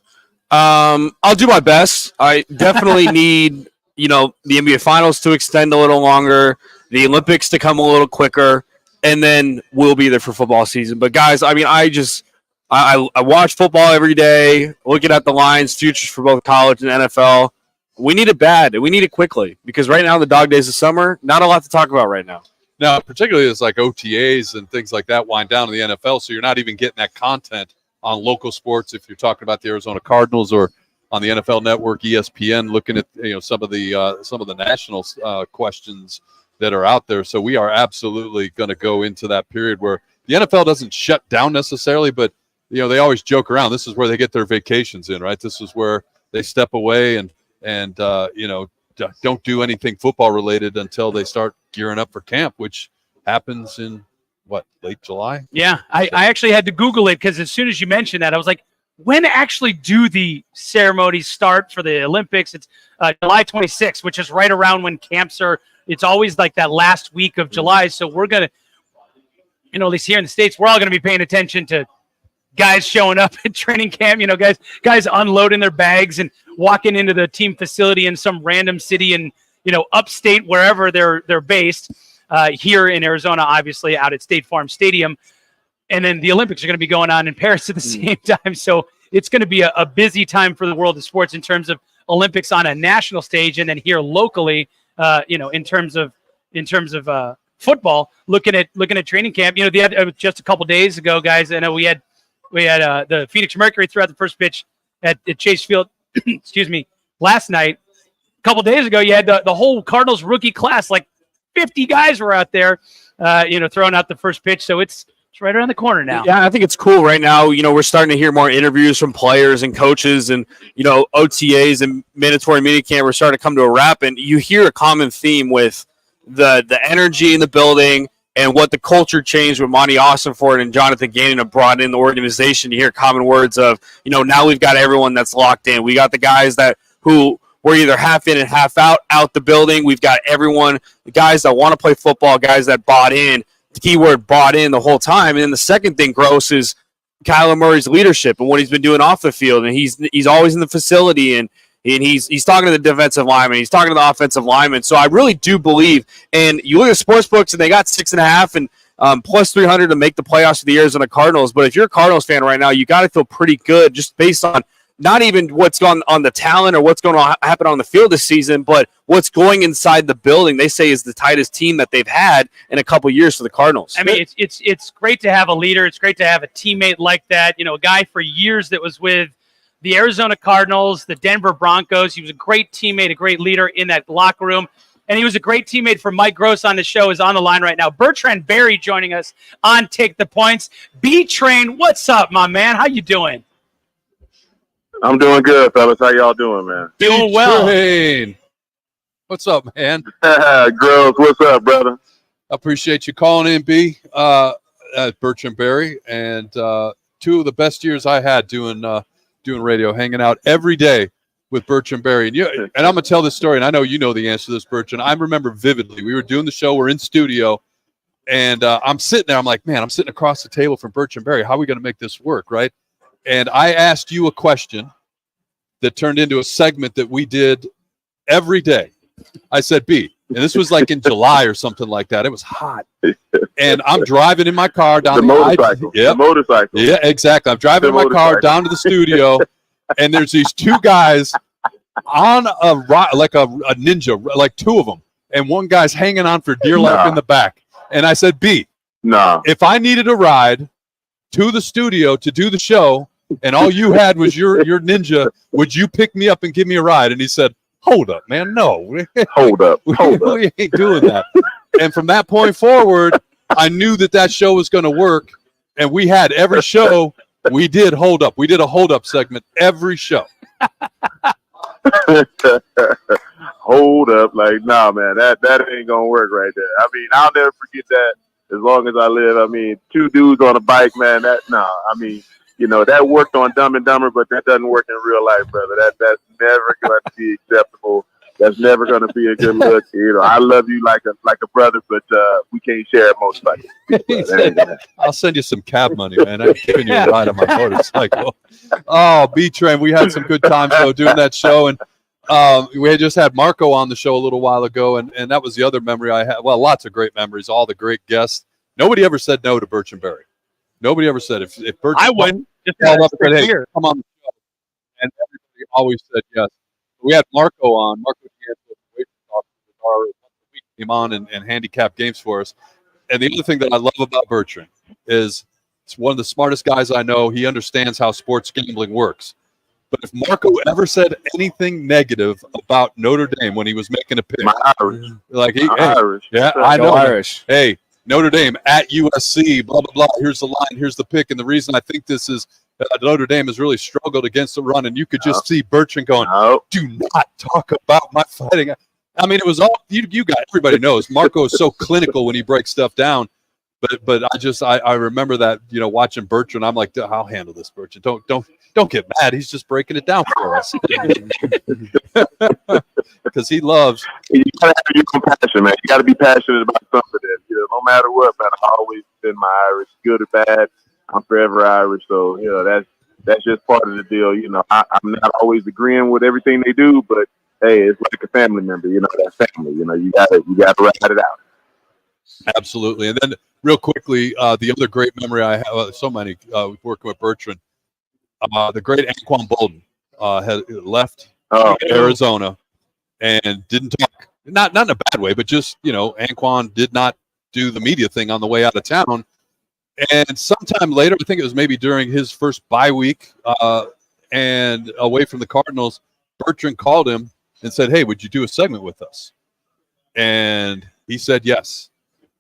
S7: I'll do my best. I definitely need, the NBA Finals to extend a little longer, the Olympics to come a little quicker, and then we'll be there for football season. But guys, I mean, I watch football every day, looking at the lines, futures for both college and NFL. We need it bad, and we need it quickly because right now, the dog days of summer, not a lot to talk about right now.
S6: Now, particularly as like OTAs and things like that wind down in the NFL, so you're not even getting that content on local sports if you're talking about the Arizona Cardinals or on the NFL Network, ESPN, looking at some of the national questions that are out there. So we are absolutely going to go into that period where the NFL doesn't shut down necessarily, but they always joke around. This is where they get their vacations in, right? This is where they step away and don't do anything football related until they start gearing up for camp, which happens in late July?
S15: Yeah, I actually had to Google it because as soon as you mentioned that, I was like, when actually do the ceremonies start for the Olympics? It's July 26th, which is right around when camps are. It's always like that last week of July. So we're going to, at least here in the States, we're all going to be paying attention to guys showing up at training camp, guys unloading their bags and walking into the team facility in some random city in, upstate, wherever they're based. Here in Arizona, obviously out at State Farm Stadium. And then the Olympics are going to be going on in Paris at the same time. So it's going to be a busy time for the world of sports in terms of Olympics on a national stage. And then here locally, in terms of football, looking at training camp, just a couple days ago, guys, I know we had the Phoenix Mercury throw out the first pitch at Chase Field, excuse me, last night. A couple days ago, you had the whole Cardinals rookie class, like 50 guys were out there, throwing out the first pitch. So it's right around the corner now.
S7: Yeah, I think it's cool right now. We're starting to hear more interviews from players and coaches and, OTAs and mandatory minicamp. We're starting to come to a wrap. And you hear a common theme with the energy in the building and what the culture changed with Monty Austinford and Jonathan Gannon have brought in the organization. You hear common words of, now we've got everyone that's locked in. We got the guys who we're either half in and half out the building. We've got everyone, the guys that want to play football, guys that bought in. The keyword bought in the whole time. And then the second thing gross is Kyler Murray's leadership and what he's been doing off the field. And he's always in the facility and he's talking to the defensive lineman. He's talking to the offensive lineman. So I really do believe. And you look at sports books and they got 6.5 and plus 300 to make the playoffs for the Arizona Cardinals. But if you're a Cardinals fan right now, you got to feel pretty good just based on not even what's going on the talent or what's going to happen on the field this season, but what's going inside the building. They say is the tightest team that they've had in a couple years for the Cardinals.
S15: I mean, it's great to have a leader. It's great to have a teammate like that. A guy for years that was with the Arizona Cardinals, the Denver Broncos. He was a great teammate, a great leader in that locker room. And he was a great teammate for Mike Gross on the show, is on the line right now. Bertrand Berry joining us on Take the Points. B-Train, what's up, my man? How you doing?
S13: I'm doing good, fellas. How y'all doing, man?
S15: Doing well.
S6: Train. What's up, man?
S13: Girls, what's up, brother?
S6: Appreciate you calling in, B. Bertrand Berry, and 2 of the best years I had doing radio, hanging out every day with Bertrand Berry. And I'm going to tell this story, and I know you know the answer to this, Bertrand. I remember vividly. We were doing the show. We're in studio, and I'm sitting there. I'm like, man, I'm sitting across the table from Bertrand Berry. How are we going to make this work, right? And I asked you a question that turned into a segment that we did every day. I said, B, And this was like in July or something like that. It was hot. And I'm driving in my car down
S13: The motorcycle.
S6: Yep.
S13: The motorcycle.
S6: Yeah, exactly. I'm driving in my car down to the studio, and there's these two guys on like a ninja, like two of them, and one guy's hanging on for dear life in the back. And I said, B, if I needed a ride to the studio to do the show, and all you had was your ninja, would you pick me up and give me a ride? And he said, hold up, man. No.
S13: Hold up.
S6: We ain't doing that. And from that point forward, I knew that show was going to work. And we had every show we did hold up. We did a hold up segment every show.
S13: Hold up. Like, nah, man, that ain't going to work right there. I mean, I'll never forget that as long as I live. I mean, two dudes on a bike, man, I mean, you know, that worked on Dumb and Dumber, but that doesn't work in real life, brother. That's never going to be acceptable. That's never going to be a good look. You know, I love you like a brother, but we can't share a motorcycle.
S6: I'll send you some cab money, man. I'm giving you a ride on my motorcycle. Oh, B-Train, we had some good times, though, doing that show. And we had just had Marco on the show a little while ago, and that was the other memory I had. Well, lots of great memories, all the great guests. Nobody ever said no to Birch and Barry. Nobody ever said if Birch
S15: I wouldn't. Just
S6: called up and said, hey, come on the show. And everybody always said yes. We had Marco on. Marco came on and handicapped games for us. And the other thing that I love about Bertrand is he's one of the smartest guys I know. He understands how sports gambling works. But if Marco ever said anything negative about Notre Dame when he was making a pick, like
S13: Irish.
S6: Yeah, I know. Irish. Hey, Notre Dame at USC, blah, blah, blah. Here's the line. Here's the pick. And the reason I think this is Notre Dame has really struggled against the run. And you could just see Bertrand going, do not talk about my fighting. I mean, it was all you got. Everybody knows Marco is so clinical when he breaks stuff down. But I remember that, you know, watching Bertrand, I'm like, I'll handle this, Bertrand. Don't get mad. He's just breaking it down for us. Because he loves.
S13: You gotta have your compassion, man. You gotta be passionate about something. You know, no matter what, man. I always been my Irish, good or bad. I'm forever Irish. So, you know, that's just part of the deal. You know, I'm not always agreeing with everything they do, but hey, it's like a family member. You know, that family. You know, you gotta ride it out.
S6: Absolutely. And then real quickly, the other great memory I have, so many working with Bertrand, the great Anquan Bolden had left Arizona and didn't talk, not in a bad way, but just, you know, Anquan did not do the media thing on the way out of town. And sometime later, I think it was maybe during his first bye week and away from the Cardinals, Bertrand called him and said, hey, would you do a segment with us? And he said yes.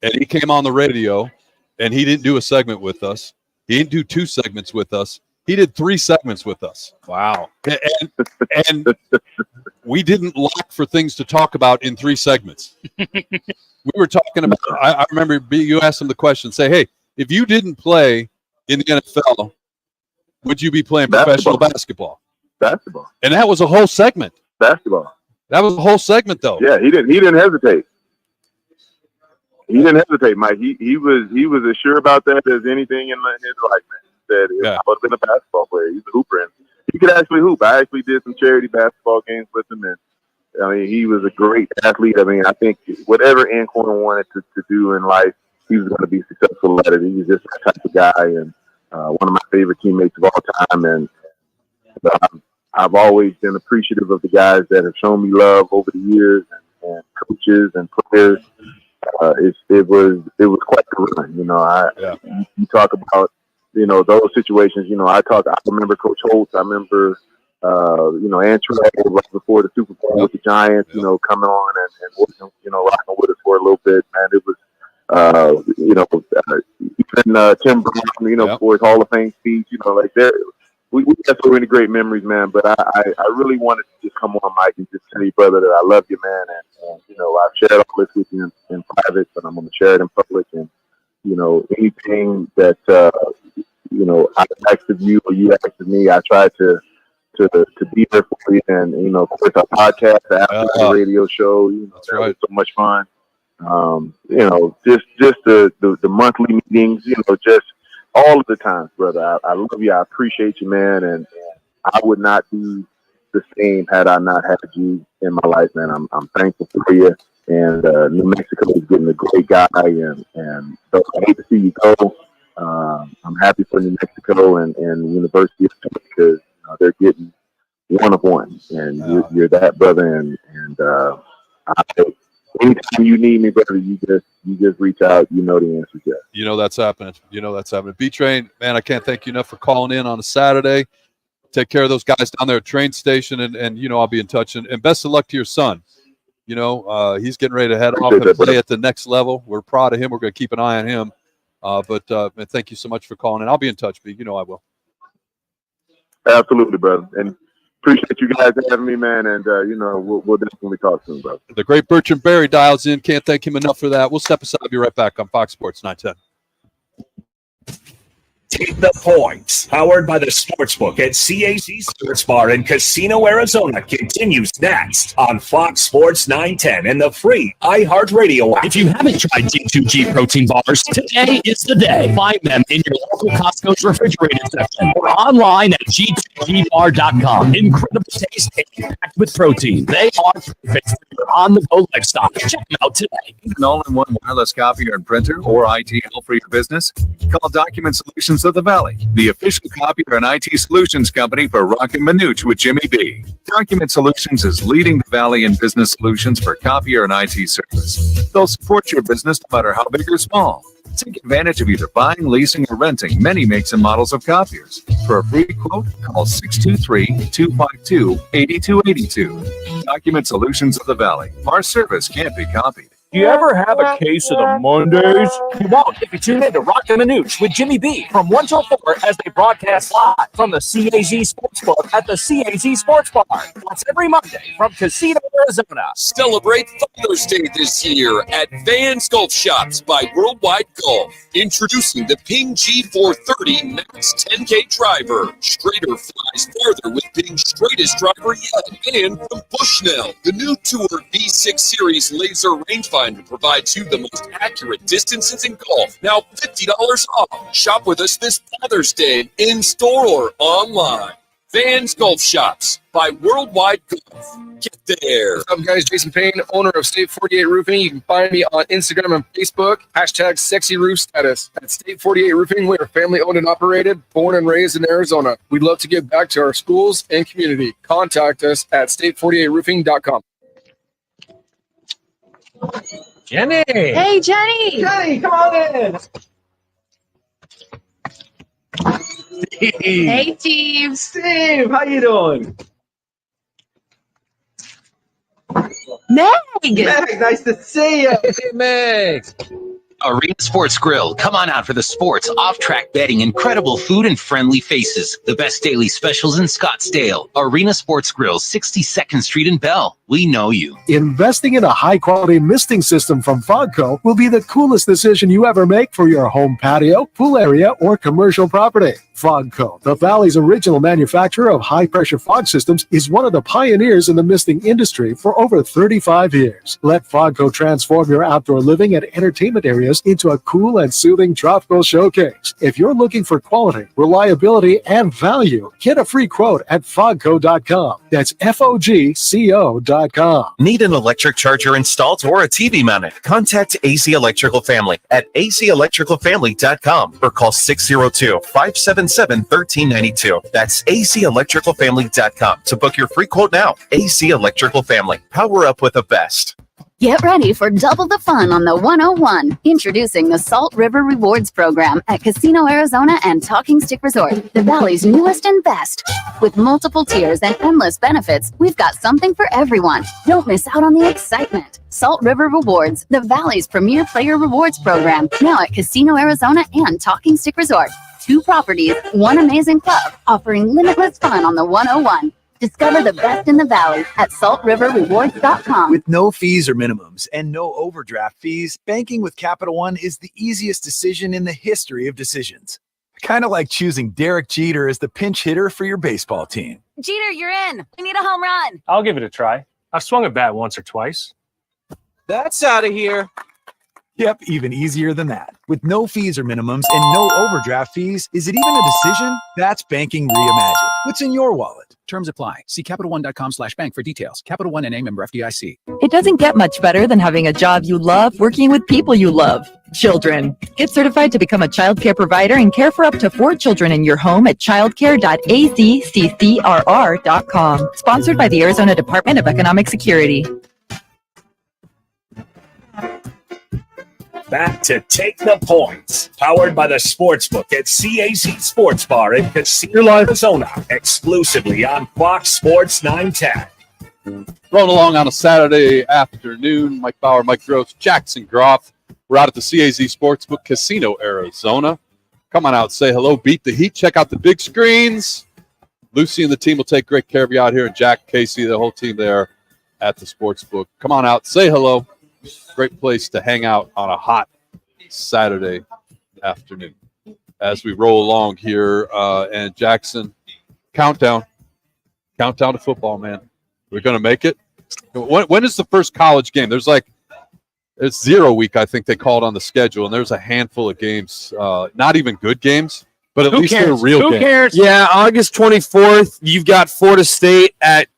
S6: And he came on the radio, and he didn't do a segment with us. He didn't do 2 segments with us. He did 3 segments with us.
S15: Wow.
S6: And we didn't lock for things to talk about in 3 segments. We were talking about, I remember you asked him the question, say, hey, if you didn't play in the NFL, would you be playing professional basketball?
S13: Basketball.
S6: And that was a whole segment.
S13: Basketball.
S6: That was a whole segment, though.
S13: Yeah, he didn't hesitate. He didn't hesitate, Mike. He was as sure about that as anything in his life, man. He said, I would have been a basketball player. He's a hooper. And he could actually hoop. I actually did some charity basketball games with him. And, I mean, he was a great athlete. I mean, I think whatever Anquan wanted to do in life, he was going to be successful at it. He was just that type of guy and one of my favorite teammates of all time. And I've always been appreciative of the guys that have shown me love over the years and coaches and players. It was quite the run, you know. You talk about, you know, those situations. You know, I remember Coach Holtz. I remember, you know, Antrell right before the Super Bowl with the Giants. You know, coming on and working, you know, rocking with us for a little bit. Man, it was, you know, even Tim Brown, you know, for his Hall of Fame speech. You know, like we got so many great memories, man. But I really wanted to just come on, Mike, and just tell you, brother, that I love you, man. And you know, I've shared all this with you in private, but I'm going to share it in public. And, you know, anything that, you know, I asked of you or you asked of me, I try to be there for you. And, you know, of course, our podcast, the radio show, you know, that was so much fun. You know, just the monthly meetings, you know, just all of the times, brother. I love you. I appreciate you, man. And I would not be the same had I not had you in my life, man. I'm thankful for you. And New Mexico is getting a great guy, and so I hate to see you go. I'm happy for New Mexico and the University of Philly because they're getting one of one, and you're that brother. And anytime you need me, brother, you just reach out. You know the answer, yes.
S6: You know that's happening. B-Train, man, I can't thank you enough for calling in on a Saturday. Take care of those guys down there at train station, and I'll be in touch. And best of luck to your son. He's getting ready to head off and play at the next level. We're proud of him. We're going to keep an eye on him. But man, thank you so much for calling in. I'll be in touch, B. I will.
S13: Absolutely, brother. And appreciate you guys having me, man. And, we'll definitely talk soon, brother.
S6: The great Bertrand Berry dials in. Can't thank him enough for that. We'll step aside. I'll be right back on Fox Sports 910.
S3: Take the points. Powered by the Sportsbook at CAC Sports Bar in Casino, Arizona continues next on Fox Sports 910 and the free iHeartRadio app.
S2: If you haven't tried G2G protein bars, today is the day. Find them in your local Costco's refrigerated section or online at G2GBar.com. Incredible taste and packed with protein. They are perfect for your on-the-go lifestyle. Check them out today.
S4: An all-in-one wireless copier and printer or IT help for your business? Call Document Solutions of the Valley, the official copier and IT solutions company for Rock and Minuch with Jimmy B. Document Solutions is leading the Valley in business solutions for copier and IT service. They'll support your business no matter how big or small. Take advantage of either buying, leasing, or renting many makes and models of copiers. For a free quote, call 623-252-8282. Document Solutions of the Valley. Our service can't be copied.
S8: Do you ever have a case of the Mondays? You won't if you tune in to Rock and Minuch with Jimmy B from 1 till 4 as they broadcast live from the CAZ Sportsbook at the CAZ Sports Bar. That's every Monday from Casino, Arizona.
S5: Celebrate Father's Day this year at Van's Golf Shops by Worldwide Golf. Introducing the Ping G430 Max 10K driver. Schrader flies farther with Ping's straightest driver yet. And from Bushnell, the new Tour V6 Series laser rangefinder provides you the most accurate distances in golf. Now $50 off. Shop with us this Father's Day in store or online. Van's Golf Shops by Worldwide Golf. Get there.
S14: What's up, guys? Jason Payne, owner of State 48 Roofing. You can find me on Instagram and Facebook. # Sexy Roof Status. At State 48 Roofing, we are family owned and operated, born and raised in Arizona. We'd love to give back to our schools and community. Contact us at state48roofing.com.
S8: Jenny.
S16: Hey, Jenny.
S8: Jenny, come on in.
S16: Hey, Steve.
S8: Steve, how you doing?
S16: Meg.
S8: Meg, nice to see you. Hey, Meg.
S17: Arena Sports Grill. Come on out for the sports, off-track betting, incredible food, and friendly faces. The best daily specials in Scottsdale. Arena Sports Grill, 62nd Street in Bell. We know you.
S20: Investing in a high-quality misting system from Fogco will be the coolest decision you ever make for your home patio, pool area, or commercial property. Fogco, the Valley's original manufacturer of high-pressure fog systems, is one of the pioneers in the misting industry for over 35 years. Let Fogco transform your outdoor living and entertainment areas into a cool and soothing tropical showcase. If you're looking for quality, reliability, and value, get a free quote at fogco.com. That's FOGCO.com.
S23: Need an electric charger installed or a TV mounted? Contact AC Electrical Family at acelectricalfamily.com or call 602-577-1392. That's acelectricalfamily.com to book your free quote now. AC Electrical Family. Power up with the best.
S18: Get ready for double the fun on the 101. Introducing the Salt River Rewards Program at Casino, Arizona and Talking Stick Resort, the Valley's newest and best. With multiple tiers and endless benefits, we've got something for everyone. Don't miss out on the excitement. Salt River Rewards, the Valley's premier player rewards program, now at Casino, Arizona and Talking Stick Resort. 2 properties, 1 amazing club, offering limitless fun on the 101. Discover the best in the Valley at saltriverrewards.com.
S19: With no fees or minimums and no overdraft fees, banking with Capital One is the easiest decision in the history of decisions. Kind of like choosing Derek Jeter as the pinch hitter for your baseball team.
S18: Jeter, you're in. We need a home run.
S8: I'll give it a try. I've swung a bat once or twice.
S19: That's out of here. Yep, even easier than that. With no fees or minimums and no overdraft fees, is it even a decision? That's banking reimagined. What's in your wallet?
S9: Terms apply. See CapitalOne.com/bank for details. Capital One NA, member FDIC.
S11: It doesn't get much better than having a job you love working with people you love. Children. Get certified to become a child care provider and care for up to 4 children in your home at childcare.azccrr.com. Sponsored by the Arizona Department of Economic Security.
S3: Back to Take the Points, powered by the Sportsbook at CAC Sports Bar in Casino, Arizona, exclusively on Fox Sports 910.
S6: Rolling along on a Saturday afternoon. Mike Bauer, Mike Gross, Jackson Groff. We're out at the CAZ Sportsbook Casino, Arizona. Come on out, say hello, beat the heat, check out the big screens. Lucy and the team will take great care of you out here, and Jack, Casey, the whole team there at the Sportsbook. Come on out, say hello. Great place to hang out on a hot Saturday afternoon. As we roll along here, and Jackson, countdown to football, man. We're going to make it. When is the first college game? It's 0 week, I think they call it on the schedule, and there's a handful of games, not even good games, but at least they're real games. Who cares?
S7: Yeah, August 24th, you've got Florida State at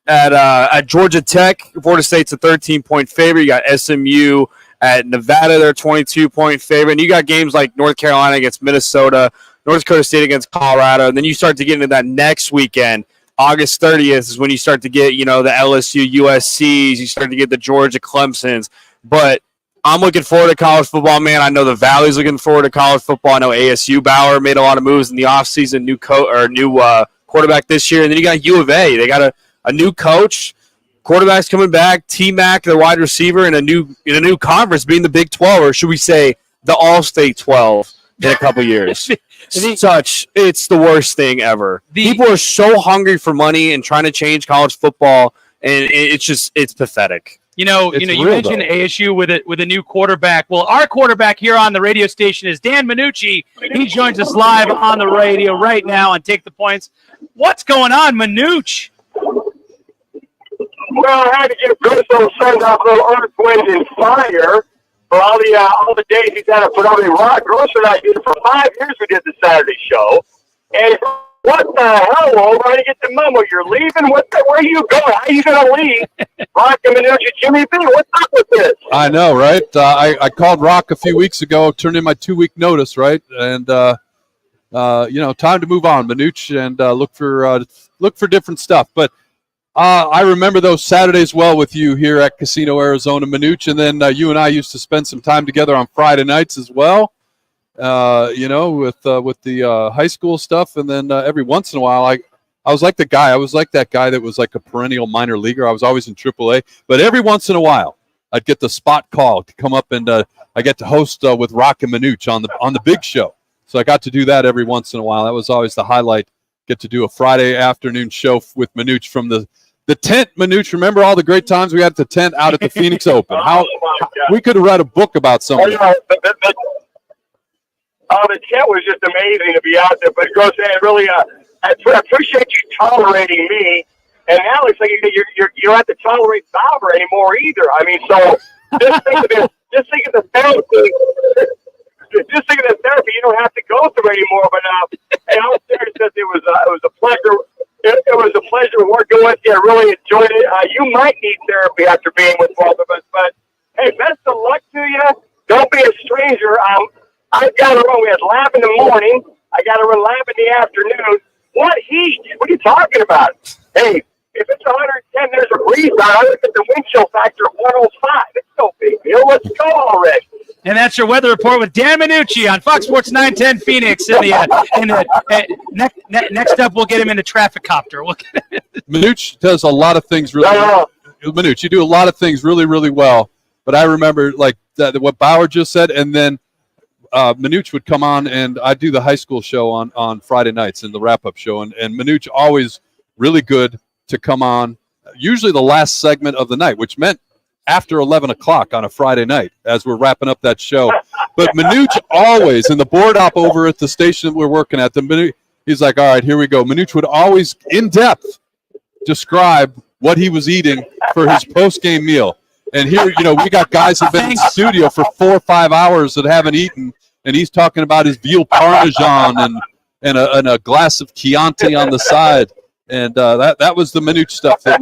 S7: Georgia Tech. Florida State's a 13-point favorite. You got SMU at Nevada, they're a 22-point favorite. And you got games like North Carolina against Minnesota, North Dakota State against Colorado. And then you start to get into that next weekend. August 30th is when you start to get, the LSU, USCs. You start to get the Georgia Clemsons. But I'm looking forward to college football, man. I know the Valley's looking forward to college football. I know ASU Bauer made a lot of moves in the offseason, new quarterback this year. And then you got U of A. They got a new coach, quarterback's coming back, T-Mac, the wide receiver, and a new conference being the Big 12, or should we say the All-State 12 in a couple years. It's the worst thing ever. People are so hungry for money and trying to change college football, and it's pathetic.
S15: You mentioned ASU with a new quarterback. Well, our quarterback here on the radio station is Dan Minucci. He joins us live on the radio right now on Take the Points. What's going on, Minucci?
S21: Well, I had to give Crystal send off a little earth, wind, and fire for all the days he's had to put on the rock. Gross and I did it for 5 years. We did the Saturday show, and what the hell, Will? Why did you get the memo? You're leaving? Where are you going? How are you going to leave? Rock and Minucci, Jimmy B, what's up with this?
S6: I know, right? I called Rock a few weeks ago, turned in my 2-week notice, right? And time to move on, Minucci, and look for different stuff. But I remember those Saturdays well with you here at Casino Arizona, Minucci, and then you and I used to spend some time together on Friday nights as well. With the high school stuff, and then every once in a while, I was like that guy that was like a perennial minor leaguer. I was always in AAA, but every once in a while, I'd get the spot call to come up, and I get to host with Rock and Minucci on the big show. So I got to do that every once in a while. That was always the highlight. Get to do a Friday afternoon show with Minucci from the tent. Minucci, remember all the great times we had at the tent out at the Phoenix Open? We could have read a book about something.
S21: The tent was just amazing to be out there. But Gross, really, I appreciate you tolerating me. And now it's like you don't have to tolerate Bauer anymore either. I mean, so just think of this. Just think of the therapy. Just think of the therapy you don't have to go through anymore. But hey, I was serious. It was a pleasure. It was a pleasure working with you. I really enjoyed it. You might need therapy after being with both of us. But hey, best of luck to you. Don't be a stranger. I got to run. We had lab in the morning. I got to run lab in the afternoon. What heat? What are you talking about? Hey, if it's 110, there's a breeze out. I look at the wind chill factor of 105. It's no big deal. Let's go already.
S15: And that's your weather report with Dan Minucci on Fox Sports 910 Phoenix. Next up, we'll get him in the traffic copter.
S6: Minucci does a lot of things really well. Minucci, you do a lot of things really, really well. But I remember what Bauer just said, and then Minucci would come on, and I'd do the high school show on Friday nights and the wrap-up show. And Minucci always really good to come on, usually the last segment of the night, which meant after 11 o'clock on a Friday night as we're wrapping up that show. But Minucci always, in the board op over at the station that we're working at, he's like, all right, here we go. Minucci would always, in depth, describe what he was eating for his post-game meal. And here, we got guys who've been in the studio for 4 or 5 hours that haven't eaten, and he's talking about his veal parmesan and a glass of Chianti on the side. And that was the Minuch stuff that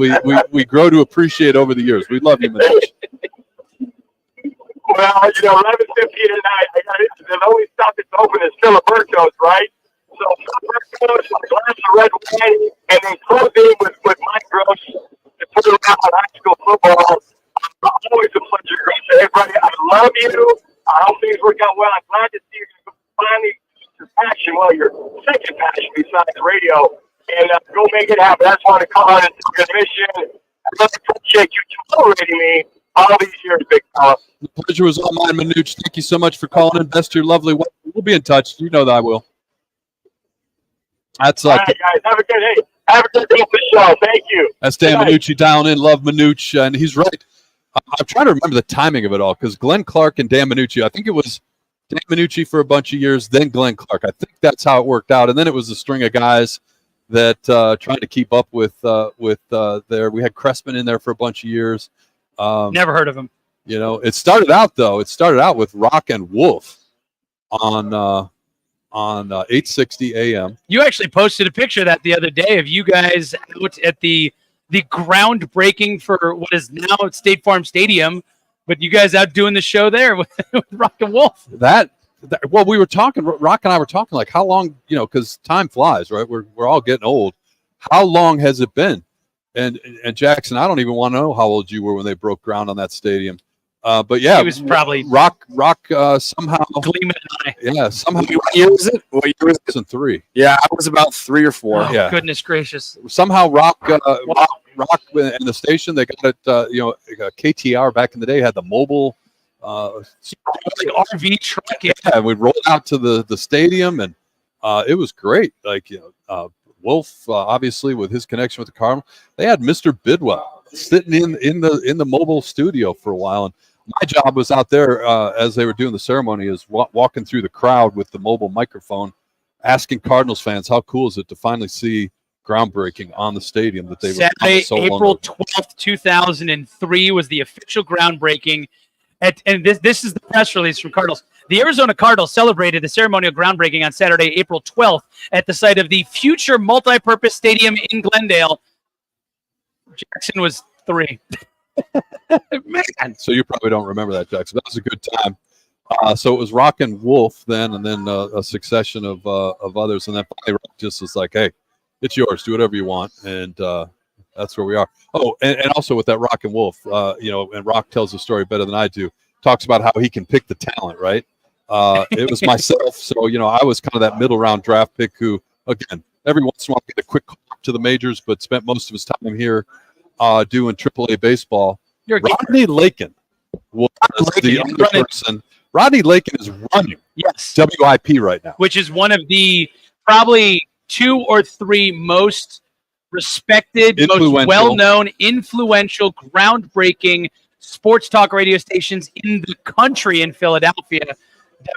S6: we grow to appreciate over the years. We love you, Minuch.
S21: Well, 11:50 tonight. The only stuff that's open is Filiberto's, right? So Filiberto's, a glass of red wine, and then closing with Mike Gross to put around high school football. Always a pleasure, Gross. Everybody, I love you. I hope things work out well. I'm glad to see you finally your passion. Well, your second passion besides radio, and go make it happen. That's why I call on the mission. I really appreciate you tolerating me all these years, big fella.
S6: The pleasure was all mine, Minuch. Thank you so much for calling in. Best to your lovely wife. We'll be in touch. You know that I will. That's
S21: all right, guys. Have a good day. Have a good day for the show. Thank you.
S6: That's Dan Minucci down in. Love Minuch, and he's right. I'm trying to remember the timing of it all because Glenn Clark and Dan Minucci. I think it was Dan Minucci for a bunch of years, then Glenn Clark. I think that's how it worked out, and then it was a string of guys that trying to keep up with there. We had Cressman in there for a bunch of years.
S15: Never heard of him.
S6: It started out though. It started out with Rock and Wolf on 860 AM.
S15: You actually posted a picture of that the other day of you guys out at the groundbreaking for what is now State Farm Stadium, but you guys out doing the show there with Rock and Wolf.
S6: Well, we were talking. Rock and I were talking like how long, because time flies, right? We're all getting old. How long has it been? And Jackson, I don't even want to know how old you were when they broke ground on that stadium. But yeah,
S15: he was probably
S6: Rock somehow
S15: gleaming an eye.
S6: Yeah, somehow.
S7: What year was it? What year was it?
S6: 2003.
S7: Yeah, I was about 3 or 4.
S15: Oh,
S6: yeah.
S15: Goodness gracious!
S6: Somehow Rock and the station, they got it. KTR back in the day had the mobile
S15: RV truck.
S6: Yeah, and we rolled out to the stadium, and it was great. Wolf, obviously with his connection with the Cardinals, they had Mr. Bidwell sitting in the mobile studio for a while, and my job was out there as they were doing the ceremony, is walking through the crowd with the mobile microphone, asking Cardinals fans how cool is it to finally see groundbreaking on the stadium that they
S15: Saturday,
S6: so
S15: April 12th, 2003 was the official groundbreaking. And this is the press release from Cardinals. The Arizona Cardinals celebrated the ceremonial groundbreaking on Saturday, April 12th at the site of the future multipurpose stadium in Glendale. Jackson was 3.
S6: Man. So you probably don't remember that, Jackson. That was a good time. So it was Rock and Wolf then, and then a succession of others. And then finally Rock just was like, hey, it's yours. Do whatever you want. And that's where we are. Oh, and also with that Rock and Wolf, and Rock tells the story better than I do. Talks about how he can pick the talent, right? It was myself. So, I was kind of that middle round draft pick who, again, every once in a while get a quick call up to the majors, but spent most of his time here doing AAA baseball. Rodney Lakin was the other person. Rodney Lakin is running WIP right now.
S15: Which is one of the probably 2 or 3 most respected, most well-known, influential, groundbreaking sports talk radio stations in the country in Philadelphia,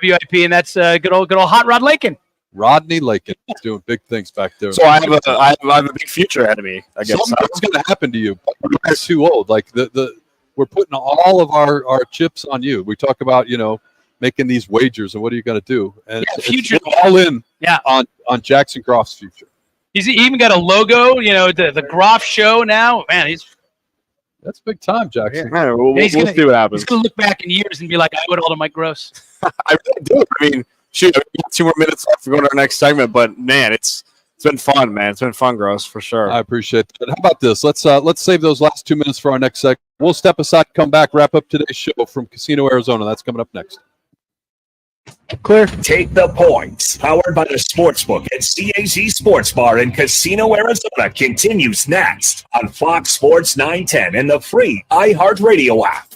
S15: WIP, and that's good old Hot Rod Lakin.
S6: Rodney Lakin is doing big things back there.
S7: So I have a big future ahead of me, I guess.
S6: Something's going to happen to you. You guys too old. Like we're putting all of our chips on you. We talk about making these wagers and what are you going to do? And
S15: future
S6: all in on Jackson Groff's future.
S15: He's even got a logo, the Groff Show now. Man,
S6: that's big time, Jackson.
S7: Yeah, we'll see what happens.
S15: He's going to look back in years and be like, I owe it all to Mike Gross.
S7: I really do. I mean, shoot, we got 2 more minutes left to go to our next segment, but man, it's been fun, man. It's been fun, Gross, for sure.
S6: I appreciate that. How about this? Let's save those last 2 minutes for our next segment. We'll step aside, come back, wrap up today's show from Casino, Arizona. That's coming up next.
S3: Clear. Take the points. Powered by the Sportsbook at CAZ Sports Bar in Casino, Arizona continues next on Fox Sports 910 and the free iHeartRadio app.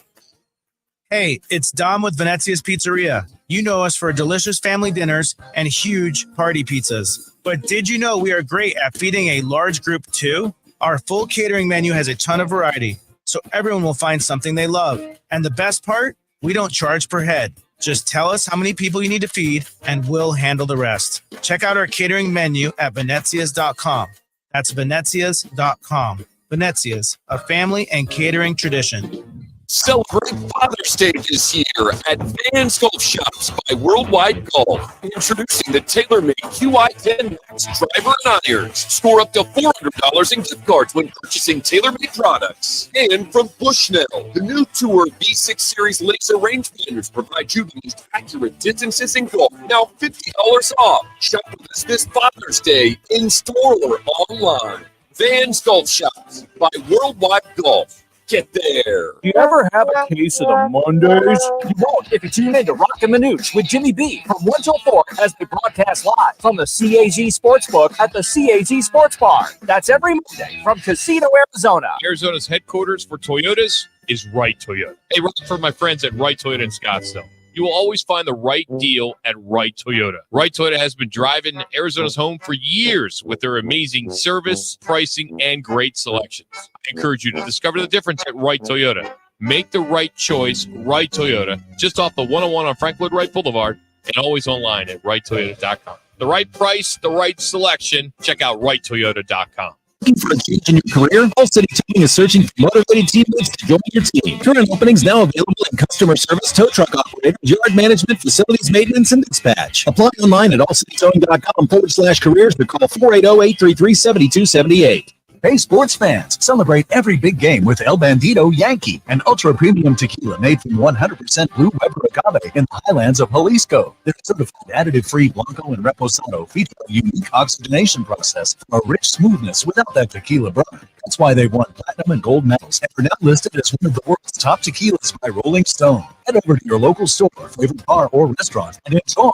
S10: Hey, it's Dom with Venezia's Pizzeria. You know us for delicious family dinners and huge party pizzas. But did you know we are great at feeding a large group too? Our full catering menu has a ton of variety, so everyone will find something they love. And the best part? We don't charge per head. Just tell us how many people you need to feed, and we'll handle the rest. Check out our catering menu at Venezias.com. That's Venezias.com. Venezias, a family and catering tradition.
S5: Celebrate Father's Day this year at Vans Golf Shops by Worldwide Golf. Introducing the TaylorMade QI10 Max driver and irons. Score up to $400 in gift cards when purchasing TaylorMade products. And from Bushnell, the new Tour B6 Series laser rangefinders provide you the most accurate distances in golf. Now $50 off. Shop with us this Father's Day in store or online. Vans Golf Shops by Worldwide Golf. Get there.
S8: You ever have a case of the Mondays? You won't if you tune in to Rockin' Manooch with Jimmy B from 1 till 4 as they broadcast live from the CAZ Sportsbook at the CAZ Sports Bar. That's every Monday from Casino, Arizona.
S1: Arizona's headquarters for Toyotas is Wright Toyota. Hey, Rob, for my friends at Wright Toyota in Scottsdale. You will always find the right deal at Wright Toyota. Wright Toyota has been driving Arizona's home for years with their amazing service, pricing, and great selections. I encourage you to discover the difference at Wright Toyota. Make the right choice, Wright Toyota, just off the 101 on Frank Lloyd Wright Boulevard, and always online at WrightToyota.com. The right price, the right selection. Check out WrightToyota.com.
S2: Looking for a change in your career? All City Towing is searching for motivated teammates to join your team. Current openings now available in customer service, tow truck operator, yard management, facilities maintenance, and dispatch. Apply online at allcitytowing.com/careers or call 480-833-7278.
S12: Hey, sports fans, celebrate every big game with El Bandito Yankee, an ultra-premium tequila made from 100% blue Weber agave in the highlands of Jalisco. Their certified additive-free Blanco and Reposado feature a unique oxygenation process for a rich smoothness without that tequila burn. That's why they've won platinum and gold medals and are now listed as one of the world's top tequilas by Rolling Stone. Head over to your local store, favorite bar, or restaurant and enjoy.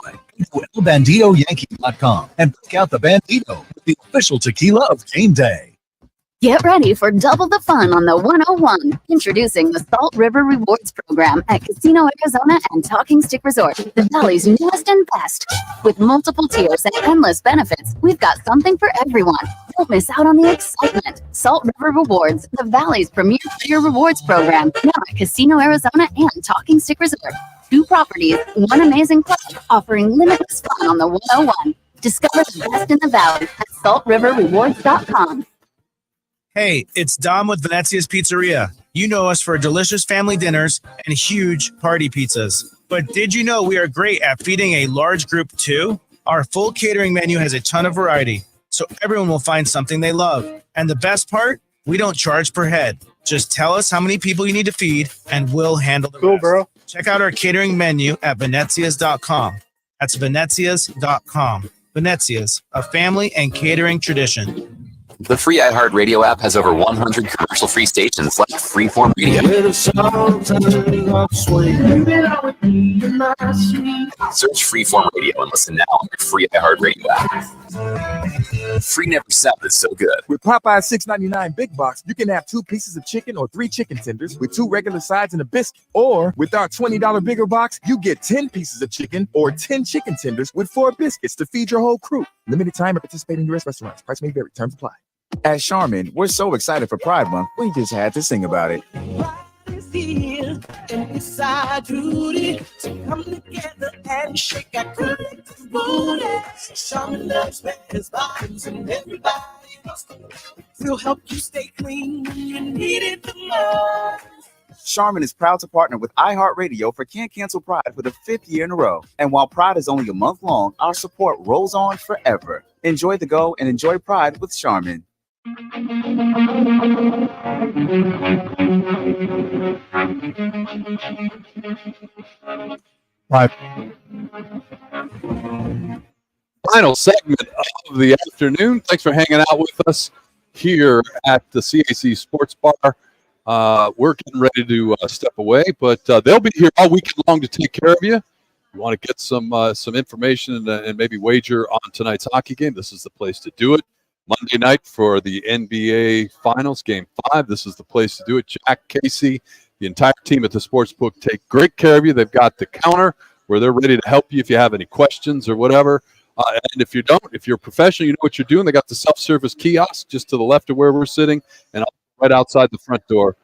S12: Go to elbanditoyankee.com and pick out the Bandito, the official tequila of game day.
S18: Get ready for double the fun on the 101. Introducing the Salt River Rewards Program at Casino, Arizona and Talking Stick Resort, the Valley's newest and best. With multiple tiers and endless benefits, we've got something for everyone. Don't miss out on the excitement. Salt River Rewards, the Valley's premier tier rewards program, now at Casino, Arizona and Talking Stick Resort. 2 properties, 1 amazing club, offering limitless fun on the 101. Discover the best in the Valley at saltriverrewards.com.
S10: Hey, it's Dom with Venezia's Pizzeria. You know us for delicious family dinners and huge party pizzas. But did you know we are great at feeding a large group too? Our full catering menu has a ton of variety, so everyone will find something they love. And the best part? We don't charge per head. Just tell us how many people you need to feed, and we'll handle the rest. Girl. Check out our catering menu at venezias.com. That's venezias.com. Venezias, a family and catering tradition.
S22: The free iHeartRadio app has over 100 commercial-free stations like Freeform Radio. Search Freeform Radio and listen now on your free iHeartRadio app. Free never sounded so good.
S24: With Popeye's $6.99 Big Box, you can have 2 pieces of chicken or 3 chicken tenders with 2 regular sides and a biscuit. Or with our $20 bigger box, you get 10 pieces of chicken or 10 chicken tenders with 4 biscuits to feed your whole crew. Limited time at participating U.S. restaurants. Price may vary. Terms apply. At Charmin, we're so excited for Pride Month, we just had to sing about it.
S25: Come together and shake our collective booty. Charmin loves men's bodies and everybody will help you stay clean when you need it the most.
S24: Charmin is proud to partner with iHeartRadio for Can't Cancel Pride for the 5th year in a row. And while Pride is only a month long, our support rolls on forever. Enjoy the go and enjoy Pride with Charmin.
S6: Right. Final segment of the afternoon. Thanks for hanging out with us here at the CAC Sports Bar. We're getting ready to step away, but they'll be here all weekend long to take care of you. You want to get some information and maybe wager on tonight's hockey game, this is the place to do it. Monday night for the NBA Finals, Game 5. This is the place to do it. Jack, Casey, the entire team at the Sportsbook take great care of you. They've got the counter where they're ready to help you if you have any questions or whatever. And if you don't, if you're a professional, you know what you're doing. They got the self-service kiosk just to the left of where we're sitting and right outside the front door.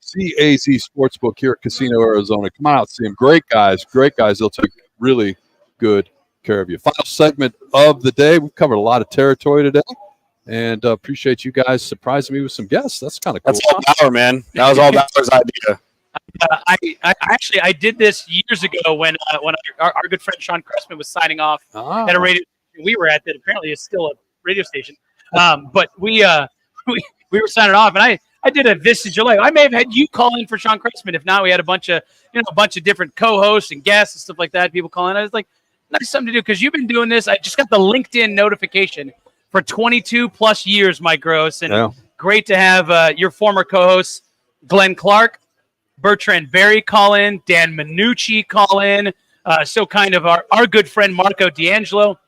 S6: CAZ Sportsbook here at Casino, Arizona. Come on out, see them. Great guys, great guys. They'll take really good care of you. Final segment of the day. We've covered a lot of territory today. And appreciate you guys surprising me with some guests. That's kind of cool.
S7: That's all Bauer, man. That was all Bauer's idea.
S15: I did this years ago when our good friend Sean Cressman was signing off at a radio station we were at that apparently is still a radio station. But we were signing off, and I did a This Is Your Life. I may have had you call in for Sean Cressman. If not, we had a bunch of different co-hosts and guests and stuff like that. People calling. I was like, nice something to do because you've been doing this. I just got the LinkedIn notification for 22 plus years, Mike Gross, and great to have your former co-hosts Glenn Clark, Bertrand Berry call in, Dan Minucci call in. So kind of our good friend Marco D'Angelo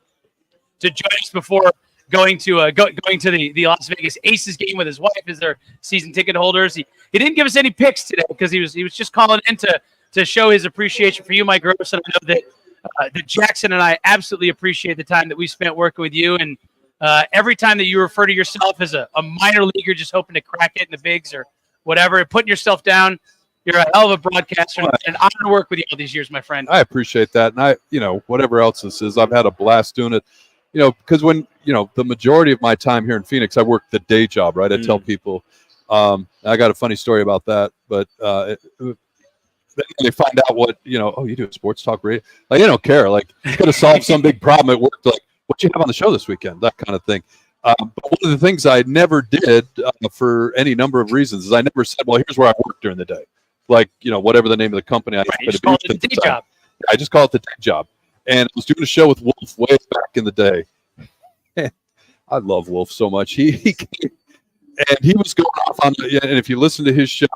S15: to join us before going to the Las Vegas Aces game with his wife as their season ticket holders. He didn't give us any picks today because he was just calling in to show his appreciation for you, Mike Gross. And I know that Jackson and I absolutely appreciate the time that we spent working with you. And every time that you refer to yourself as a minor leaguer just hoping to crack it in the bigs or whatever, and putting yourself down, you're a hell of a broadcaster, and an honor to work with you all these years, my friend.
S6: I appreciate that. And whatever else this is, I've had a blast doing it. Because when, the majority of my time here in Phoenix, I work the day job, right? I tell people, I got a funny story about that, but then they find out what, you do a sports talk radio. Like, they don't care. Like, you could have solved some big problem at work. Like, what you have on the show this weekend? That kind of thing. But one of the things I never did for any number of reasons is I never said, well, here's where I work during the day. Like, whatever the name of the company I happen to be with at the day job. I just call it the day job. And I was doing a show with Wolf way back in the day. I love Wolf so much. He came, and he was going off on, and if you listen to his show,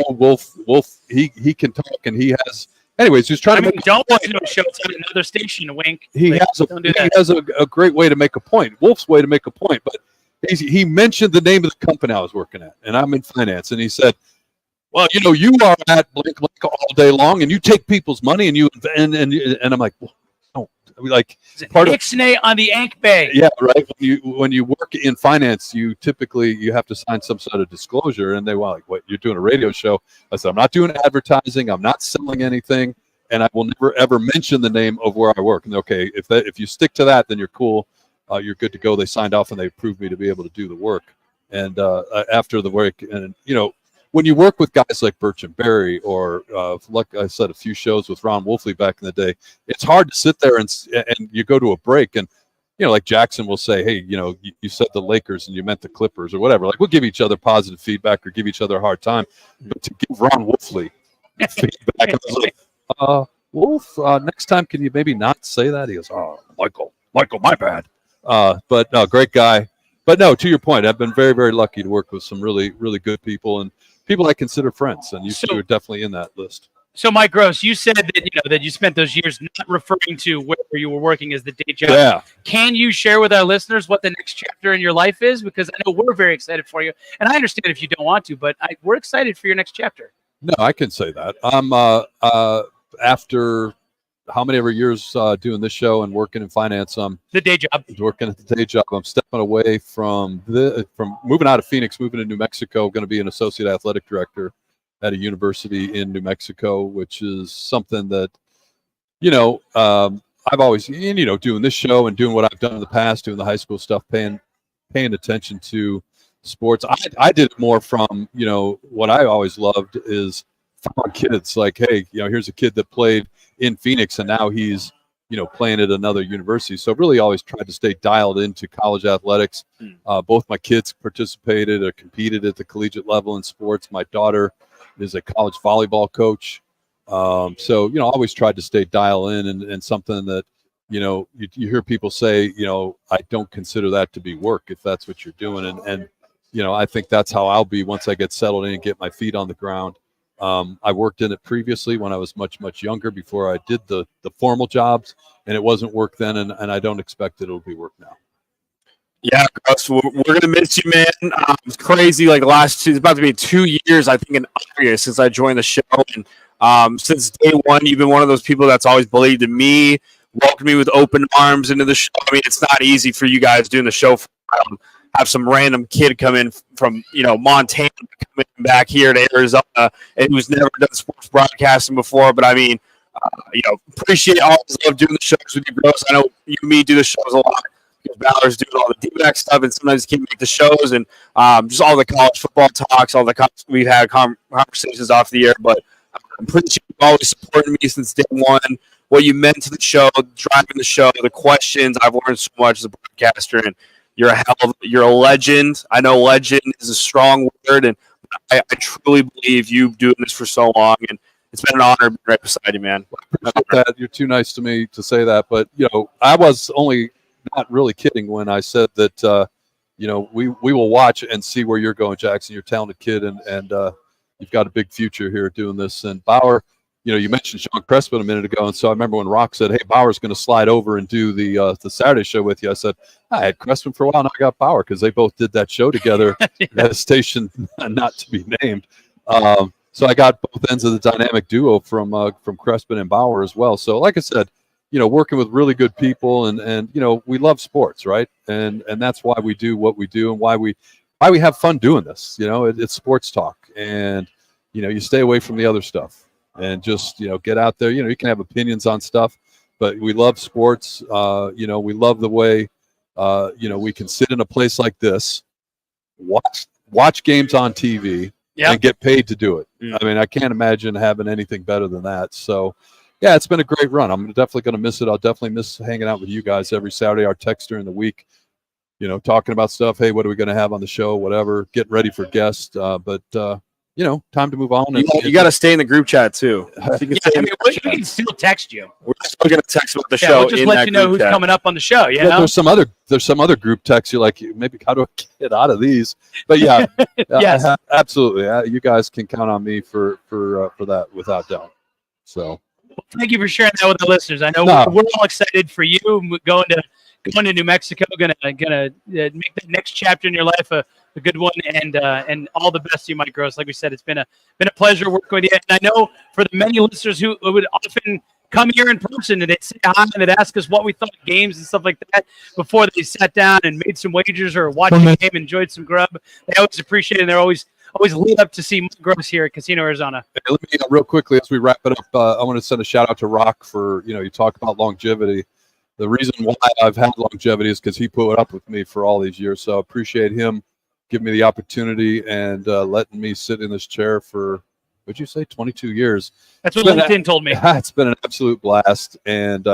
S6: Wolf, he can talk, and he has, anyways, he was trying to make
S15: don't listen to a show. It's on another station, wink.
S6: He has a great way to make a point. Wolf's way to make a point, but he mentioned the name of the company I was working at, and I'm in finance, and he said, well, you are at blank all day long, and you take people's money, and and I'm like, well, no, like
S15: part of Ixnay on the Ank Bay.
S6: Yeah, right. When you work in finance, you typically have to sign some sort of disclosure, and they want like, what, you're doing a radio show? I said, I'm not doing advertising, I'm not selling anything, and I will never ever mention the name of where I work. And okay, if you stick to that, then you're cool. You're good to go. They signed off and they approved me to be able to do the work. And after the work, and when you work with guys like Bertrand Berry or, like I said, a few shows with Ron Wolfley back in the day, it's hard to sit there and you go to a break and, like Jackson will say, hey, you said the Lakers and you meant the Clippers or whatever. Like, we'll give each other positive feedback or give each other a hard time. But to give Ron Wolfley feedback, I was like, Wolf, next time, can you maybe not say that? He goes, oh, Michael, my bad. But no, great guy. But no, to your point, I've been very, very lucky to work with some really, really good people and people I consider friends, and you two are definitely in that list.
S15: So, Mike Gross, you said that that you spent those years not referring to where you were working as the day job.
S6: Yeah.
S15: Can you share with our listeners what the next chapter in your life is? Because I know we're very excited for you, and I understand if you don't want to, but we're excited for your next chapter.
S6: No, I can say that. I'm after how many ever years doing this show and working in finance.
S15: The day job.
S6: Working at the day job. I'm stepping away from moving out of Phoenix, moving to New Mexico. Going to be an associate athletic director at a university in New Mexico, which is something that, I've always, doing this show and doing what I've done in the past, doing the high school stuff, paying attention to sports. I did it more from, what I always loved is found kids like, hey, here's a kid that played in Phoenix and now he's, playing at another university. So really always tried to stay dialed into college athletics. Both my kids participated or competed at the collegiate level in sports. My daughter is a college volleyball coach. So, always tried to stay dialed in and something that, you hear people say, I don't consider that to be work if that's what you're doing. And I think that's how I'll be once I get settled in and get my feet on the ground. I worked in it previously when I was much, much younger before I did the formal jobs, and it wasn't work then, and I don't expect it'll be work now.
S7: Yeah, Gus, we're going to miss you, man. It's crazy. Like it's about to be 2 years, I think, in August since I joined the show. And since day one, you've been one of those people that's always believed in me, welcomed me with open arms into the show. I mean, it's not easy for you guys doing the show. Have some random kid come in from, Montana, come in back here to Arizona, and who's never done sports broadcasting before. But I mean, appreciate all this love doing the shows with you, Gross. I know you and me do the shows a lot. because Balor's doing all the D-back stuff, and sometimes he can't make the shows, and just all the college football talks, we've had conversations off the air, but I appreciate you always supporting me since day one. What you meant to the show, driving the show, the questions. I've learned so much as a broadcaster, and you're a legend. I know legend is a strong word, and I truly believe you've doing this for so long, and it's been an honor being right beside you, man.
S6: That. You're too nice to me to say that, but I was only not really kidding when I said that. We will watch and see where you're going, Jackson. You're a talented kid, and you've got a big future here doing this. And Bauer, you mentioned Sean Crespin a minute ago, and so I remember when Rock said, "Hey, Bauer's going to slide over and do the Saturday show with you." I said, "I had Crespin for a while, and I got Bauer because they both did that show together at a station not to be named." So I got both ends of the dynamic duo from Crespin and Bauer as well. So, like I said, working with really good people, and we love sports, right? And that's why we do what we do, and why we have fun doing this. It's sports talk, and you stay away from the other stuff. And just, get out there. You can have opinions on stuff, but we love sports. We love the way, we can sit in a place like this, watch games on TV, and get paid to do it. I mean, I can't imagine having anything better than that. So, yeah, it's been a great run. I'm definitely going to miss it. I'll definitely miss hanging out with you guys every Saturday. Our text during the week, talking about stuff. Hey, what are we going to have on the show? Whatever. Getting ready for guests. But time to move on.
S7: You got to stay in the group chat too.
S15: We can still text you.
S7: We're still going to text about the show.
S15: We'll just let you know who's coming up on the show.
S6: Yeah, there's some other group texts. You're like, maybe how do I get out of these? But yeah,
S15: yes,
S6: absolutely. You guys can count on me for that without doubt. So,
S15: thank you for sharing that with the listeners. I know we're all excited for you going to New Mexico. Gonna make that next chapter in your life a good one, and all the best to you, Mike Gross. Like we said, it's been a pleasure working with you. And I know for the many listeners who would often come here in person and they'd say hi and they'd ask us what we thought of games and stuff like that before they sat down and made some wagers or watched the game, enjoyed some grub. They always appreciate it, and they're always lit up to see Mike Gross here at Casino Arizona.
S6: Hey, let me real quickly as we wrap it up. I want to send a shout out to Rock for you talk about longevity. The reason why I've had longevity is because he put up with me for all these years. So I appreciate him giving me the opportunity and letting me sit in this chair for, what'd you say, 22 years.
S15: That's what LinkedIn told me.
S6: It's been an absolute blast, and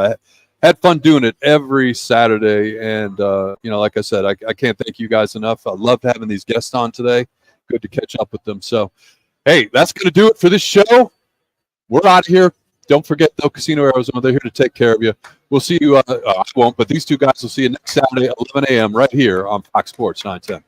S6: had fun doing it every Saturday. And, like I said, I can't thank you guys enough. I loved having these guests on today. Good to catch up with them. So, hey, that's going to do it for this show. We're out of here. Don't forget, though, Casino Arizona, they're here to take care of you. We'll see you. I won't, but these two guys will see you next Saturday at 11 a.m. right here on Fox Sports 910.